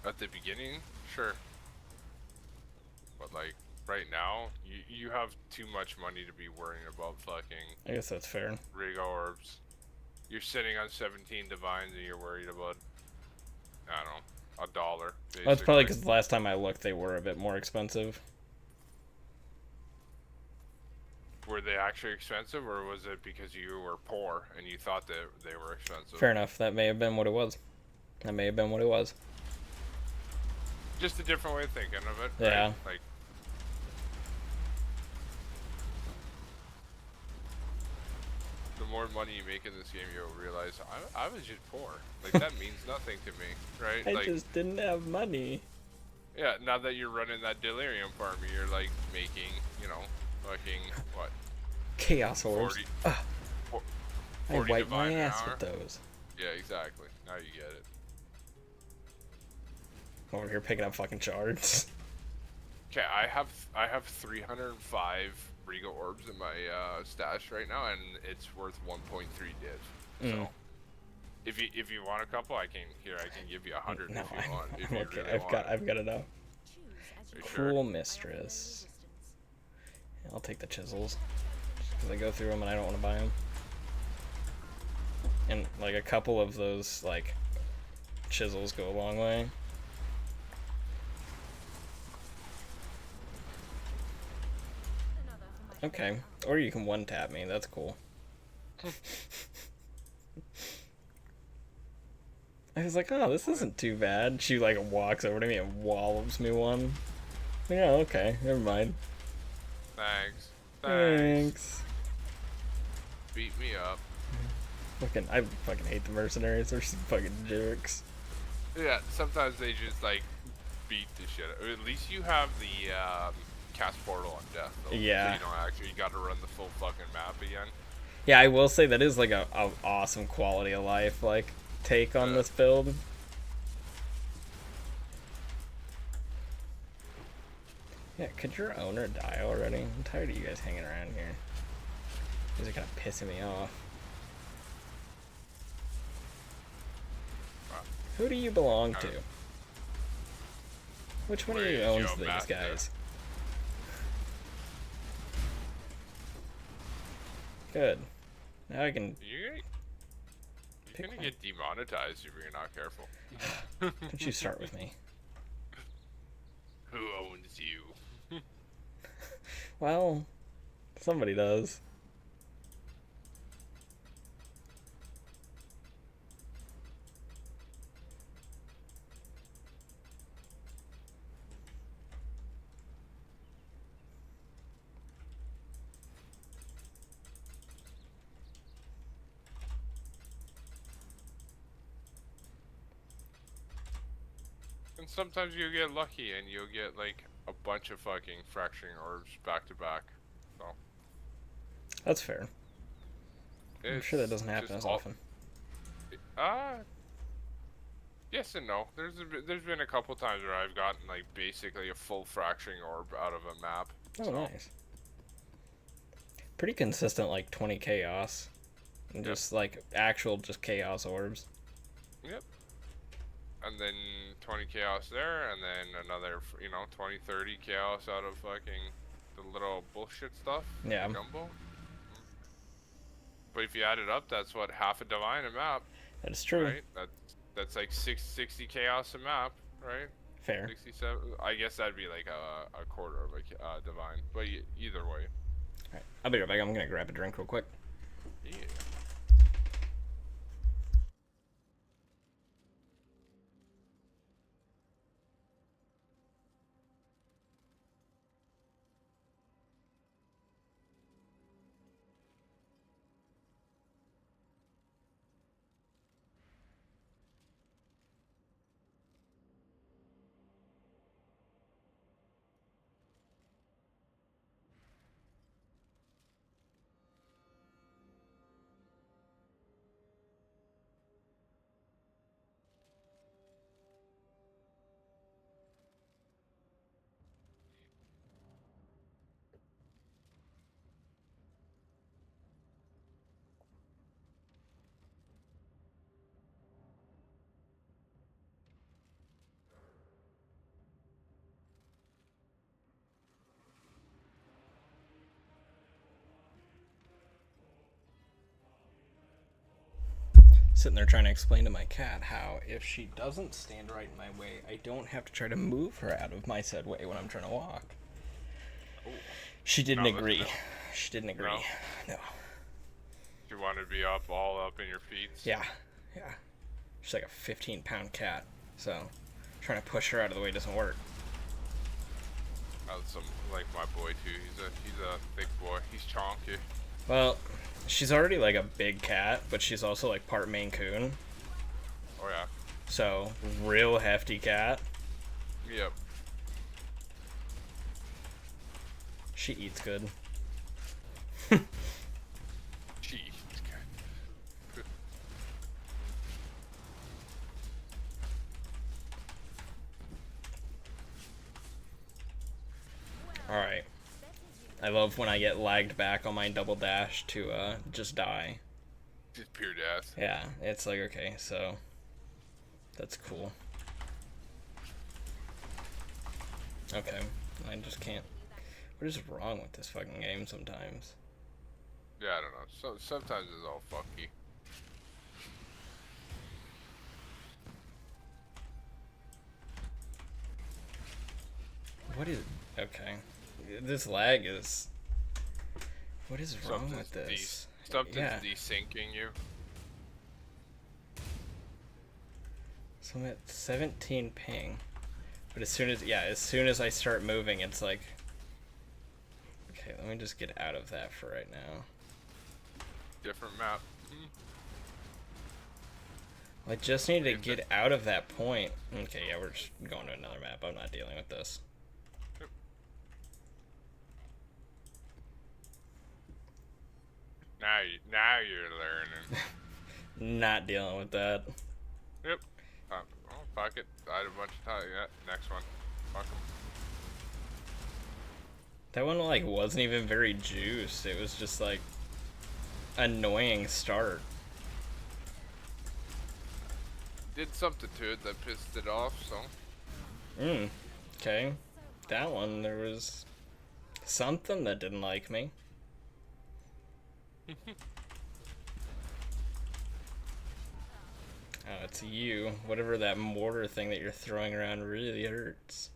Speaker 4: At the beginning, sure. But like right now, you have too much money to be worrying about fucking
Speaker 1: I guess that's fair.
Speaker 4: Rego orbs. You're sitting on 17 divines and you're worried about, I don't know, $1. Basically.
Speaker 1: Well, that's probably because the last time I looked, they were a bit more expensive.
Speaker 4: Were they actually expensive, or was it because you were poor and you thought that they were expensive?
Speaker 1: Fair enough. That may have been what it was. That may have been what it was.
Speaker 4: Just a different way of thinking of it.
Speaker 1: Yeah.
Speaker 4: Right? Like, the more money you make in this game, you'll realize I was just poor. Like that means nothing to me, right?
Speaker 1: I
Speaker 4: like,
Speaker 1: just didn't have money.
Speaker 4: yeah. Now that you're running that delirium farm, you're like making, you know, fucking what?
Speaker 1: Chaos orbs.
Speaker 4: 40,
Speaker 1: I
Speaker 4: 40
Speaker 1: wipe my
Speaker 4: divine an
Speaker 1: ass
Speaker 4: hour.
Speaker 1: with those.
Speaker 4: Yeah, exactly. Now you get it.
Speaker 1: Over here picking up fucking shards.
Speaker 4: Okay, I have 305 Regal orbs in my stash right now, and it's worth 1.3 div. So, if you want a couple, I can give you 100
Speaker 1: No,
Speaker 4: if you want. If
Speaker 1: I'm
Speaker 4: you
Speaker 1: okay.
Speaker 4: really want.
Speaker 1: I've got enough.
Speaker 2: Choose as you
Speaker 4: Are you sure?
Speaker 1: Cool
Speaker 2: wish.
Speaker 1: mistress.
Speaker 2: I offer no resistance.
Speaker 1: I'll take the chisels. Cause I go through them and I don't want to buy them. And like a couple of those like chisels go a long way.
Speaker 2: Another for my
Speaker 1: Okay, or you can one tap me. That's cool. I was like, oh, this isn't too bad. She like walks over to me and wallops me one. Yeah, okay, never mind.
Speaker 4: Thanks.
Speaker 1: Thanks.
Speaker 4: Beat me up.
Speaker 1: I fucking hate the mercenaries. They're some fucking jerks.
Speaker 4: Yeah, sometimes they just like beat the shit. At least you have the cast portal on death. Though,
Speaker 1: Yeah.
Speaker 4: So you don't actually you got to run the full fucking map again.
Speaker 1: Yeah, I will say that is like a awesome quality of life like take on this build. Yeah, could your owner die already? I'm tired of you guys hanging around here. These are kind of pissing me off. Who do you belong to? Which one of
Speaker 4: Where
Speaker 1: you
Speaker 4: is
Speaker 1: owns
Speaker 4: your
Speaker 1: these
Speaker 4: master?
Speaker 1: guys? Good. Now I can.
Speaker 4: You're
Speaker 1: Pick
Speaker 4: gonna
Speaker 1: one.
Speaker 4: get demonetized if you're not careful.
Speaker 1: Don't you start with me.
Speaker 4: Who owns you?
Speaker 1: Well, somebody does.
Speaker 4: And sometimes you'll get lucky and you'll get like a bunch of fucking fracturing orbs back to back. So
Speaker 1: That's fair. I'm sure that
Speaker 4: it's
Speaker 1: doesn't happen
Speaker 4: just
Speaker 1: as
Speaker 4: all-
Speaker 1: often.
Speaker 4: Yes and no. There's been a couple times where I've gotten like basically a full fracturing orb out of a map.
Speaker 1: Oh,
Speaker 4: so,
Speaker 1: nice. Pretty consistent, like 20 chaos. And
Speaker 4: Yep.
Speaker 1: just like actual just chaos orbs.
Speaker 4: Yep. And then 20 chaos there, and then another 20, 30 chaos out of fucking the little bullshit stuff.
Speaker 1: Yeah.
Speaker 4: Gumbo. But if you add it up, that's what half a divine a map,
Speaker 1: That is true.
Speaker 4: right? That's like 60 chaos a map, right?
Speaker 1: Fair.
Speaker 4: 67. I guess that'd be like a quarter of a divine. But either way.
Speaker 1: Alright, I'll be right back. I'm gonna grab a drink real quick.
Speaker 4: Yeah.
Speaker 1: Sitting there trying to explain to my cat how if she doesn't stand right in my way, I don't have to try to move her out of my said way when I'm trying to walk.
Speaker 4: Ooh.
Speaker 1: She didn't
Speaker 4: Not
Speaker 1: agree.
Speaker 4: listening?
Speaker 1: She didn't agree. No.
Speaker 4: You want to be all up in your feet?
Speaker 1: Yeah. Yeah. She's like a 15-pound cat, so trying to push her out of the way doesn't work.
Speaker 4: Some like my boy too. He's a big boy. He's chonky.
Speaker 1: Well, she's already like a big cat, but she's also like part Maine Coon,
Speaker 4: Oh yeah.
Speaker 1: so real hefty cat.
Speaker 4: Yep.
Speaker 1: She eats good.
Speaker 4: Jeez.
Speaker 1: I love when I get lagged back on my double dash to just die.
Speaker 4: Just pure death.
Speaker 1: Yeah, it's like, okay, so that's cool. Okay, I just can't. What is wrong with this fucking game sometimes?
Speaker 4: Yeah, I don't know. So sometimes it's all funky.
Speaker 1: What is... Okay. This lag is... What is wrong with this?
Speaker 4: Something's
Speaker 1: Yeah.
Speaker 4: desyncing you.
Speaker 1: So I'm at 17 ping. But as soon as I start moving, it's like... Okay, let me just get out of that for right now.
Speaker 4: Different map.
Speaker 1: I just need to get out of that point. Okay, yeah, we're just going to another map. I'm not dealing with this.
Speaker 4: Now you're learning.
Speaker 1: Not dealing with that.
Speaker 4: Yep. Oh, fuck it. Died a bunch of times. Yeah, next one. Fuck 'em.
Speaker 1: That one, like, wasn't even very juiced. It was just, like, annoying start.
Speaker 4: Did something to it that pissed it off, so.
Speaker 1: Okay. That one, there was something that didn't like me. Oh, it's you. Whatever that mortar thing that you're throwing around really hurts.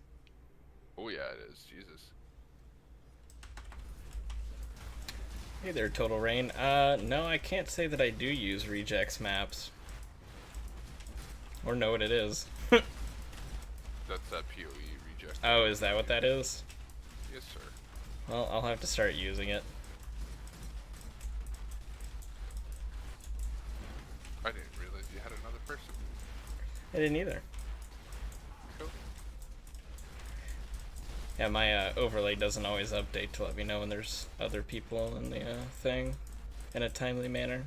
Speaker 4: Oh yeah, it is. Jesus.
Speaker 1: Hey there, Total Rain. No, I can't say that I do use regex maps. Or know what it is.
Speaker 4: That's that PoE reject.
Speaker 1: Oh, is that what that is?
Speaker 4: Yes, sir.
Speaker 1: Well, I'll have to start using it.
Speaker 4: I didn't realize you had another person.
Speaker 1: I didn't either.
Speaker 4: Cool.
Speaker 1: Yeah, my overlay doesn't always update to let me know when there's other people in the thing in a timely manner.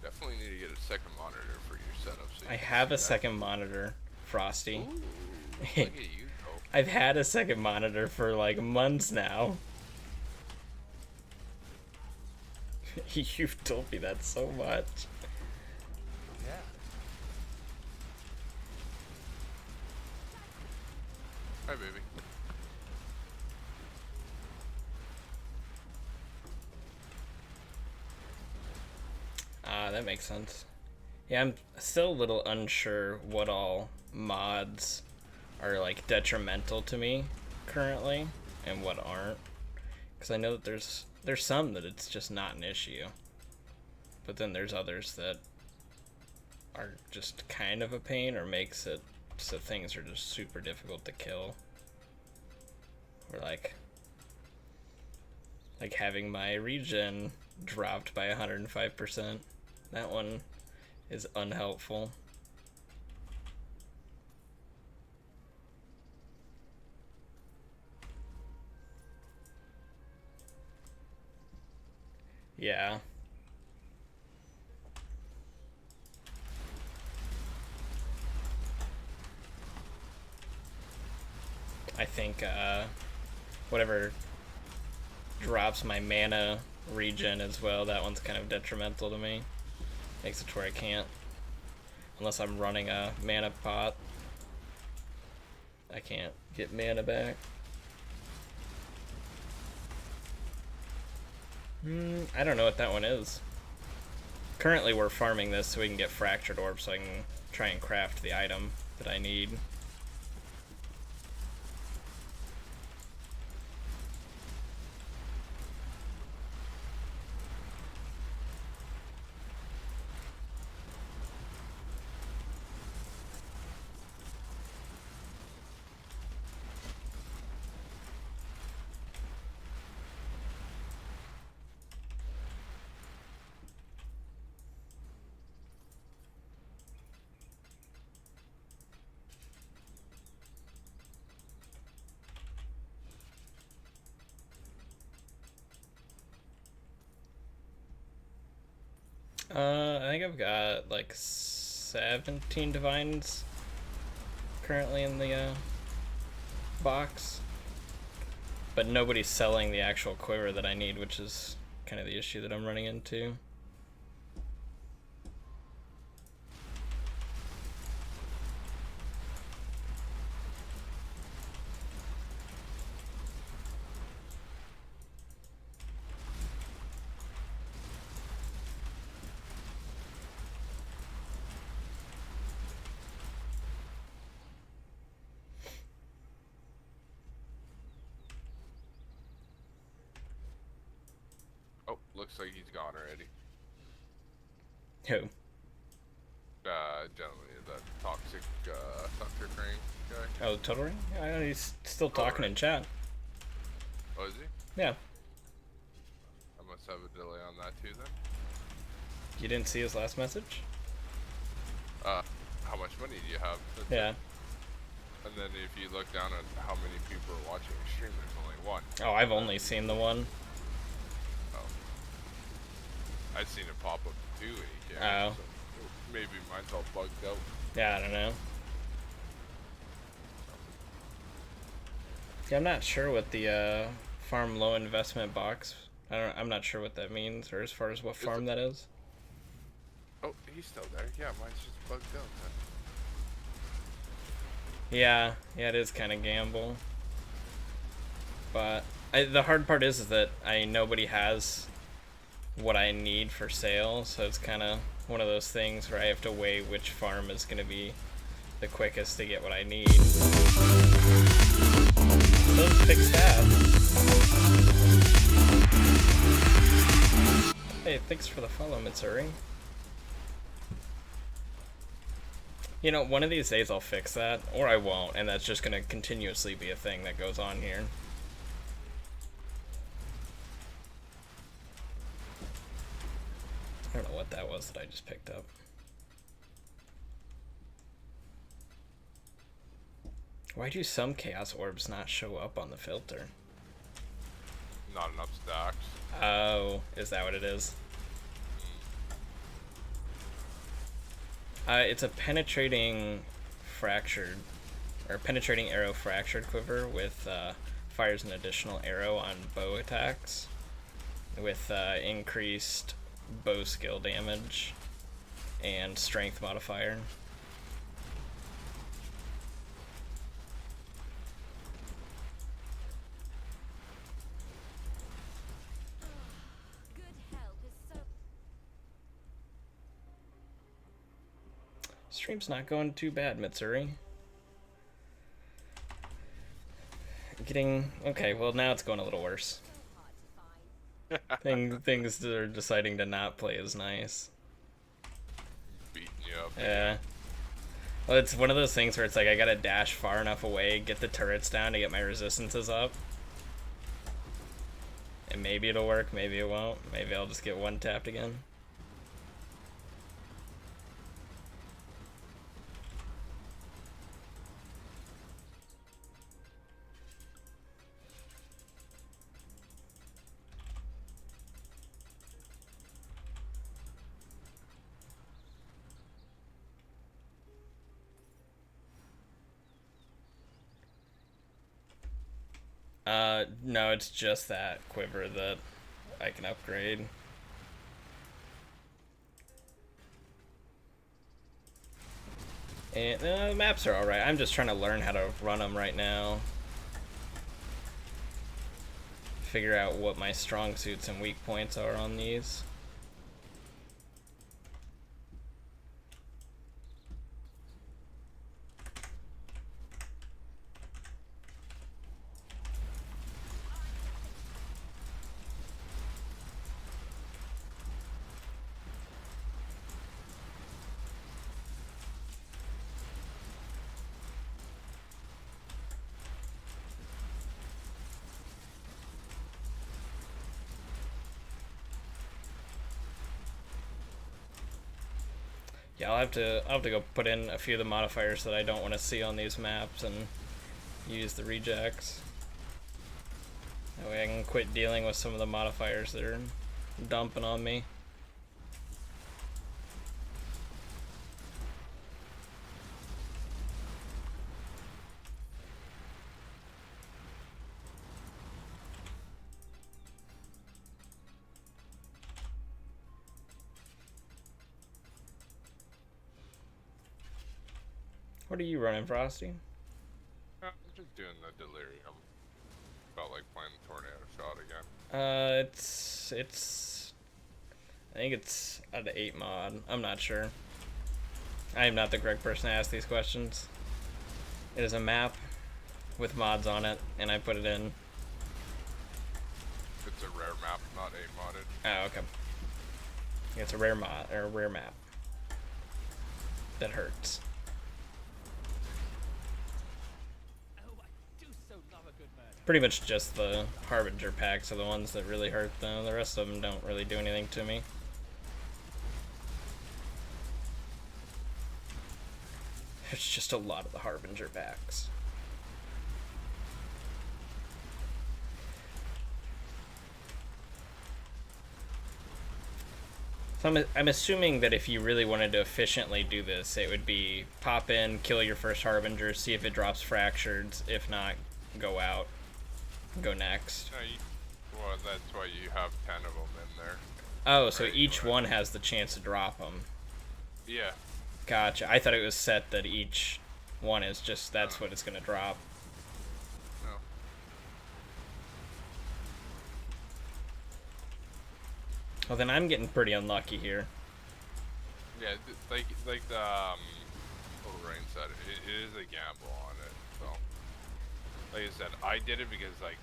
Speaker 4: Definitely need to get a second monitor for your setup. So you
Speaker 1: I
Speaker 4: can
Speaker 1: have
Speaker 4: see
Speaker 1: a
Speaker 4: that.
Speaker 1: second monitor, Frosty.
Speaker 4: Ooh, look at you go.
Speaker 1: I've had a second monitor for like months now. You've told me that so much.
Speaker 3: Yeah.
Speaker 4: Hi, baby.
Speaker 1: That makes sense. Yeah, I'm still a little unsure what all mods are like detrimental to me currently and what aren't. Because I know that there's some that it's just not an issue. But then there's others that are just kind of a pain or makes it so things are just super difficult to kill. Or like having my regen dropped by 105%. That one is unhelpful. Yeah. I think whatever drops my mana regen as well, that one's kind of detrimental to me. Makes it to where I can't, unless I'm running a mana pot, I can't get mana back. I don't know what that one is. Currently we're farming this so we can get fractured orb so I can try and craft the item that I need. I think I've got like 17 divines currently in the box. but nobody's selling the actual quiver that I need, which is kind of the issue that I'm running into.
Speaker 4: Oh, looks like he's gone already.
Speaker 1: Who?
Speaker 4: Gentleman, that toxic, Thunder Crane guy.
Speaker 1: Oh, Total Ring? I know he's still talking
Speaker 4: Ring.
Speaker 1: in chat.
Speaker 4: Oh, is he?
Speaker 1: Yeah.
Speaker 4: I must have a delay on that too then.
Speaker 1: You didn't see his last message?
Speaker 4: How much money do you have? That's
Speaker 1: Yeah.
Speaker 4: it. And then if you look down at how many people are watching the stream, there's only one.
Speaker 1: Oh, I've only seen the one.
Speaker 4: Oh. I've seen it pop up too when he came.
Speaker 1: Oh.
Speaker 4: So maybe mine's all bugged out.
Speaker 1: Yeah, I don't know. Yeah, I'm not sure what the farm low investment box. I'm not sure what that means, or as far as what farm that is.
Speaker 4: Oh, he's still there. Yeah, mine's just bugged out then.
Speaker 1: Yeah, it is kind of gamble. But the hard part is that nobody has what I need for sale, so it's kind of one of those things where I have to weigh which farm is going to be the quickest to get what I need. Let's fix that. Hey, thanks for the follow, Mitsuri. You know, one of these days I'll fix that, or I won't, and that's just going to continuously be a thing that goes on here. I don't know what that was that I just picked up. Why do some Chaos Orbs not show up on the filter?
Speaker 4: Not enough stacks.
Speaker 1: Oh, is that what it is? It's a penetrating arrow fractured quiver with fires an additional arrow on bow attacks with increased bow skill damage and strength modifier.
Speaker 2: Good help is so.
Speaker 1: Stream's not going too bad, Mitsuri. Okay, well now it's going a little worse. Things are deciding to not play as nice.
Speaker 4: Beating you up.
Speaker 1: Yeah. Well, it's one of those things where it's like I gotta dash far enough away, get the turrets down to get my resistances up. And maybe it'll work, maybe it won't. Maybe I'll just get one tapped again. No, it's just that quiver that I can upgrade. And the maps are alright. I'm just trying to learn how to run them right now. Figure out what my strong suits and weak points are on these. Yeah, I'll have to go put in a few of the modifiers that I don't want to see on these maps and use the rejects. That way I can quit dealing with some of the modifiers that are dumping on me. What are you running, Frosty?
Speaker 4: I'm just doing the delirium. Felt like playing the tornado shot again.
Speaker 1: It's. I think it's an 8 mod. I'm not sure. I am not the correct person to ask these questions. It is a map with mods on it, and I put it in.
Speaker 4: It's a rare map, not 8 modded.
Speaker 1: Oh, okay. It's a rare mod or a rare map. That hurts. Pretty much just the Harbinger packs are the ones that really hurt, though. The rest of them don't really do anything to me. There's just a lot of the Harbinger packs. So I'm assuming that if you really wanted to efficiently do this, it would be pop in, kill your first Harbinger, see if it drops Fractured. If not, go out. Go next.
Speaker 4: Well, that's why you have 10 of them in there.
Speaker 1: Oh, so each one has the chance to drop them.
Speaker 4: Yeah.
Speaker 1: Gotcha. I thought it was set that each one is just, that's what it's going to drop.
Speaker 4: No.
Speaker 1: Well, then I'm getting pretty unlucky here.
Speaker 4: Yeah, like the Little Rain said, it is a gamble on it. So, like I said, I did it because like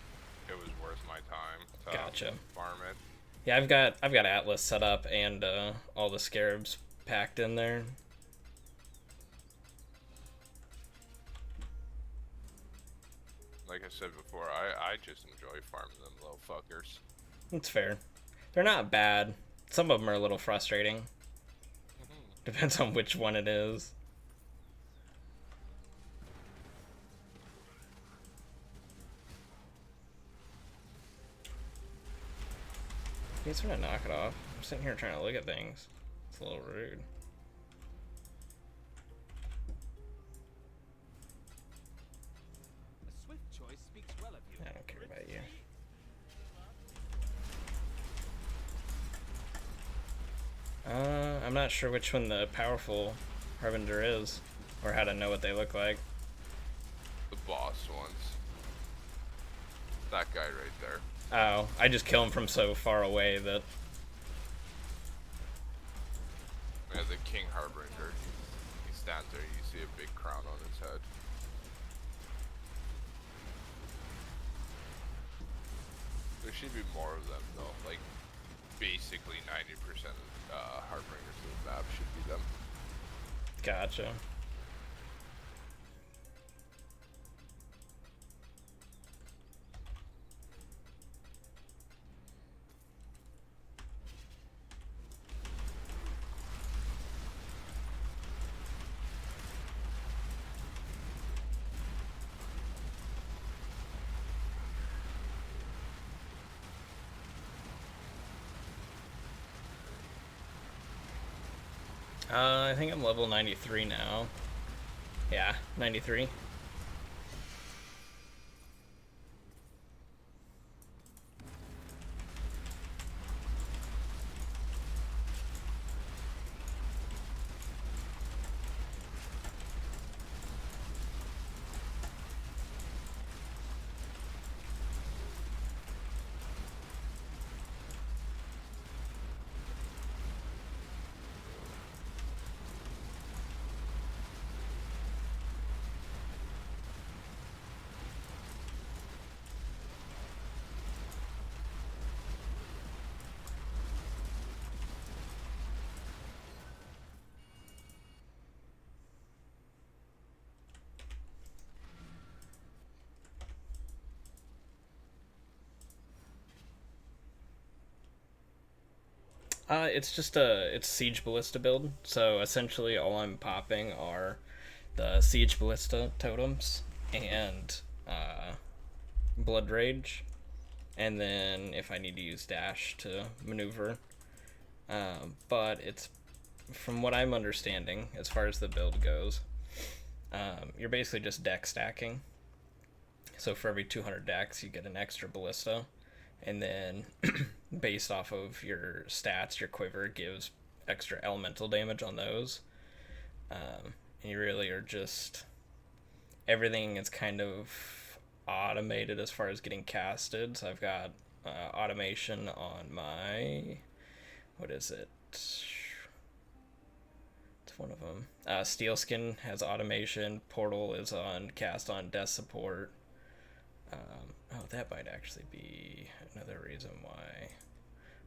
Speaker 4: it was worth my time to
Speaker 1: Gotcha.
Speaker 4: farm it.
Speaker 1: Yeah, I've got Atlas set up and all the Scarabs packed in there.
Speaker 4: Like I said before, I just enjoy farming them little fuckers.
Speaker 1: That's fair. They're not bad. Some of them are a little frustrating. Depends on which one it is. You guys want to knock it off? I'm sitting here trying to look at things. It's a little rude.
Speaker 6: A swift choice speaks well of you.
Speaker 1: I don't care about you. I'm not sure which one the powerful Harbinger is, or how to know what they look like.
Speaker 4: The boss ones. That guy right there.
Speaker 1: Oh, I just kill him from so far away that...
Speaker 4: Yeah, the King Harbinger. He stands there, you see a big crown on his head. There should be more of them though, like basically 90% of Harbingers of the map should be them.
Speaker 1: Gotcha. I think I'm level 93 now. Yeah, 93. It's Siege Ballista build, so essentially all I'm popping are the Siege Ballista totems and Blood Rage, and then if I need to use Dash to maneuver. But it's, from what I'm understanding, as far as the build goes, you're basically just deck stacking. So for every 200 decks, you get an extra Ballista. And then, based off of your stats, your quiver gives extra elemental damage on those. And you really are just everything is kind of automated as far as getting casted. So I've got automation on my, what is it? It's one of them. Steelskin has automation. Portal is on cast on death support. Oh, that might actually be another reason why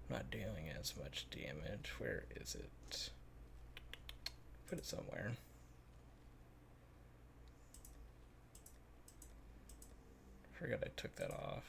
Speaker 1: I'm not dealing as much damage. Where is it? Put it somewhere. Forgot I took that off.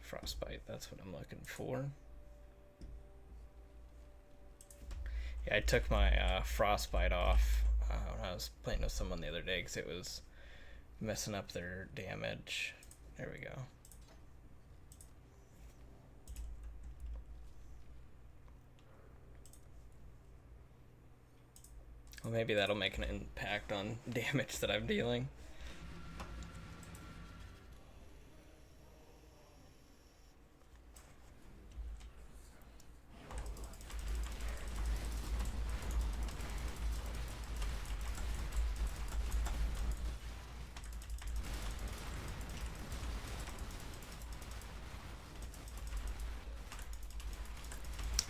Speaker 1: Frostbite, that's what I'm looking for. Yeah, I took my frostbite off when I was playing with someone the other day because it was messing up their damage. There we go. Well, maybe that'll make an impact on damage that I'm dealing.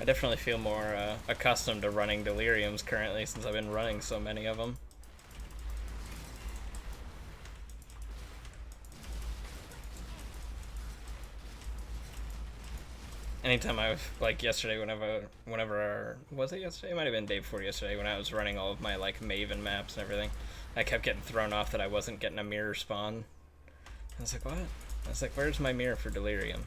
Speaker 1: I definitely feel more accustomed to running deliriums currently since I've been running so many of them. Anytime I was, like yesterday, was it yesterday? It might have been day before yesterday when I was running all of my like Maven maps and everything. I kept getting thrown off that I wasn't getting a mirror spawn. I was like, what? I was like, where's my mirror for delirium?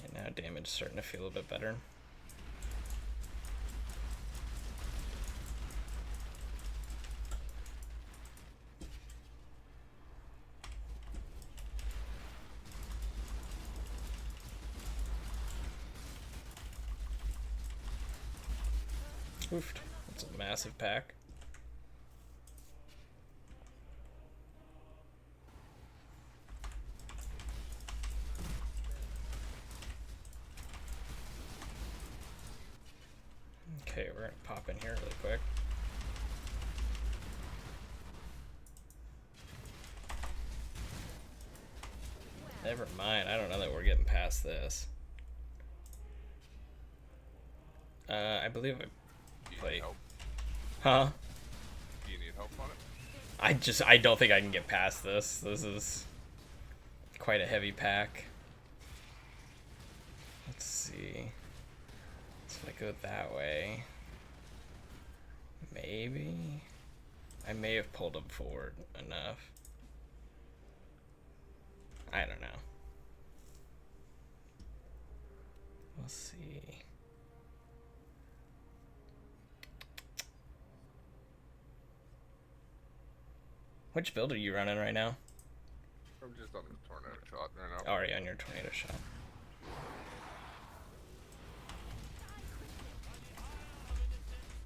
Speaker 1: And now damage is starting to feel a bit better. Oofed. That's a massive pack. Okay, we're gonna pop in here really quick. Never mind, I don't know that we're getting past this. I believe I
Speaker 4: Do you
Speaker 1: play.
Speaker 4: need help?
Speaker 1: Huh?
Speaker 4: Do you need help on it?
Speaker 1: I don't think I can get past this. This is quite a heavy pack. Let's see. So if I go that way, maybe I may have pulled him forward enough. I don't know. We'll see. Which build are you running right now?
Speaker 4: I'm just on the tornado shot right now.
Speaker 1: Oh, are you on your tornado shot?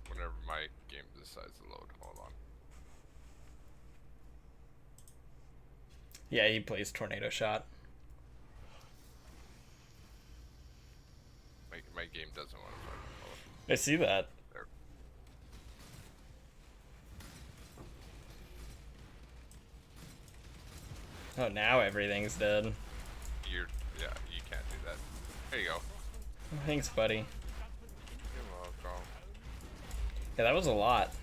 Speaker 4: Whenever my game decides to load, hold on.
Speaker 1: Yeah, he plays tornado shot.
Speaker 4: My game doesn't want to fucking load.
Speaker 1: I see that.
Speaker 4: There.
Speaker 1: Oh, now everything's dead.
Speaker 4: Yeah, you can't do that. There you go.
Speaker 1: Thanks, buddy.
Speaker 4: You're welcome.
Speaker 1: Yeah, that was a lot.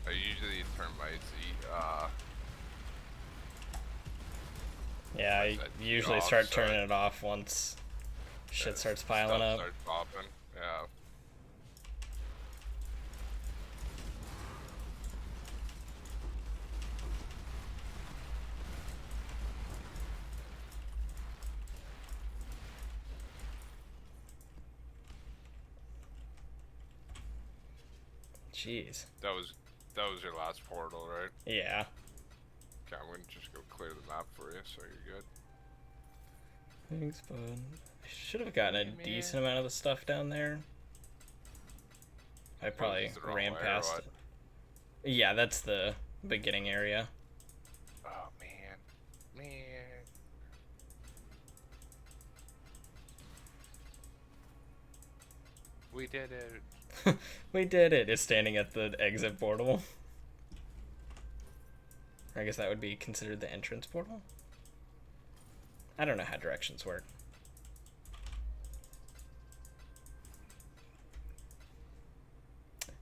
Speaker 4: I usually turn my Z,
Speaker 1: Yeah, I
Speaker 4: Like that
Speaker 1: usually
Speaker 4: off,
Speaker 1: start
Speaker 4: so
Speaker 1: turning it off once shit starts piling
Speaker 4: stuff
Speaker 1: up.
Speaker 4: starts popping. Yeah.
Speaker 1: Jeez.
Speaker 4: That was your last portal, right?
Speaker 1: Yeah.
Speaker 4: Okay, I'm gonna just go clear the map for you, so you're good.
Speaker 1: Thanks, bud. I should have gotten a
Speaker 4: Hey, man.
Speaker 1: decent amount of the stuff down there. I probably
Speaker 4: Is this the wrong
Speaker 1: ran
Speaker 4: way or
Speaker 1: past
Speaker 4: what?
Speaker 1: it. Yeah, that's the beginning area.
Speaker 4: Oh man, man. We did it.
Speaker 1: We did it. It's standing at the exit portal. I guess that would be considered the entrance portal. I don't know how directions work.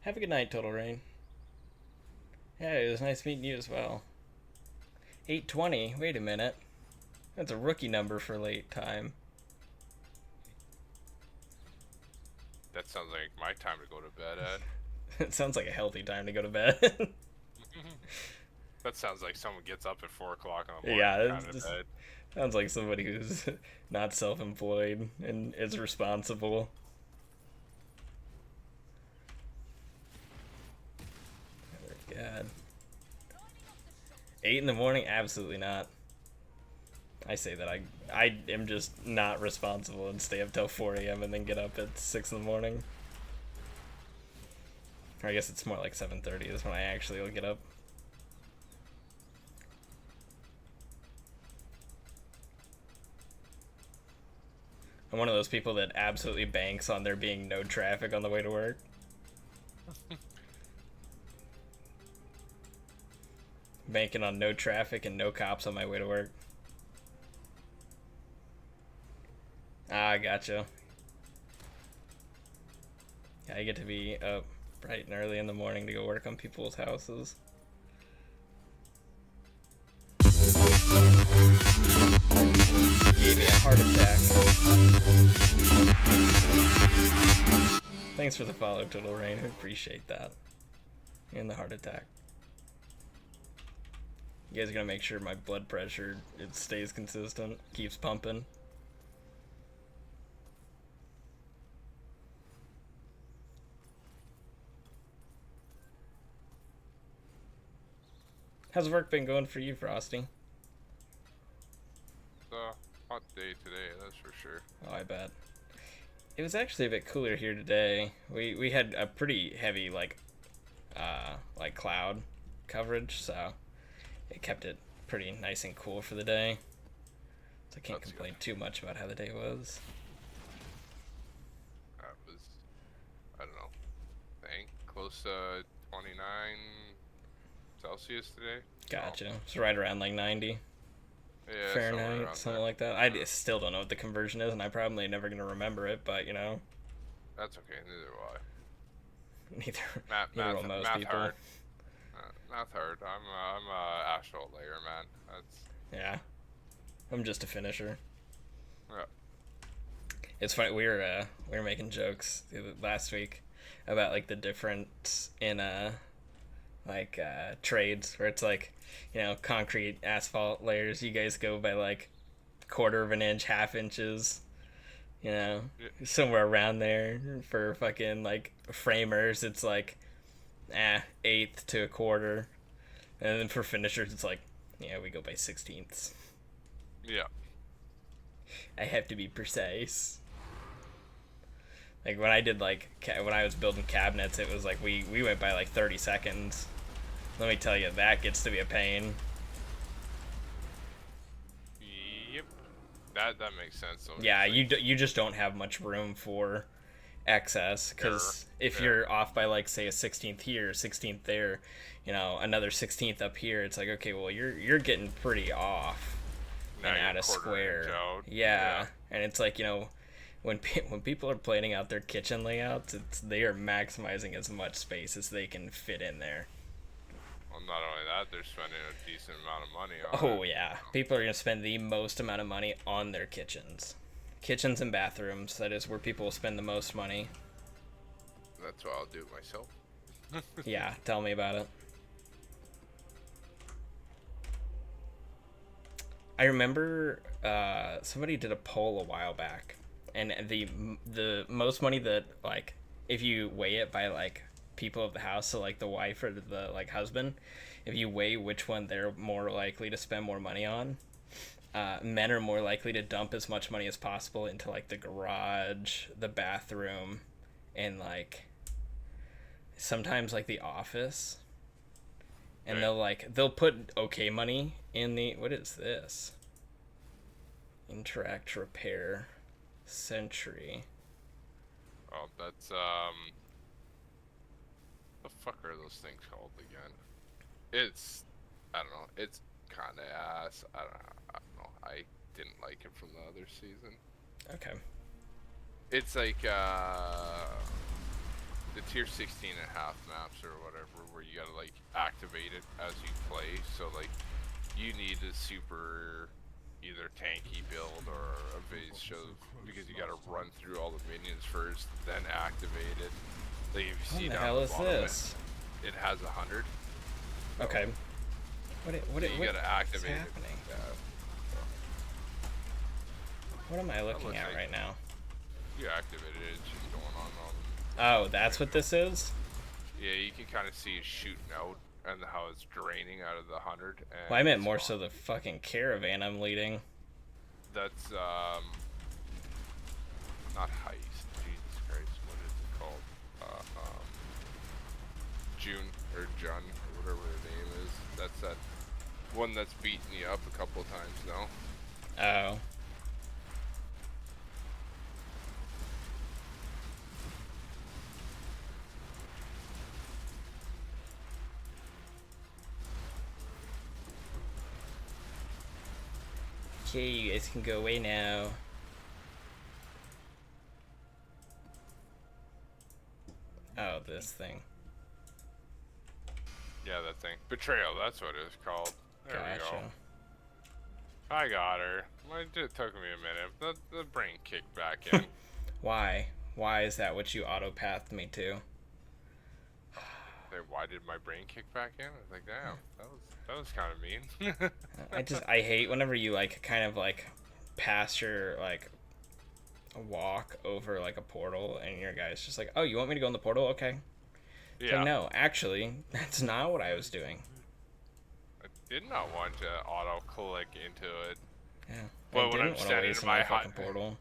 Speaker 1: Have a good night, Total Rain. Yeah, it was nice meeting you as well. 8:20. Wait a minute. That's a rookie number for late time.
Speaker 4: That sounds like my time to go to bed, Ed.
Speaker 1: It sounds like a healthy time to go to bed.
Speaker 4: That sounds like someone gets up at 4 o'clock in the morning.
Speaker 1: Yeah,
Speaker 4: Kind of
Speaker 1: it's
Speaker 4: bed.
Speaker 1: sounds like somebody who's not self-employed and is responsible. Oh, God. 8 in the morning? Absolutely not. I say that I am just not responsible and stay up till 4 a.m. and then get up at 6 in the morning. Or I guess it's more like 7:30 is when I actually will get up. I'm one of those people that absolutely banks on there being no traffic on the way to work. Banking on no traffic and no cops on my way to work. Ah, gotcha. Yeah, I get to be up bright and early in the morning to go work on people's houses. Gave me a heart attack. Thanks for the follow, Total Rain. I appreciate that. And the heart attack. You guys are gonna make sure my blood pressure it stays consistent, keeps pumping. How's work been going for you, Frosty?
Speaker 4: It's a hot day today, that's for sure.
Speaker 1: Oh, I bet. It was actually a bit cooler here today. We had a pretty heavy like cloud coverage, so it kept it pretty nice and cool for the day. So I can't
Speaker 4: That's
Speaker 1: complain
Speaker 4: good.
Speaker 1: too much about how the day was.
Speaker 4: That was, I don't know, I think close to 29 Celsius today.
Speaker 1: Gotcha. It's right around like 90
Speaker 4: Yeah,
Speaker 1: Fahrenheit, something like that. I still don't know what the conversion is, and I'm probably never gonna remember it. But you know,
Speaker 4: That's okay. Neither will I.
Speaker 1: neither neither will most
Speaker 4: math
Speaker 1: people.
Speaker 4: hard. Math hard. I'm a asphalt layer man. That's
Speaker 1: Yeah, I'm just a finisher.
Speaker 4: yeah.
Speaker 1: It's funny. We were making jokes last week about like the difference in trades where it's like, you know, concrete asphalt layers. You guys go by like quarter of an inch, half inches. You know,
Speaker 4: Yeah.
Speaker 1: somewhere around there. For fucking like framers, it's like eighth to a quarter, and then for finishers, it's like, yeah, we go by sixteenths.
Speaker 4: Yeah.
Speaker 1: I have to be precise. Like when I did when I was building cabinets, it was like we went by like 30 seconds. Let me tell you, that gets to be a pain.
Speaker 4: Yep. That makes sense. So
Speaker 1: Yeah,
Speaker 4: it's like,
Speaker 1: you just don't have much room for excess, because if
Speaker 4: Yeah.
Speaker 1: you're off by like say a 16th here, 16th there, you know, another 16th up here, it's like, okay, well you're getting pretty off
Speaker 4: now
Speaker 1: and
Speaker 4: you're
Speaker 1: out of
Speaker 4: quarter inch
Speaker 1: square.
Speaker 4: out.
Speaker 1: Yeah, and it's like, you know, when people are planning out their kitchen layouts, they are maximizing as much space as they can fit in there.
Speaker 4: Well, not only that, they're spending a decent amount of money on
Speaker 1: Oh
Speaker 4: it.
Speaker 1: yeah, people are gonna spend the most amount of money on their kitchens and bathrooms. That is where people will spend the most money.
Speaker 4: That's why I'll do it myself.
Speaker 1: Yeah, tell me about it. I remember somebody did a poll a while back, and the most money that, like, if you weigh it by like people of the house, so like the wife or the like husband, if you weigh which one they're more likely to spend more money on, men are more likely to dump as much money as possible into like the garage, the bathroom, and like sometimes like the office. And
Speaker 4: Okay.
Speaker 1: they'll put okay money in the, what is this? Interact, repair, century.
Speaker 4: Oh, that's the fuck are those things called again? It's, I don't know. It's kind of ass. I don't know. I didn't like it from the other season.
Speaker 1: Okay.
Speaker 4: It's like the tier 16 and a half maps or whatever, where you gotta like activate it as you play. So like you need a super either tanky build or a vase shove, because you gotta run through all the minions first, then activate it. Like if you see
Speaker 1: What the
Speaker 4: down
Speaker 1: hell
Speaker 4: the
Speaker 1: is
Speaker 4: bottom,
Speaker 1: this?
Speaker 4: it has 100.
Speaker 1: Okay.
Speaker 4: So you gotta
Speaker 1: What's
Speaker 4: activate it.
Speaker 1: happening?
Speaker 4: Yeah.
Speaker 1: What am I looking
Speaker 4: looks
Speaker 1: at
Speaker 4: like-
Speaker 1: right now?
Speaker 4: You activated it, it's just going on.
Speaker 1: Oh, that's what this is?
Speaker 4: Yeah, you can kind of see it shooting out and how it's draining out of the 100. And
Speaker 1: Well, I meant
Speaker 4: it's
Speaker 1: more
Speaker 4: gone.
Speaker 1: so the fucking caravan I'm leading.
Speaker 4: That's not heist. Jesus Christ, what is it called? June or Jun or whatever her name is. That's that one that's beaten you up a couple times now.
Speaker 1: Oh. Okay, you guys can go away now. Oh, this thing.
Speaker 4: Yeah, that thing. Betrayal, that's what it's called. There we
Speaker 1: Gotcha.
Speaker 4: go. I got her. It took me a minute. The brain kicked back in.
Speaker 1: Why? Why is that what you auto-pathed me to?
Speaker 4: Why did my brain kick back in? I was like, damn, that was kind of mean.
Speaker 1: I hate whenever you like kind of like pass your like walk over like a portal and your guy's just like, oh, you want me to go in the portal? Okay. It's
Speaker 4: Yeah.
Speaker 1: like, no, actually, that's not what I was doing.
Speaker 4: I did not want to auto click into it.
Speaker 1: Yeah.
Speaker 4: But
Speaker 1: I
Speaker 4: when
Speaker 1: didn't
Speaker 4: I'm
Speaker 1: want to
Speaker 4: standing
Speaker 1: waste
Speaker 4: in my
Speaker 1: fucking portal.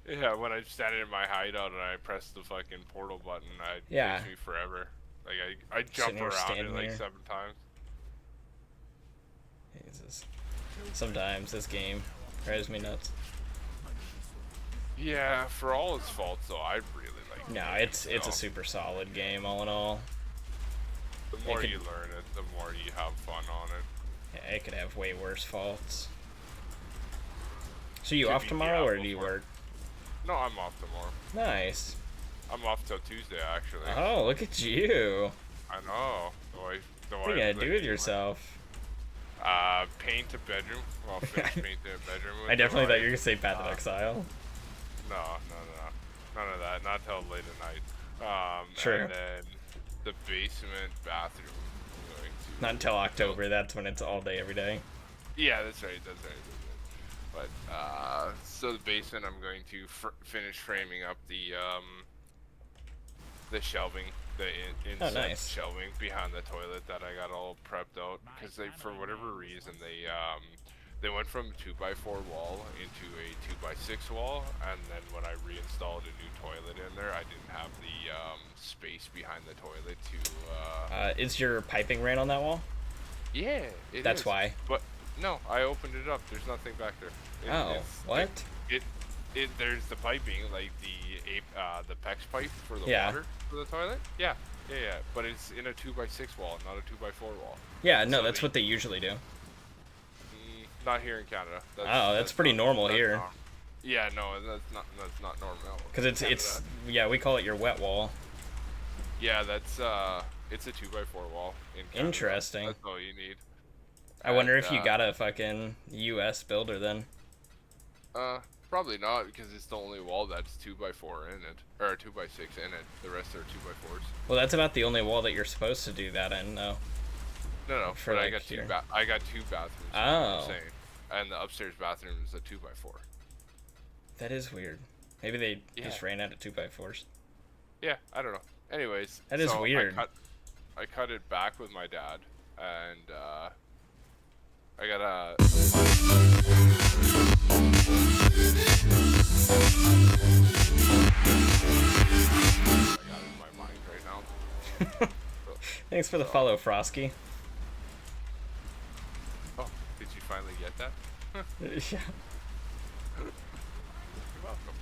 Speaker 4: Yeah, when I'm standing in my hideout and I press the fucking portal button, it
Speaker 1: Yeah.
Speaker 4: takes me forever. Like I
Speaker 1: Sitting
Speaker 4: jump
Speaker 1: here
Speaker 4: around it
Speaker 1: standing
Speaker 4: like
Speaker 1: here.
Speaker 4: 7 times.
Speaker 1: Jesus. Sometimes this game drives me nuts.
Speaker 4: Yeah, for all its faults though, I really like the
Speaker 1: No,
Speaker 4: game,
Speaker 1: it's a
Speaker 4: so
Speaker 1: super solid game all in all.
Speaker 4: the more
Speaker 1: could-
Speaker 4: you learn it, the more you have fun on it.
Speaker 1: Yeah, it could have way worse faults. So you
Speaker 4: Could
Speaker 1: off
Speaker 4: be
Speaker 1: tomorrow or
Speaker 4: Diablo
Speaker 1: do you
Speaker 4: 4.
Speaker 1: work?
Speaker 4: No, I'm off tomorrow.
Speaker 1: Nice.
Speaker 4: I'm off till Tuesday actually.
Speaker 1: Oh, look at you.
Speaker 4: I know.
Speaker 1: What are you gonna do with yourself?
Speaker 4: Paint a bedroom. Well, finish painting a bedroom.
Speaker 1: I definitely thought you were
Speaker 4: were
Speaker 1: gonna say Path of Exile.
Speaker 4: No, none of that. Not till late at night.
Speaker 1: True.
Speaker 4: And then the basement bathroom. I'm going to.
Speaker 1: Not until October. That's when it's all day every day.
Speaker 4: Yeah, that's right. But so the basement, I'm going to finish framing up the shelving, inside
Speaker 1: nice.
Speaker 4: shelving behind the toilet that I got all prepped out, because they, for whatever reason, they went from a 2x4 wall into a 2x6 wall, and then when I reinstalled a new toilet in there, I didn't have the space behind the toilet to.
Speaker 1: Is your piping ran on that wall?
Speaker 4: Yeah,
Speaker 1: That's
Speaker 4: is.
Speaker 1: why.
Speaker 4: But no, I opened it up. There's nothing back there.
Speaker 1: Oh, what?
Speaker 4: There's the piping, like the PEX pipe for the
Speaker 1: Yeah.
Speaker 4: water for the toilet. Yeah. But it's in a 2x6 wall, not a 2x4 wall.
Speaker 1: Yeah, no,
Speaker 4: So
Speaker 1: that's what they usually do.
Speaker 4: Not here in Canada.
Speaker 1: That's pretty normal here.
Speaker 4: Yeah, no, that's not normal.
Speaker 1: Because it's yeah, we call it your wet wall.
Speaker 4: Yeah, that's it's a 2x4 wall in Canada.
Speaker 1: Interesting.
Speaker 4: That's all you need.
Speaker 1: I wonder
Speaker 4: And,
Speaker 1: if you got a fucking US builder then.
Speaker 4: probably not because it's the only wall that's 2x4 in it, or 2x6 in it. The rest are 2x4s.
Speaker 1: Well, that's about the only wall that you're supposed to do that in, though.
Speaker 4: No,
Speaker 1: For,
Speaker 4: but I
Speaker 1: like,
Speaker 4: got two.
Speaker 1: your-
Speaker 4: I got two bathrooms. Is what
Speaker 1: Oh.
Speaker 4: I'm saying. And the upstairs bathroom is a 2x4.
Speaker 1: That is weird. Maybe they
Speaker 4: Yeah.
Speaker 1: just ran out of 2x4s.
Speaker 4: Yeah, I don't know. Anyways,
Speaker 1: That is
Speaker 4: so
Speaker 1: weird.
Speaker 4: I cut it back with my dad, and I got a. I got it in my mind right now.
Speaker 1: Thanks for the follow, Frosky.
Speaker 4: Oh, did you finally get that?
Speaker 1: Yeah.
Speaker 4: You're welcome.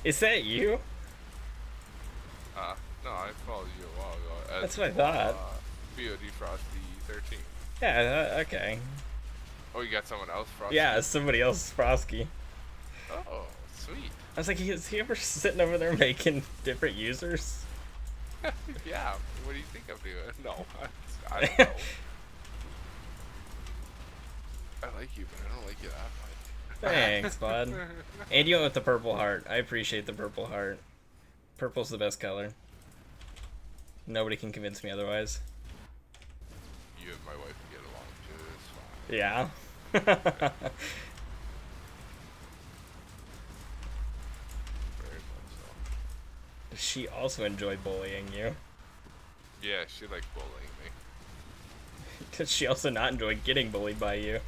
Speaker 1: Is that you?
Speaker 4: No, I followed you a while ago. As,
Speaker 1: That's what I thought.
Speaker 4: BOD Frosty 13.
Speaker 1: Yeah, okay.
Speaker 4: Oh, you got someone else, Frosty?
Speaker 1: Yeah, it's somebody else's Frosky.
Speaker 4: Oh, sweet.
Speaker 1: I was like, is he ever sitting over there making different users?
Speaker 4: Yeah, what do you think I'm doing? No, I don't know. I like you, but I don't like you that much.
Speaker 1: Thanks, bud. And you went with the purple heart. I appreciate the purple heart. Purple's the best color. Nobody can convince me otherwise.
Speaker 4: You and my wife can get along just fine.
Speaker 1: Yeah.
Speaker 4: Very much so.
Speaker 1: She also enjoyed bullying you.
Speaker 4: Yeah, she likes bullying me.
Speaker 1: Does she also not enjoy getting bullied by you?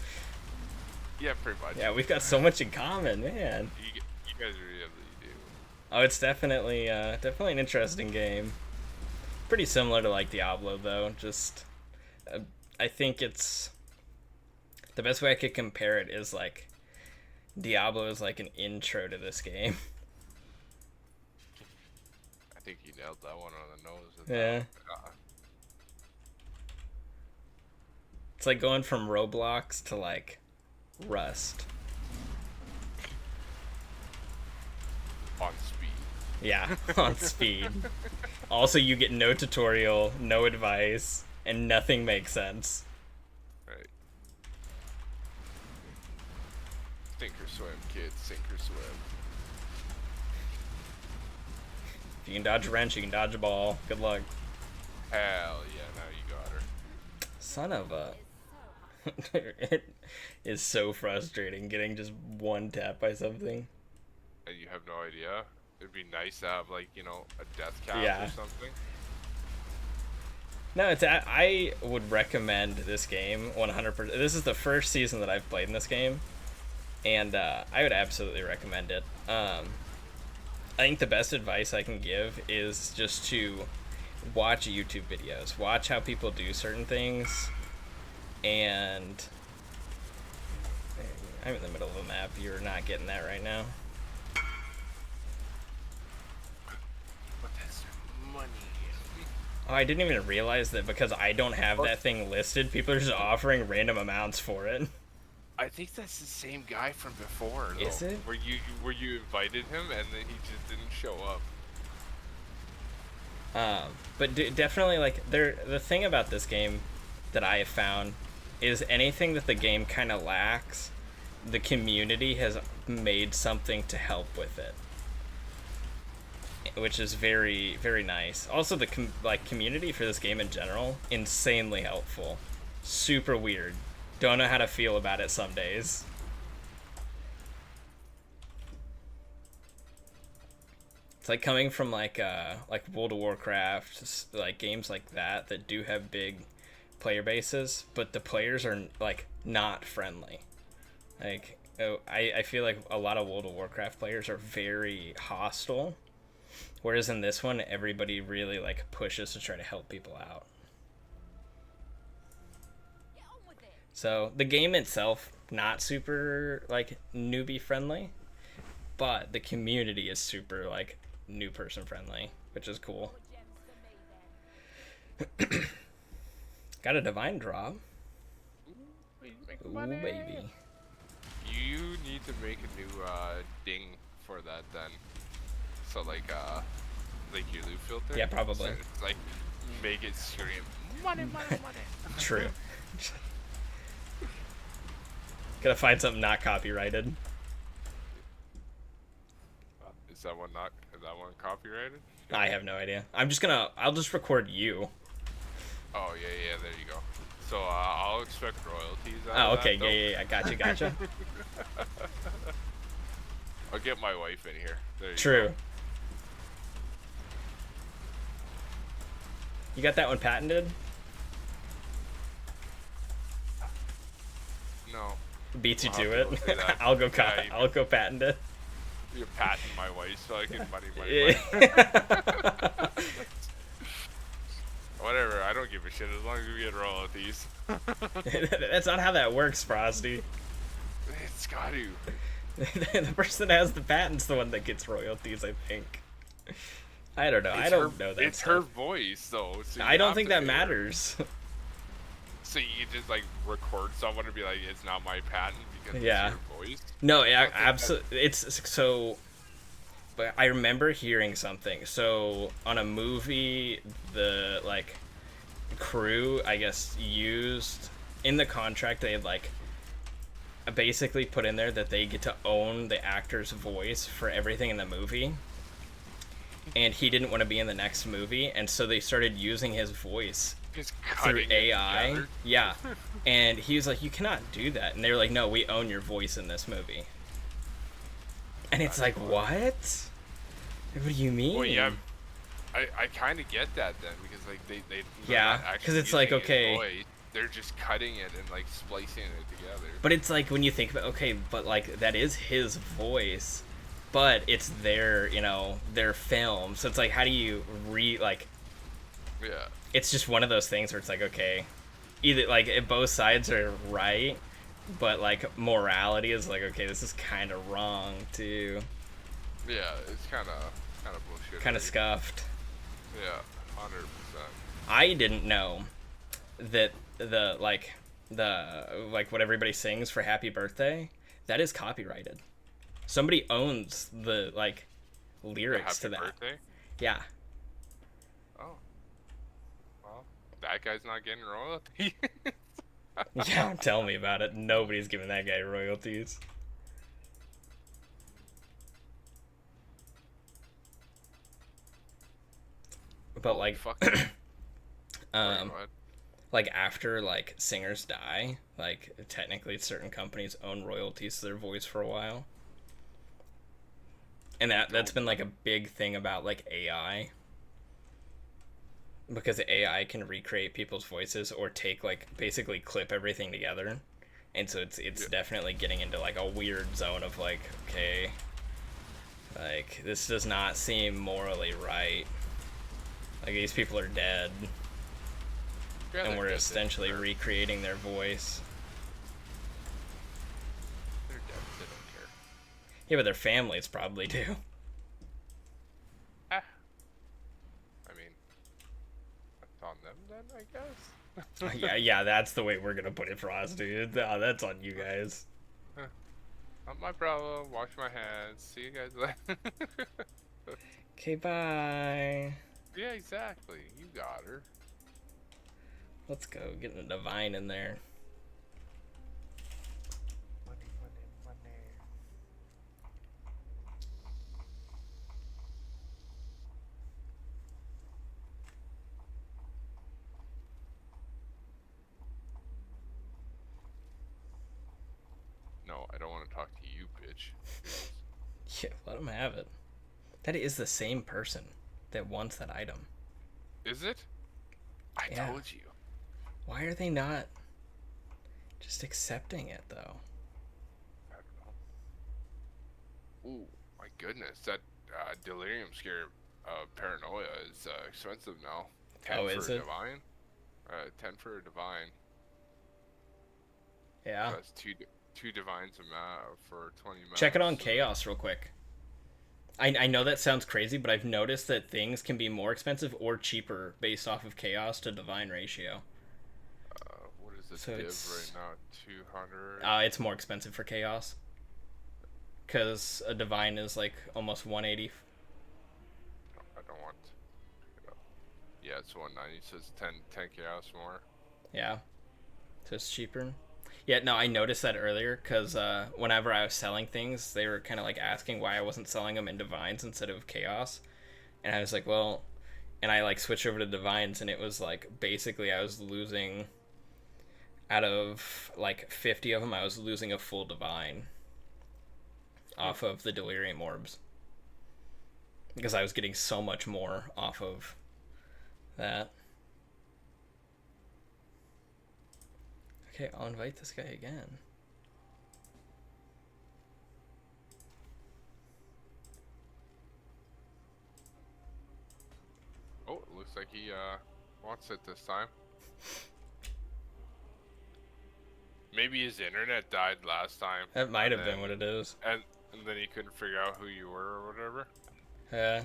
Speaker 4: Yeah, pretty much.
Speaker 1: Yeah, we've got so much in common, man.
Speaker 4: You guys really do.
Speaker 1: Oh, it's definitely definitely an interesting game. Pretty similar to like Diablo, though. Just, I think it's the best way I could compare it is like Diablo is like an intro to this game.
Speaker 4: I think you nailed that one on the nose. With
Speaker 1: Yeah.
Speaker 4: that.
Speaker 1: It's like going from Roblox to like Rust.
Speaker 4: On speed.
Speaker 1: Yeah, on speed. Also, you get no tutorial, no advice, and nothing makes sense.
Speaker 4: Right. Sink or swim, kids. Sink or swim.
Speaker 1: If you can dodge a wrench, you can dodge a ball. Good luck.
Speaker 4: Hell yeah, now you got her.
Speaker 1: Son of a... It is so frustrating getting just one tap by something.
Speaker 4: And you have no idea. It'd be nice to have, like, you know, a death cap
Speaker 1: Yeah.
Speaker 4: or something.
Speaker 1: No, I would recommend this game 100%. This is the first season that I've played in this game, and I would absolutely recommend it. I think the best advice I can give is just to watch YouTube videos. Watch how people do certain things, and I'm in the middle of a map. You're not getting that right now.
Speaker 4: But that's money.
Speaker 1: Oh, I didn't even realize that because I don't have that thing listed, people are just offering random amounts for it.
Speaker 4: I think that's the same guy from before. Though,
Speaker 1: Is it?
Speaker 4: Where you invited him and then he just didn't show up.
Speaker 1: But definitely, like, the thing about this game that I have found is anything that the game kind of lacks, the community has made something to help with it, which is very, very nice. Also, the community for this game in general, insanely helpful. Super weird. Don't know how to feel about it some days. It's like coming from like World of Warcraft, like games like that do have big player bases, but the players are like not friendly. Like, I feel like a lot of World of Warcraft players are very hostile, whereas in this one everybody really like pushes to try to help people out.
Speaker 2: Get on with it.
Speaker 1: So the game itself not super like newbie friendly, but the community is super like new person friendly, which is cool.
Speaker 2: More gems for me then.
Speaker 1: Got a divine drop.
Speaker 4: Make
Speaker 1: Ooh,
Speaker 4: money.
Speaker 1: baby.
Speaker 4: You need to make a new ding for that then. So like like your loot filter.
Speaker 1: Yeah, probably.
Speaker 4: So it's like make it scream money, money, money.
Speaker 1: True. Gotta find something not copyrighted.
Speaker 4: Is that one copyrighted?
Speaker 1: I have no idea. I'll just record you.
Speaker 4: Oh yeah, there you go. So I'll expect royalties. Out
Speaker 1: Oh,
Speaker 4: of
Speaker 1: okay,
Speaker 4: that, though.
Speaker 1: yeah, gotcha.
Speaker 4: I'll get my wife in here. There you
Speaker 1: True.
Speaker 4: go.
Speaker 1: You got that one patented?
Speaker 4: No,
Speaker 1: Beats you
Speaker 4: We'll
Speaker 1: to
Speaker 4: have to
Speaker 1: it.
Speaker 4: go say that. Yeah,
Speaker 1: I'll go patent it.
Speaker 4: you're patting my wife so I can money. Whatever, I don't give a shit as long as we get royalties.
Speaker 1: That's not how that works, Frosty.
Speaker 4: It's got to.
Speaker 1: The person that has the patent's the one that gets royalties, I think. I don't know. I don't know that
Speaker 4: It's
Speaker 1: stuff.
Speaker 4: her voice, though. So you
Speaker 1: I don't
Speaker 4: have
Speaker 1: think
Speaker 4: to
Speaker 1: that
Speaker 4: pay her.
Speaker 1: matters.
Speaker 4: So you can just like record someone and be like, "It's not my patent because
Speaker 1: Yeah.
Speaker 4: it's your voice."
Speaker 1: No, yeah,
Speaker 4: I think that-
Speaker 1: absolutely. It's so. But I remember hearing something. So on a movie, the like crew, I guess, used in the contract. They had like basically put in there that they get to own the actor's voice for everything in the movie. And he didn't want to be in the next movie, and so they started using his voice
Speaker 4: Just
Speaker 1: through
Speaker 4: cutting it
Speaker 1: AI.
Speaker 4: together.
Speaker 1: Yeah. And he was like, "You cannot do that." And they were like, "No, we own your voice in this movie." And it's like, what? What do you mean?
Speaker 4: Well, yeah, I kind of get that then because like they're
Speaker 1: Yeah,
Speaker 4: not
Speaker 1: 'cause
Speaker 4: actually
Speaker 1: it's like,
Speaker 4: using his
Speaker 1: okay.
Speaker 4: voice, they're just cutting it and like splicing it together.
Speaker 1: But it's like when you think about, okay, but like that is his voice, but it's their, their film. So it's like, how do you
Speaker 4: Yeah.
Speaker 1: it's just one of those things where it's like, okay, either like both sides are right, but like morality is like, okay, this is kind of wrong too.
Speaker 4: Yeah, it's kind of bullshit.
Speaker 1: Kind of scuffed.
Speaker 4: Yeah, 100%.
Speaker 1: I didn't know that the what everybody sings for Happy Birthday, that is copyrighted. Somebody owns the lyrics to
Speaker 4: Happy
Speaker 1: that.
Speaker 4: birthday.
Speaker 1: Yeah.
Speaker 4: Oh. Well, that guy's not getting royalty.
Speaker 1: Yeah, tell me about it. Nobody's giving that guy royalties. But like
Speaker 4: Fuck. Sorry,
Speaker 1: um
Speaker 4: what?
Speaker 1: like after like singers die, like technically certain companies own royalties to their voice for a while. And that's been like a big thing about like AI. Because AI can recreate people's voices or take like basically clip everything together. And so it's
Speaker 4: Yeah.
Speaker 1: definitely getting into like a weird zone of like, okay, like this does not seem morally right. Like these people are dead.
Speaker 4: Yeah,
Speaker 1: And
Speaker 4: they're
Speaker 1: we're
Speaker 4: dead,
Speaker 1: essentially
Speaker 4: they're
Speaker 1: recreating their voice.
Speaker 4: dead. They don't care.
Speaker 1: Yeah, but their families probably do.
Speaker 4: I mean, that's on them then, I guess.
Speaker 1: Yeah, that's the way we're gonna put it, Frost, dude. Oh, that's on you guys.
Speaker 4: Not my problem. Wash my hands. See you guys later.
Speaker 1: Okay, bye.
Speaker 4: Yeah, exactly. You got her.
Speaker 1: Let's go. Getting a divine in there.
Speaker 3: Money, money, money.
Speaker 4: No, I don't want to talk to you, bitch.
Speaker 1: Yeah, let them have it. That is the same person that wants that item.
Speaker 4: Is it? I
Speaker 1: Yeah.
Speaker 4: told you.
Speaker 1: Why are they not just accepting it, though?
Speaker 4: I don't know. Ooh, my goodness. That delirium scare paranoia is expensive now. 10
Speaker 1: Oh,
Speaker 4: for
Speaker 1: is
Speaker 4: a
Speaker 1: it?
Speaker 4: divine. 10 for a divine.
Speaker 1: Yeah.
Speaker 4: So that's two divines for 20 minutes.
Speaker 1: Check it on Chaos real quick. I know that sounds crazy, but I've noticed that things can be more expensive or cheaper based off of Chaos to Divine ratio.
Speaker 4: What is the
Speaker 1: So
Speaker 4: div
Speaker 1: it's-
Speaker 4: right now? 200.
Speaker 1: It's more expensive for Chaos. Because a Divine is like almost 180.
Speaker 4: I don't want Yeah, it's 190. So it's 10 chaos more.
Speaker 1: Yeah, so it's cheaper. Yeah, no, I noticed that earlier because whenever I was selling things, they were kind of like asking why I wasn't selling them in divines instead of chaos, and I was like, well, and I like switched over to divines, and it was like basically I was losing out of like 50 of them, I was losing a full divine off of the delirium orbs because I was getting so much more off of that. Okay, I'll invite this guy again.
Speaker 4: Oh, it looks like he wants it this time. Maybe his internet died last time.
Speaker 1: That might
Speaker 4: and
Speaker 1: have
Speaker 4: then,
Speaker 1: been what it is.
Speaker 4: And then he couldn't figure out who you were or whatever.
Speaker 1: Yeah.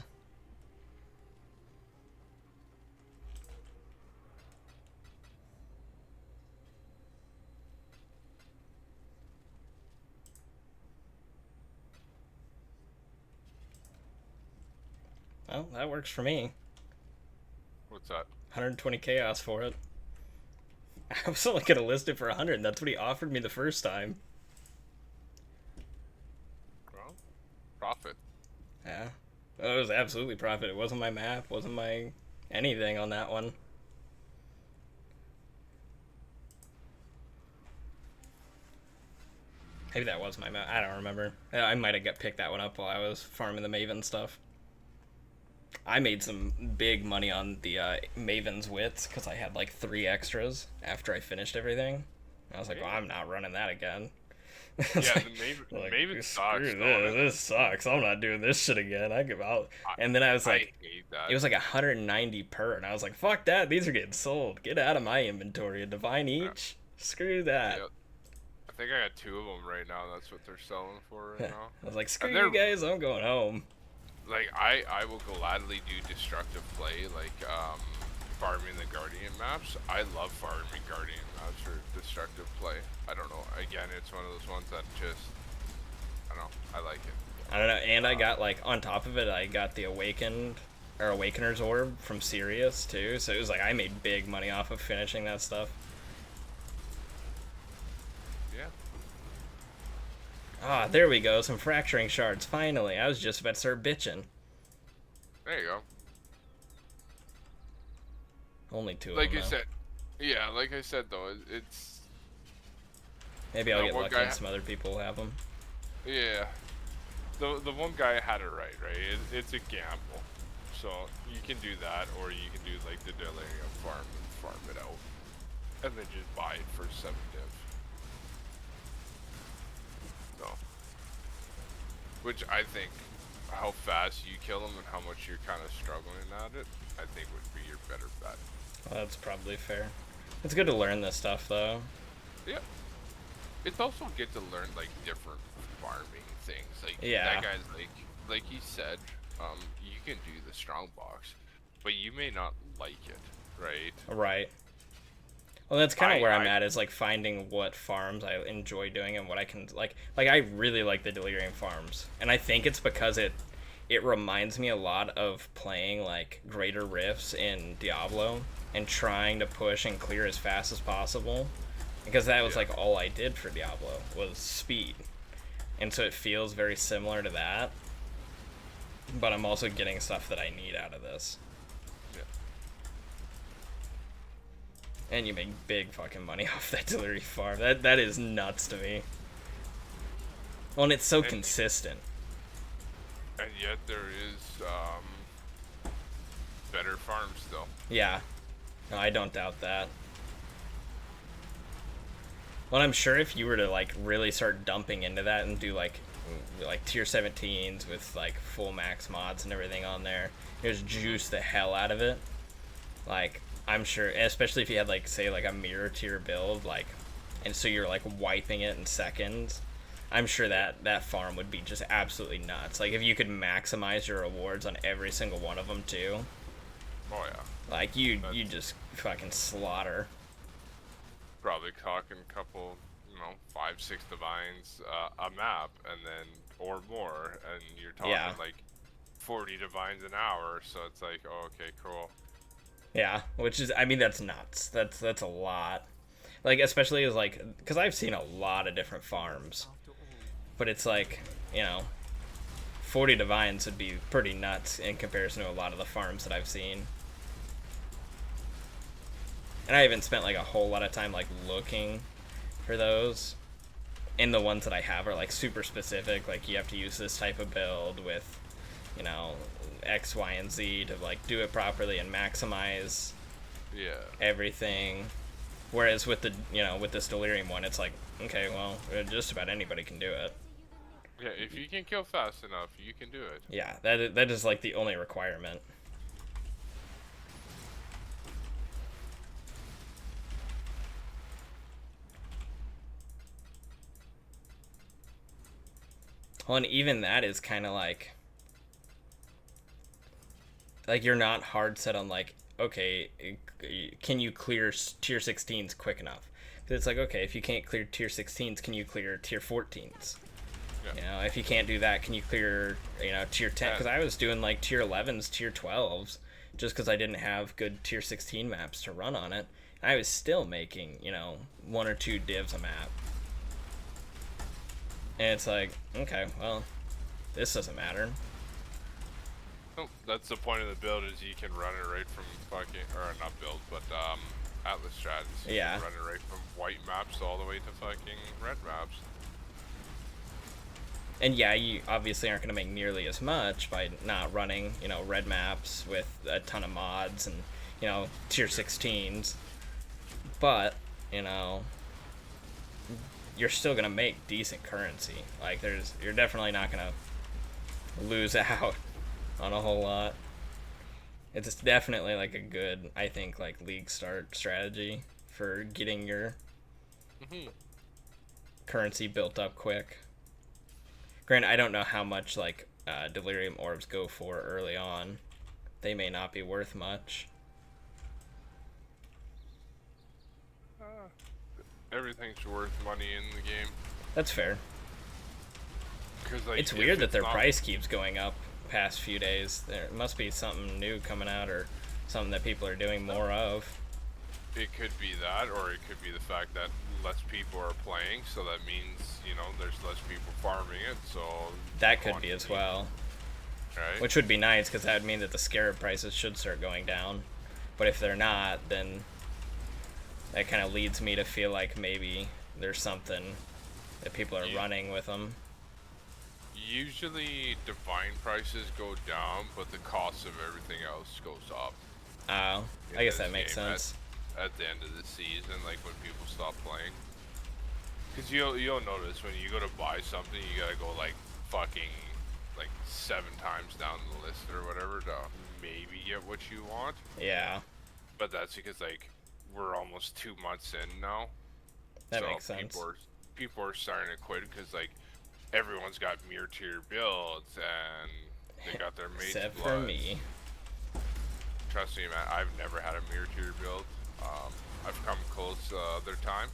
Speaker 1: Well, that works for me.
Speaker 4: What's that?
Speaker 1: 120 chaos for it. I was only gonna list it for 100. That's what he offered me the first time.
Speaker 4: Well, profit.
Speaker 1: Yeah. Well, it was absolutely profit. It wasn't my map, wasn't my anything on that one. Maybe that was my map. I don't remember. I might have got picked that one up while I was farming the Maven stuff. I made some big money on the Maven's wits because I had like 3 extras after I finished everything. I was like, well, I'm not running that again.
Speaker 4: Yeah,
Speaker 1: like,
Speaker 4: the
Speaker 1: like,
Speaker 4: Maven
Speaker 1: screw
Speaker 4: sucks.
Speaker 1: this sucks. I'm not doing this shit again. I give out. And then I was like,
Speaker 4: I hate that.
Speaker 1: it was like 190 per, and I was like, fuck that. These are getting sold. Get out of my inventory. A divine each. Screw that.
Speaker 4: Yeah. I think I got 2 of them right now. That's what they're selling for right now.
Speaker 1: I was like, screw
Speaker 4: And
Speaker 1: you guys. I'm going home.
Speaker 4: Like I will gladly do destructive play, like farming the Guardian maps. I love farming Guardian maps for destructive play. I don't know. Again, it's one of those ones that just, I don't know. I like it.
Speaker 1: I don't know. And I got like on top of it, I got the Awakener's orb from Sirius too. So it was like I made big money off of finishing that stuff.
Speaker 4: Yeah.
Speaker 1: Ah, there we go. Some fracturing shards. Finally, I was just about to start bitching.
Speaker 4: There you go.
Speaker 1: Only 2
Speaker 4: Like
Speaker 1: of them.
Speaker 4: I said, yeah. Like I said though, it's
Speaker 1: Maybe I'll
Speaker 4: that
Speaker 1: get
Speaker 4: one
Speaker 1: lucky
Speaker 4: guy-
Speaker 1: and some other people will have them.
Speaker 4: yeah. The one guy had it right. It's a gamble. So you can do that, or you can do like the delirium farm and farm it out, and then just buy it for 7 div. No. Which I think, how fast you kill them and how much you're kind of struggling at it, I think would be your better bet.
Speaker 1: Well, that's probably fair. It's good to learn this stuff though.
Speaker 4: Yeah. It's also good to learn like different farming things. Like
Speaker 1: Yeah.
Speaker 4: that guy's like he said, you can do the strong box, but you may not like it, right?
Speaker 1: Right. Well, that's kind of where I'm
Speaker 4: I-
Speaker 1: at, is like finding what farms I enjoy doing and what I can like I really like the delirium farms, and I think it's because it reminds me a lot of playing like greater rifts in Diablo and trying to push and clear as fast as possible, because that was
Speaker 4: Yeah.
Speaker 1: like all I did for Diablo was speed, and so it feels very similar to that, but I'm also getting stuff that I need out of this.
Speaker 4: Yeah.
Speaker 1: And you make big fucking money off that delirium farm. That is nuts to me. Well, and it's so
Speaker 4: And-
Speaker 1: consistent.
Speaker 4: And yet there is better farms still.
Speaker 1: Yeah. No, I don't doubt that. Well, I'm sure if you were to like really start dumping into that and do like tier 17s with like full max mods and everything on there, just juice the hell out of it. Like, I'm sure, especially if you had like say like a mirror tier build, like, and so you're like wiping it in seconds, I'm sure that farm would be just absolutely nuts. Like if you could maximize your rewards on every single one of them too,
Speaker 4: Oh yeah.
Speaker 1: like you just fucking slaughter.
Speaker 4: Probably talking a couple, 5-6 divines a map, and then or more, and you're talking
Speaker 1: Yeah.
Speaker 4: like 40 divines an hour. So it's like, oh, okay, cool.
Speaker 1: Yeah, which is, I mean, that's nuts. That's a lot. Like, especially as like, because I've seen a lot of different farms, but it's like, you know, 40 divines would be pretty nuts in comparison to a lot of the farms that I've seen. And I haven't spent like a whole lot of time like looking for those. And the ones that I have are like super specific. Like, you have to use this type of build with, you know, X, Y, and Z to like do it properly and maximize
Speaker 4: Yeah.
Speaker 1: everything. Whereas with the, you know, with this delirium one, it's like, okay, well, just about anybody can do it.
Speaker 4: Yeah, if you can kill fast enough, you can do it.
Speaker 1: Yeah, that is like the only requirement. Well, and even that is kind of like you're not hard set on like, okay, can you clear tier 16s quick enough? Because it's like, okay, if you can't clear tier 16s, can you clear tier 14s?
Speaker 4: Yeah.
Speaker 1: You know, if you can't do that, can you clear, you know, tier 10? Because I was doing like tier 11s, tier 12s, just because I didn't have good tier 16 maps to run on it. I was still making, you know, 1 or 2 divs a map. And it's like, okay, well, this doesn't matter.
Speaker 4: Oh, that's the point of the build, is you can run it right from fucking, or not build, but Atlas strategies.
Speaker 1: Yeah.
Speaker 4: You can run it right from white maps all the way to fucking red maps.
Speaker 1: And yeah, you obviously aren't going to make nearly as much by not running, you know, red maps with a ton of mods and, you know, tier 16s. But, you know, you're still going to make decent currency. Like, you're definitely not going to lose out on a whole lot. It's definitely like a good, I think, like league start strategy for getting your currency built up quick. Granted, I don't know how much like delirium orbs go for early on. They may not be worth much.
Speaker 4: Everything's worth money in the game.
Speaker 1: That's fair.
Speaker 4: 'Cause, like,
Speaker 1: It's
Speaker 4: if
Speaker 1: weird that their
Speaker 4: not-
Speaker 1: price keeps going up past few days. There must be something new coming out or something that people are doing more of.
Speaker 4: It could be that, or it could be the fact that less people are playing, so that means, you know, there's less people farming it, so...
Speaker 1: That could be as well.
Speaker 4: Right?
Speaker 1: Which would be nice, because that would mean that the scarab prices should start going down. But if they're not, then that kind of leads me to feel like maybe there's something that people are running with them.
Speaker 4: Usually, divine prices go down, but the cost of everything else goes up.
Speaker 1: Oh,
Speaker 4: in
Speaker 1: I guess
Speaker 4: this
Speaker 1: that makes
Speaker 4: game
Speaker 1: sense.
Speaker 4: At the end of the season, like when people stop playing. Because you'll notice when you go to buy something, you gotta go like fucking like 7 times down the list or whatever to maybe get what you want.
Speaker 1: Yeah,
Speaker 4: But that's because like we're almost 2 months in now.
Speaker 1: that
Speaker 4: so
Speaker 1: makes sense.
Speaker 4: People are starting to quit because like everyone's got mirror tier builds and they got their mates
Speaker 1: Except for me.
Speaker 4: Trust me, man, I've never had a mirror tier build. I've come close other time,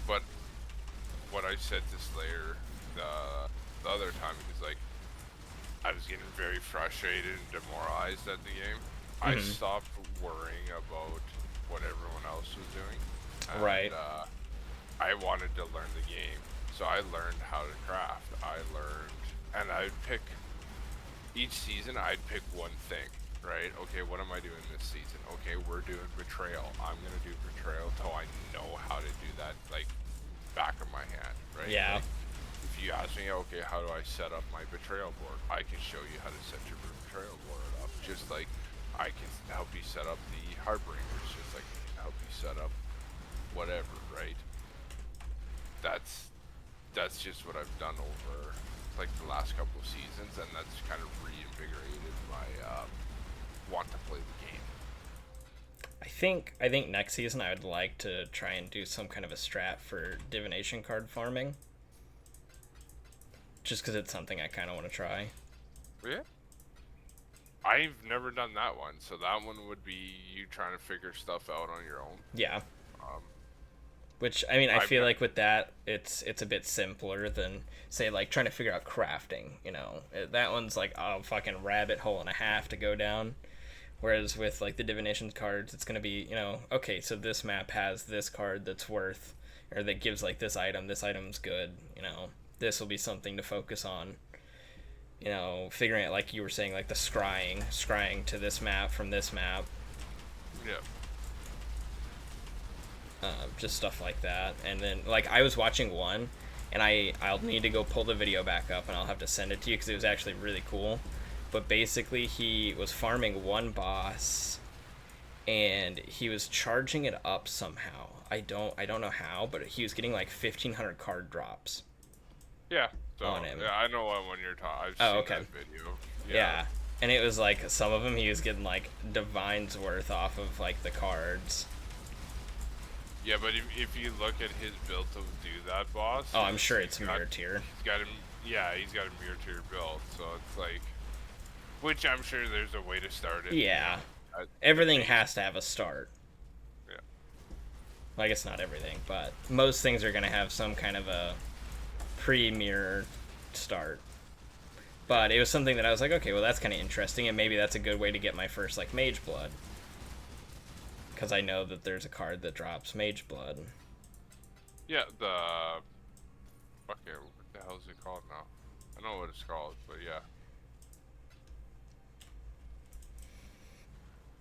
Speaker 4: but what I said to Slayer the other time is like I was getting very frustrated and demoralized at the game. I stopped worrying about what everyone else was doing. And,
Speaker 1: Right.
Speaker 4: I wanted to learn the game, so I learned how to craft. And I'd pick each season. I'd pick one thing. Right? Okay, what am I doing this season? Okay, we're doing betrayal. I'm gonna do betrayal till I know how to do that, like, back of my hand, right?
Speaker 1: Yeah.
Speaker 4: Like, if you ask me, okay, how do I set up my betrayal board? I can show you how to set your betrayal board up. Just like I can help you set up the Harbingers, just like I can help you set up whatever, right? That's just what I've done over like the last couple of seasons, and that's kind of reinvigorated my want to play the game.
Speaker 1: I think next season I would like to try and do some kind of a strat for divination card farming. Just because it's something I kind of want to try.
Speaker 4: Yeah. I've never done that one, so that one would be you trying to figure stuff out on your own.
Speaker 1: Yeah.
Speaker 4: Um,
Speaker 1: Which, I mean, I
Speaker 4: I've
Speaker 1: feel
Speaker 4: never-
Speaker 1: like with that, it's a bit simpler than, say, like, trying to figure out crafting, you know? That one's like a fucking rabbit hole and a half to go down. Whereas with like the divination cards, it's gonna be, you know, okay, so this map has this card that's worth, or that gives like this item. This item's good. You know, this will be something to focus on. You know, figuring out, like you were saying, like the scrying to this map from this map.
Speaker 4: Yeah.
Speaker 1: Just stuff like that. And then like I was watching one, and I'll need to go pull the video back up, and I'll have to send it to you because it was actually really cool. But basically, he was farming one boss, and he was charging it up somehow. I don't know how, but he was getting like 1,500 card drops.
Speaker 4: Yeah. So,
Speaker 1: On him.
Speaker 4: Yeah, I know what one you're talking. I've
Speaker 1: Oh,
Speaker 4: seen
Speaker 1: okay.
Speaker 4: that video.
Speaker 1: Yeah. And it was like some of them he was getting like divine's worth off of like the cards.
Speaker 4: Yeah, but if you look at his build to do that boss,
Speaker 1: Oh, I'm sure it's mirror tier.
Speaker 4: He's got him. Yeah, he's got a mirror tier build, so it's like, which I'm sure there's a way to start it.
Speaker 1: Yeah.
Speaker 4: At
Speaker 1: Everything
Speaker 4: base.
Speaker 1: has to have a start.
Speaker 4: Yeah.
Speaker 1: Well, I guess not everything, but most things are going to have some kind of a pre-mirror start. But it was something that I was like, okay, well that's kind of interesting, and maybe that's a good way to get my first like mage blood. Because I know that there's a card that drops mage blood.
Speaker 4: Yeah, the what the hell is it called now? I know what it's called, but yeah.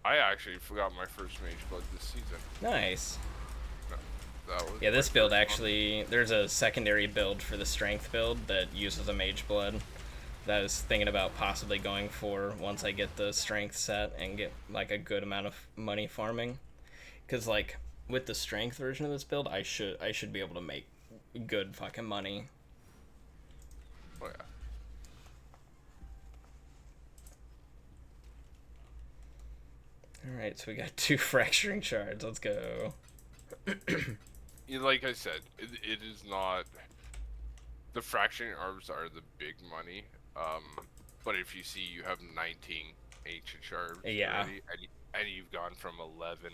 Speaker 4: I actually forgot my first mage blood this season.
Speaker 1: Nice.
Speaker 4: That was
Speaker 1: Yeah, this
Speaker 4: my
Speaker 1: build
Speaker 4: first one.
Speaker 1: actually, there's a secondary build for the strength build that uses a mage blood that I was thinking about possibly going for once I get the strength set and get like a good amount of money farming. Because like with the strength version of this build, I should be able to make good fucking money.
Speaker 4: Oh yeah.
Speaker 1: Alright, so we got 2 fracturing shards. Let's go.
Speaker 4: Like I said, it is not. The fracturing orbs are the big money. But if you see you have 19 ancient shards
Speaker 1: Yeah.
Speaker 4: already, and you've gone from 11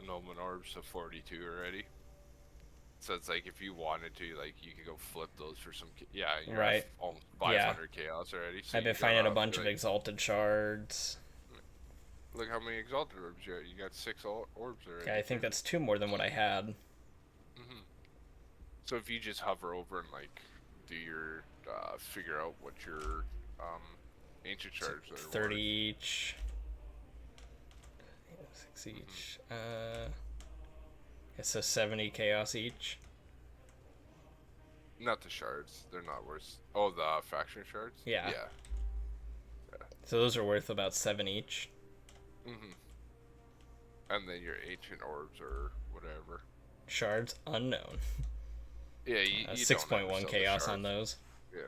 Speaker 4: Nomen orbs to 42 already. So it's like if you wanted to, like you could go flip those for some. Yeah, you're
Speaker 1: Right.
Speaker 4: at almost 500 chaos already. So
Speaker 1: I've been
Speaker 4: you
Speaker 1: finding a
Speaker 4: gotta,
Speaker 1: bunch of
Speaker 4: like,
Speaker 1: exalted shards.
Speaker 4: Look how many exalted orbs you got. You got 6 orbs already.
Speaker 1: Yeah, I think that's 2 more than what I had.
Speaker 4: Hmm. So if you just hover over and like do your figure out what your ancient shards are
Speaker 1: 30
Speaker 4: worth.
Speaker 1: each. 6 each. Yeah, so 70 chaos each.
Speaker 4: Not the shards, they're not worth. Oh, the faction shards.
Speaker 1: Yeah.
Speaker 4: Yeah.
Speaker 1: So those are worth about 7 each.
Speaker 4: And then your ancient orbs or whatever.
Speaker 1: Shards unknown.
Speaker 4: Yeah, you don't
Speaker 1: 6.1
Speaker 4: ever sell the
Speaker 1: chaos on
Speaker 4: shards.
Speaker 1: those.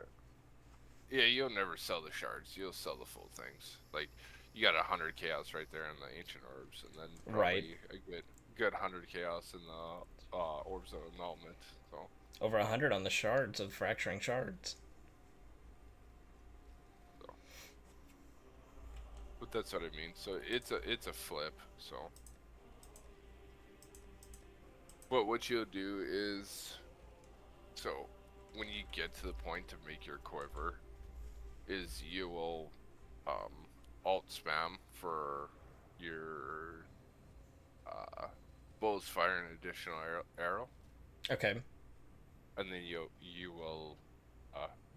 Speaker 4: Yeah, you'll never sell the shards. You'll sell the full things. Like you got 100 chaos right there in the ancient orbs, and then probably a good 100 chaos in the orbs of annulment. So.
Speaker 1: Over 100 on the shards of fracturing shards.
Speaker 4: But that's what I mean. So it's a flip. So. But what you'll do is, so when you get to the point to make your quiver, is you will alt spam for your bow's fire an additional arrow,
Speaker 1: Okay.
Speaker 4: and then you will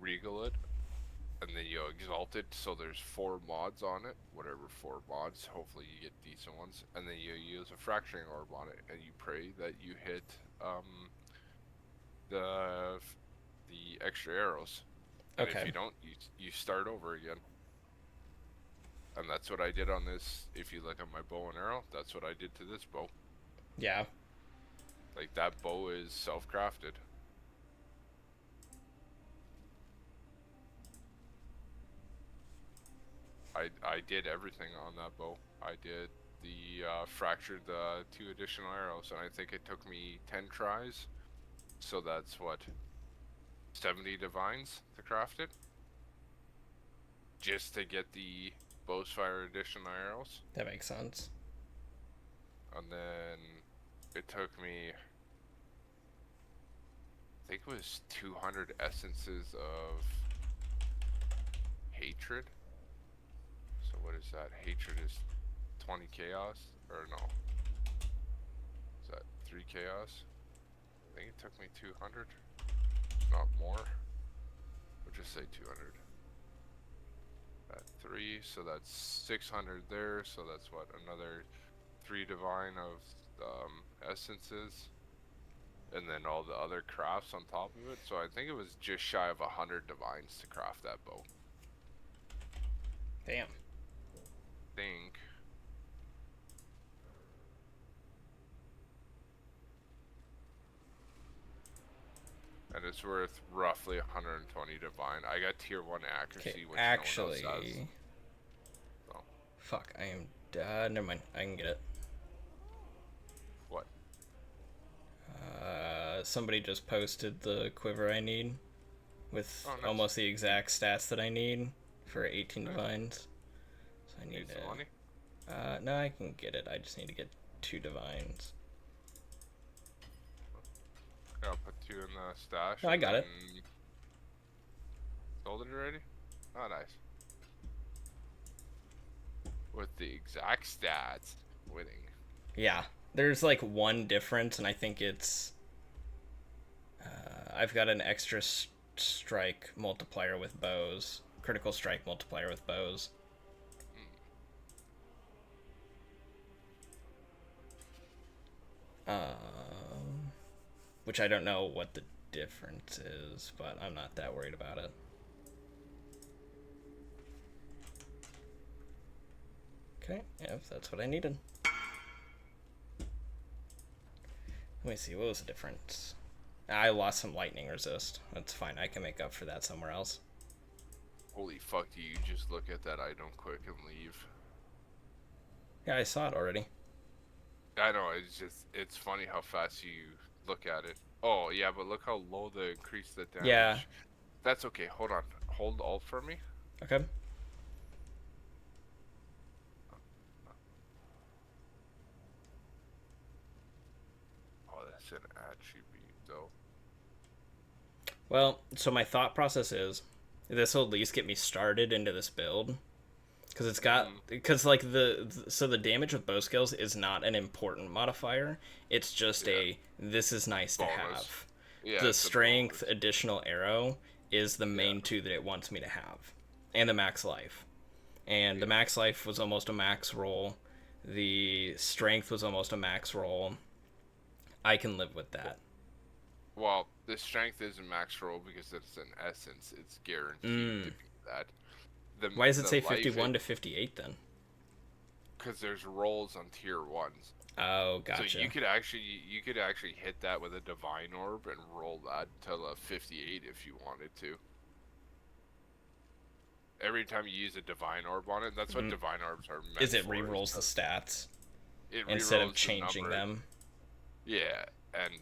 Speaker 4: regal it, and then you'll exalt it. So there's 4 mods on it, whatever 4 mods. Hopefully you get decent ones, and then you use a fracturing orb on it, and you pray that you hit the extra arrows. And
Speaker 1: Okay.
Speaker 4: if you don't, you start over again. And that's what I did on this. If you look at my bow and arrow, that's what I did to this bow.
Speaker 1: Yeah.
Speaker 4: Like that bow is self-crafted. I did everything on that bow. I did the fractured the 2 additional arrows, and I think it took me 10 tries. So that's what, 70 divines to craft it, just to get the bow's fire additional arrows.
Speaker 1: That makes sense.
Speaker 4: And then it took me, I think it was 200 essences of hatred. So what is that? Hatred is 20 chaos, or no? Is that 3 chaos? I think it took me 200, not more. We'll just say 200. At 3, so that's 600 there. So that's what, another 3 divine of essences, and then all the other crafts on top of it. So I think it was just shy of 100 divines to craft that bow.
Speaker 1: Damn.
Speaker 4: Think. And it's worth roughly 120 divine. I got tier 1 accuracy,
Speaker 1: Okay,
Speaker 4: which
Speaker 1: actually,
Speaker 4: no one else has. So,
Speaker 1: fuck, I am. Never mind. I can get it.
Speaker 4: what?
Speaker 1: Somebody just posted the quiver I need with
Speaker 4: Oh, nice.
Speaker 1: almost the exact stats that I need for 18
Speaker 4: Nice.
Speaker 1: divines. So I need
Speaker 4: Need some money?
Speaker 1: No, I can get it. I just need to get 2 divines.
Speaker 4: Yeah, I'll put 2 in the stash.
Speaker 1: No, I got it.
Speaker 4: Sold it already? Oh, nice. With the exact stats, winning.
Speaker 1: Yeah, there's like one difference, and I think it's I've got an extra strike multiplier with bows, critical strike multiplier with bows. Which I don't know what the difference is, but I'm not that worried about it. Okay, yeah, if that's what I needed. Let me see, what was the difference? I lost some lightning resist. That's fine, I can make up for that somewhere else.
Speaker 4: Holy fuck, do you just look at that item quick and leave?
Speaker 1: Yeah, I saw it already.
Speaker 4: I know, it's funny how fast you look at it. Oh, yeah, but look how low the increase the damage.
Speaker 1: Yeah.
Speaker 4: That's okay, hold on. Hold alt for me.
Speaker 1: Okay.
Speaker 4: Oh, that's an attribute, though.
Speaker 1: Well, so my thought process is, this will at least get me started into this build. Because it's got, because like so the damage with bow skills is not an important modifier. It's just this is nice to
Speaker 4: Bonus.
Speaker 1: have.
Speaker 4: Yeah,
Speaker 1: The
Speaker 4: it's a
Speaker 1: strength
Speaker 4: bonus.
Speaker 1: additional arrow is the main
Speaker 4: Yeah.
Speaker 1: 2 that it wants me to have. And the max life. And the max life was almost a max roll. The strength was almost a max roll. I can live with that.
Speaker 4: Well, the strength isn't max roll because it's an essence. It's guaranteed to be that.
Speaker 1: Why does it say
Speaker 4: life
Speaker 1: 51 to 58 then?
Speaker 4: Because there's rolls on tier 1s.
Speaker 1: Oh, gotcha.
Speaker 4: So you could actually hit that with a divine orb and roll that to a 58 if you wanted to. Every time you use a divine orb on it, that's what divine orbs are meant
Speaker 1: Is it
Speaker 4: for,
Speaker 1: rerolls the stats
Speaker 4: it
Speaker 1: instead of
Speaker 4: rerolls the
Speaker 1: changing
Speaker 4: number.
Speaker 1: them?
Speaker 4: Yeah, and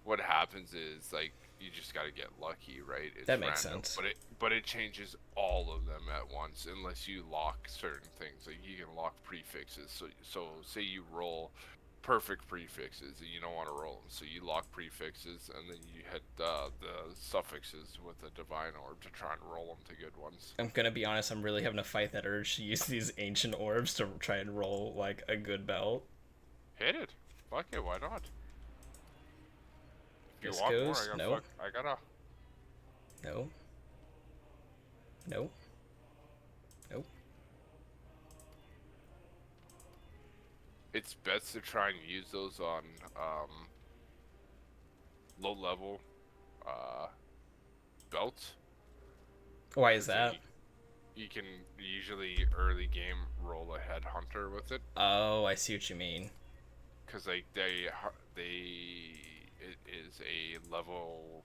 Speaker 4: what happens is like you just got to get lucky, right? It's
Speaker 1: That makes
Speaker 4: random,
Speaker 1: sense.
Speaker 4: But it changes all of them at once unless you lock certain things. Like you can lock prefixes. So say you roll perfect prefixes and you don't want to roll them, so you lock prefixes and then you hit the suffixes with a divine orb to try and roll them to good ones.
Speaker 1: I'm gonna be honest, I'm really having to fight that urge to use these ancient orbs to try and roll like a good belt.
Speaker 4: Hit it. Fuck it. Why not? If you
Speaker 1: This
Speaker 4: want
Speaker 1: goes,
Speaker 4: more,
Speaker 1: no.
Speaker 4: I gotta.
Speaker 1: No. Nope. Nope.
Speaker 4: It's best to try and use those on low level belts.
Speaker 1: Why is that?
Speaker 4: You can usually early game roll a headhunter with it,
Speaker 1: Oh, I see what you mean.
Speaker 4: because like it is a level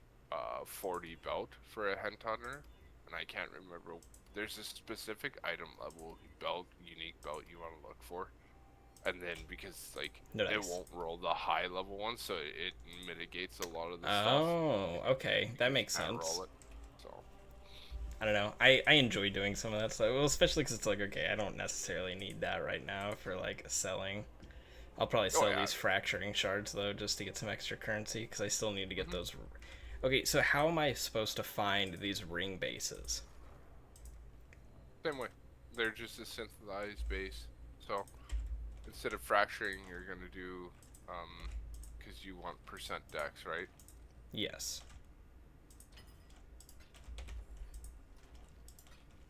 Speaker 4: 40 belt for a headhunter, and I can't remember. There's a specific item level belt, unique belt you want to look for. And then because like
Speaker 1: Nice.
Speaker 4: it won't roll the high level one, so it mitigates a lot of the stuff.
Speaker 1: Oh, okay. That makes
Speaker 4: Can't
Speaker 1: sense.
Speaker 4: roll it. So
Speaker 1: I don't know. I enjoy doing some of that stuff. Well, especially because it's like, okay, I don't necessarily need that right now for like selling. I'll probably sell these fracturing shards though, just to get some extra currency, because I still need to get those. Okay, so how am I supposed to find these ring bases?
Speaker 4: same way, they're just a synthesized base. So instead of fracturing, you're gonna do, because you want percent dex, right?
Speaker 1: Yes.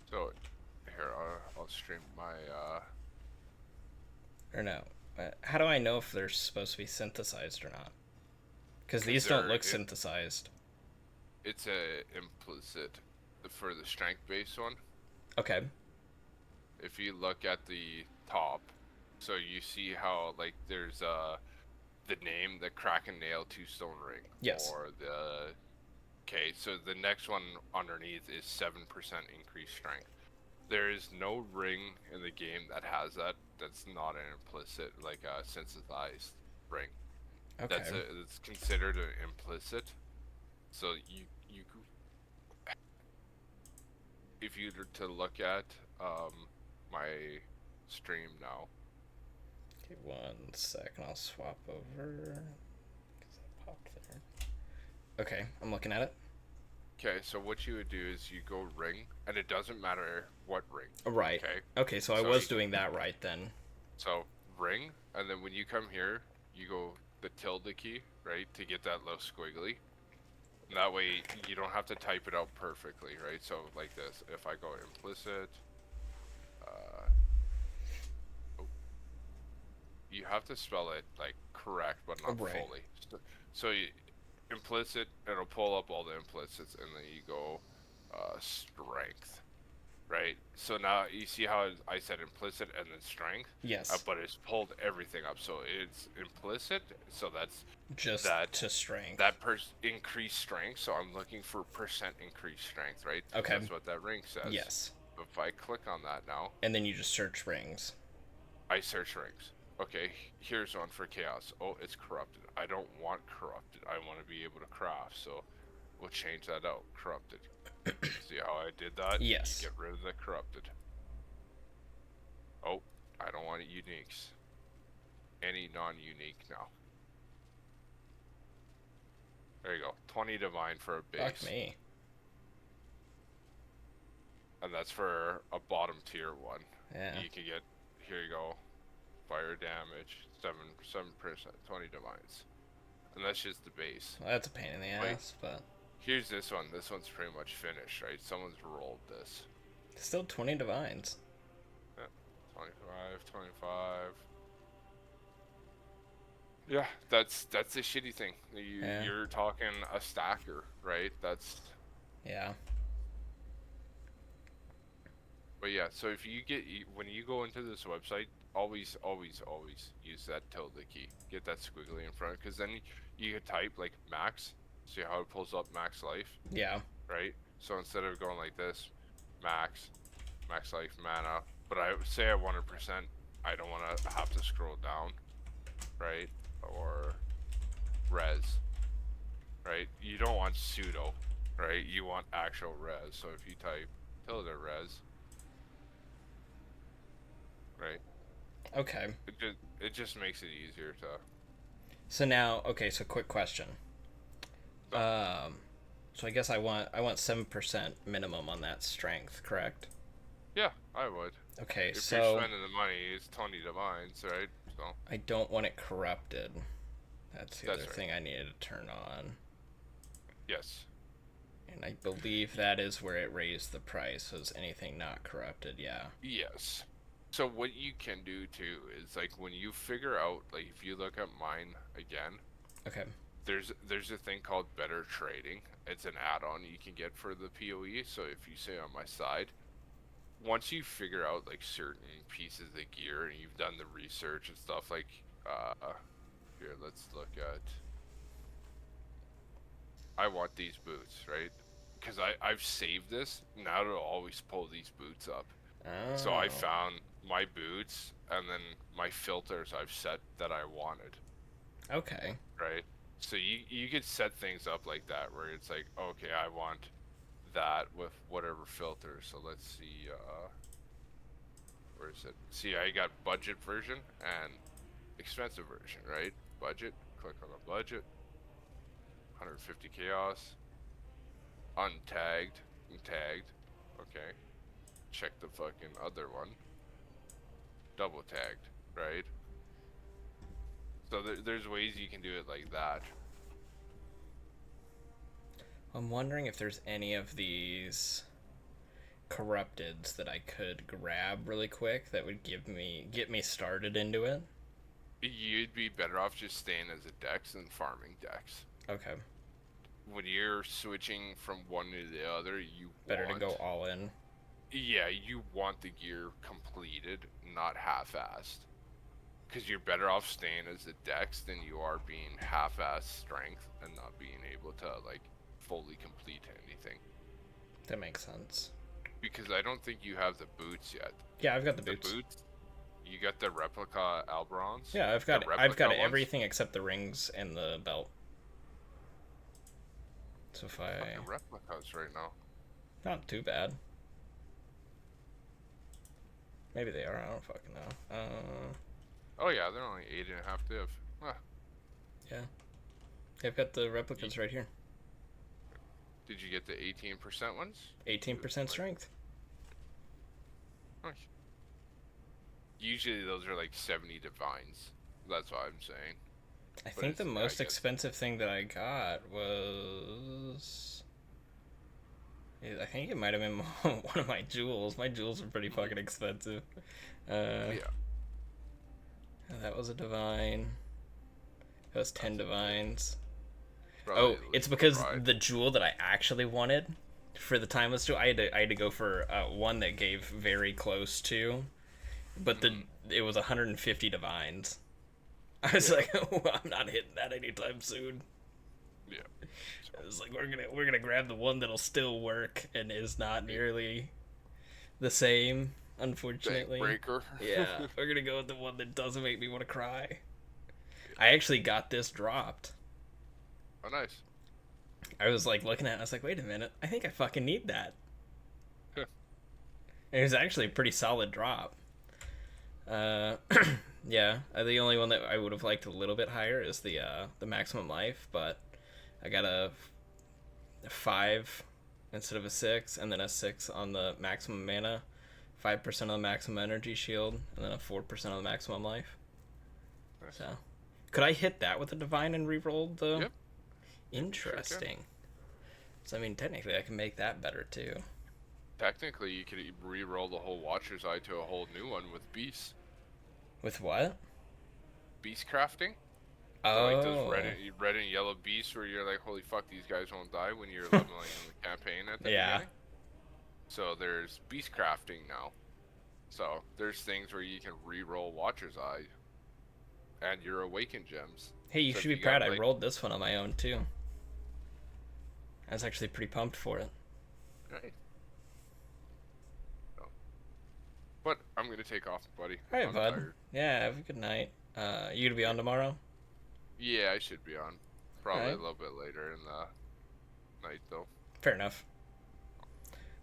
Speaker 4: So here, I'll stream my,
Speaker 1: Or no. How do I know if they're supposed to be synthesized or not? Because
Speaker 4: 'cause
Speaker 1: these don't look
Speaker 4: it,
Speaker 1: synthesized.
Speaker 4: it's a implicit for the strength based one.
Speaker 1: Okay.
Speaker 4: If you look at the top, so you see how like there's the name, the Kraken Nail Two Stone Ring,
Speaker 1: Yes.
Speaker 4: or the okay. So the next one underneath is 7% increased strength. There is no ring in the game that has that. That's not an implicit, like a synthesized ring.
Speaker 1: Okay.
Speaker 4: It's considered an implicit. So you if you were to look at my stream now.
Speaker 1: Okay, 1 second. I'll swap over. Because I popped there. Okay, I'm looking at it.
Speaker 4: Okay, so what you would do is you go ring, and it doesn't matter what ring.
Speaker 1: Right.
Speaker 4: Okay.
Speaker 1: Okay, so I was doing that right then.
Speaker 4: So ring, and then when you come here, you go the tilde key, right, to get that little squiggly. And that way you don't have to type it out perfectly, right? So like this, if I go implicit, oh, you have to spell it like correct, but not
Speaker 1: Right.
Speaker 4: fully. So implicit, it'll pull up all the implicits, and then you go strength, right? So now you see how I said implicit and then strength?
Speaker 1: Yes.
Speaker 4: But it's pulled everything up. So it's implicit, so that's
Speaker 1: Just
Speaker 4: that
Speaker 1: to strength.
Speaker 4: that increased strength. So I'm looking for percent increased strength, right?
Speaker 1: Okay.
Speaker 4: That's what that ring says.
Speaker 1: Yes.
Speaker 4: If I click on that now,
Speaker 1: And then you just search rings.
Speaker 4: I search rings. Okay, here's one for chaos. Oh, it's corrupted. I don't want corrupted. I want to be able to craft. So we'll change that out. Corrupted. See how I did that?
Speaker 1: Yes.
Speaker 4: You get rid of the corrupted. Oh, I don't want uniques. Any non-unique now. There you go. 20 divine for a base.
Speaker 1: Fuck me.
Speaker 4: And that's for a bottom tier one.
Speaker 1: Yeah.
Speaker 4: You can get, here you go, fire damage, 7%, 20 divines. And that's just the base.
Speaker 1: Well, that's a pain in the ass, but
Speaker 4: Here's this one. This one's pretty much finished, right? Someone's rolled this.
Speaker 1: still 20 divines.
Speaker 4: Yeah, 25, 25. Yeah, that's the shitty thing. You're talking a stacker, right? That's
Speaker 1: Yeah.
Speaker 4: But yeah, so if you get when you go into this website, always use that tilde key. Get that squiggly in front, because then you could type like max. See how it pulls up max life,
Speaker 1: Yeah.
Speaker 4: right? So instead of going like this, max life mana. But I would say at 100%, I don't want to have to scroll down, right? Or res, right? You don't want pseudo, right? You want actual res. So if you type tilde res, right?
Speaker 1: Okay.
Speaker 4: It just makes it easier to.
Speaker 1: So now, okay, so quick question. So I guess I want 7% minimum on that strength, correct?
Speaker 4: Yeah, I would.
Speaker 1: Okay,
Speaker 4: If
Speaker 1: so
Speaker 4: you're spending the money, it's 20 divines, right? So
Speaker 1: I don't want it corrupted. That's the
Speaker 4: That's
Speaker 1: other
Speaker 4: right.
Speaker 1: thing I needed to turn on.
Speaker 4: yes,
Speaker 1: And I believe that is where it raised the price, was anything not corrupted, yeah.
Speaker 4: yes. So what you can do too is like when you figure out, like if you look at mine again,
Speaker 1: Okay.
Speaker 4: there's a thing called better trading. It's an add-on you can get for the PoE. So if you say on my side, once you figure out like certain pieces of gear and you've done the research and stuff, like here, let's look at, I want these boots, right? Because I've saved this. Now it'll always pull these boots up.
Speaker 1: Oh.
Speaker 4: So I found my boots and then my filters I've set that I wanted,
Speaker 1: Okay.
Speaker 4: right? So you could set things up like that where it's like, okay, I want that with whatever filter. So let's see, where is it? See, I got budget version and expensive version, right? Budget, click on the budget, 150 chaos, untagged, and tagged, okay. Check the fucking other one. double tagged, right? So there's ways you can do it like that.
Speaker 1: I'm wondering if there's any of these corrupteds that I could grab really quick that would get me started into it.
Speaker 4: You'd be better off just staying as a dex than farming dex.
Speaker 1: Okay.
Speaker 4: When you're switching from one to the other, you
Speaker 1: Better
Speaker 4: want,
Speaker 1: to go all in.
Speaker 4: Yeah, you want the gear completed, not half-assed. Because you're better off staying as a dex than you are being half-assed strength and not being able to, like, fully complete anything.
Speaker 1: That makes sense.
Speaker 4: Because I don't think you have the boots yet.
Speaker 1: Yeah, I've got the boots.
Speaker 4: You got the replica Alberons?
Speaker 1: Yeah, I've got
Speaker 4: ones?
Speaker 1: everything except the rings and the belt. So if I
Speaker 4: Fucking replicas right now.
Speaker 1: not too bad. Maybe they are. I don't fucking know.
Speaker 4: Oh yeah, they're only 8.5 div. Huh.
Speaker 1: Yeah. I've got the replicas right here.
Speaker 4: Did you get the 18% ones?
Speaker 1: 18% strength.
Speaker 4: Nice. Usually those are like 70 divines. That's what I'm saying.
Speaker 1: I
Speaker 4: But
Speaker 1: think the
Speaker 4: it's-
Speaker 1: most
Speaker 4: I guess-
Speaker 1: expensive thing that I got was. I think it might have been one of my jewels. My jewels are pretty fucking expensive.
Speaker 4: Yeah.
Speaker 1: That was a divine. That was 10 divines.
Speaker 4: Probably
Speaker 1: Oh,
Speaker 4: at
Speaker 1: it's
Speaker 4: least
Speaker 1: because
Speaker 4: ride.
Speaker 1: the jewel that I actually wanted for the timeless jewel, I had to go for one that gave very close to, but it was 150 divines. I was like, oh, I'm not hitting that anytime soon.
Speaker 4: Yeah.
Speaker 1: I was like, we're gonna grab the one that'll still work and is not nearly the same, unfortunately.
Speaker 4: Breaker.
Speaker 1: Yeah, we're gonna go with the one that doesn't make me want to cry. I actually got this dropped.
Speaker 4: Oh, nice.
Speaker 1: I was like looking at it, I was like, wait a minute, I think I fucking need that.
Speaker 4: Huh.
Speaker 1: It was actually a pretty solid drop. Yeah, the only one that I would have liked a little bit higher is the maximum life, but I got a 5 instead of a 6, and then a 6 on the maximum mana, 5% of the maximum energy shield, and then a 4% of the maximum life.
Speaker 4: Nice.
Speaker 1: So, could I hit that with a divine and reroll the?
Speaker 4: Yep.
Speaker 1: Interesting. So I mean, technically, I can make that better too.
Speaker 4: Technically, you could re-roll the whole Watcher's Eye to a whole new one with beasts.
Speaker 1: With what?
Speaker 4: Beast crafting? So,
Speaker 1: Oh.
Speaker 4: like those red and yellow beasts where you're like, holy fuck, these guys won't die when you're leveling in the campaign at the beginning. So there's beast crafting now. So there's things where you can re-roll Watcher's Eye and your awakened gems.
Speaker 1: Hey, you
Speaker 4: So
Speaker 1: should
Speaker 4: if
Speaker 1: be
Speaker 4: you got,
Speaker 1: proud. I
Speaker 4: like-
Speaker 1: rolled this one on my own too. I was actually pretty pumped for it.
Speaker 4: Right. So. But I'm gonna take off, buddy.
Speaker 1: All right,
Speaker 4: I'm
Speaker 1: bud.
Speaker 4: tired.
Speaker 1: Yeah, have a good night. You gonna be on tomorrow?
Speaker 4: Yeah, I should be on. Probably
Speaker 1: Alright.
Speaker 4: a little bit later in the night though.
Speaker 1: Fair enough.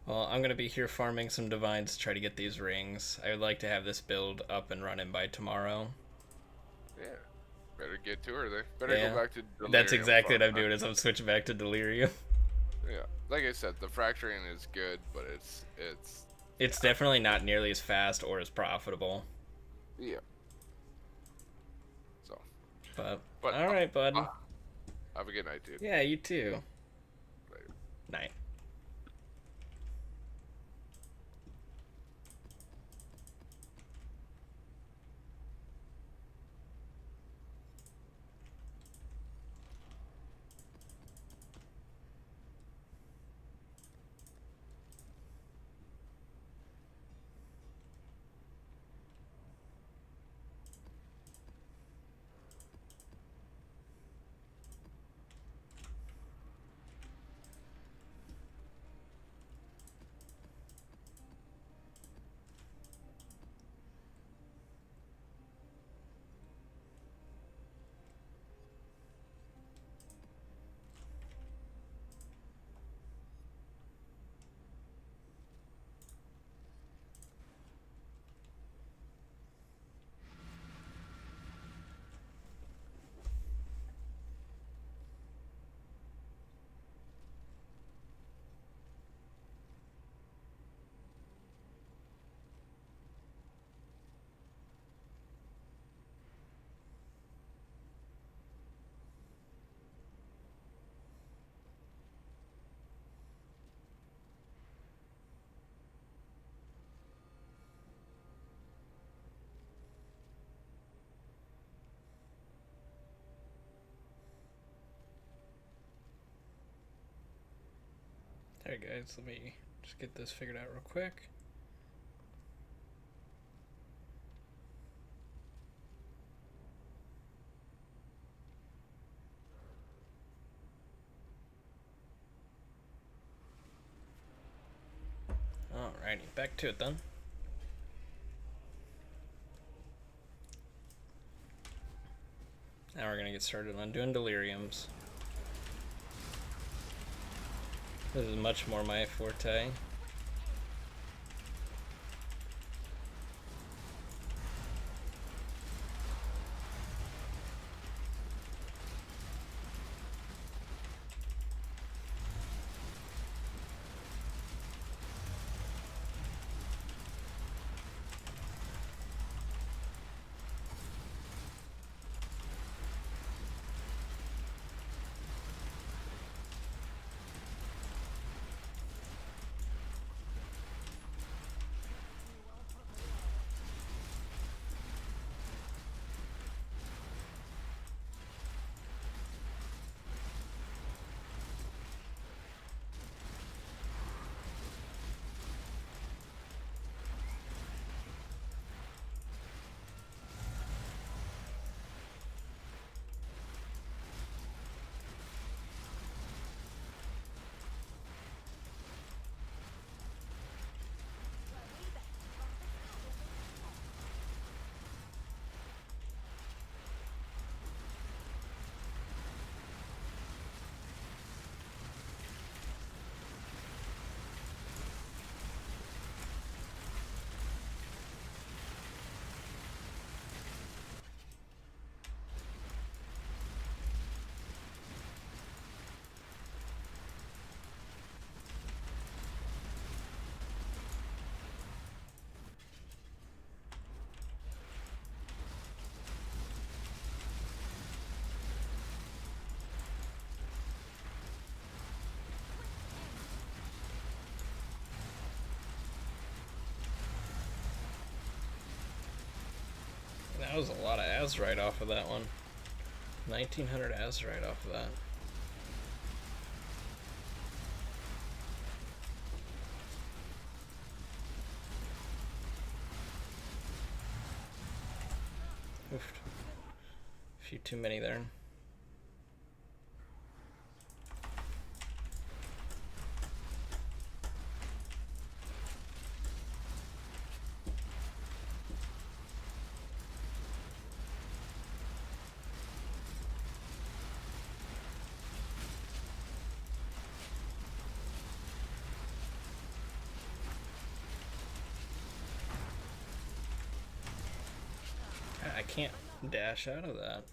Speaker 1: Well, I'm gonna be here farming some divines to try to get these rings. I would like to have this build up and running by tomorrow.
Speaker 4: Yeah. Better get to her there. Better
Speaker 1: Yeah.
Speaker 4: go back to Delirium.
Speaker 1: That's exactly what
Speaker 4: farm
Speaker 1: I'm doing. Is I'm switching back to Delirium.
Speaker 4: Yeah. Like I said, the fracturing is good, but
Speaker 1: It's definitely not nearly as fast or as profitable.
Speaker 4: yeah. So.
Speaker 1: But
Speaker 4: But
Speaker 1: all right, bud.
Speaker 4: Have a good night, dude.
Speaker 1: Yeah, you too.
Speaker 4: Later.
Speaker 1: Night. Alright guys, let me just get this figured out real quick. Alrighty, back to it then. Now we're gonna get started on doing deliriums. This is much more my forte. That was a lot of Azerite off of that one. 1900 Azerite off of that. Oof. A few too many there. I can't dash out of that.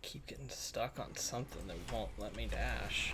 Speaker 1: Keep getting stuck on something that won't let me dash.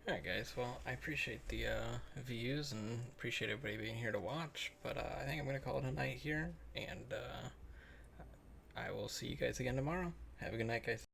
Speaker 1: Alright, guys. Well, I appreciate the views and appreciate everybody being here to watch. But I think I'm going to call it a night here. And I will see you guys again tomorrow. Have a good night, guys.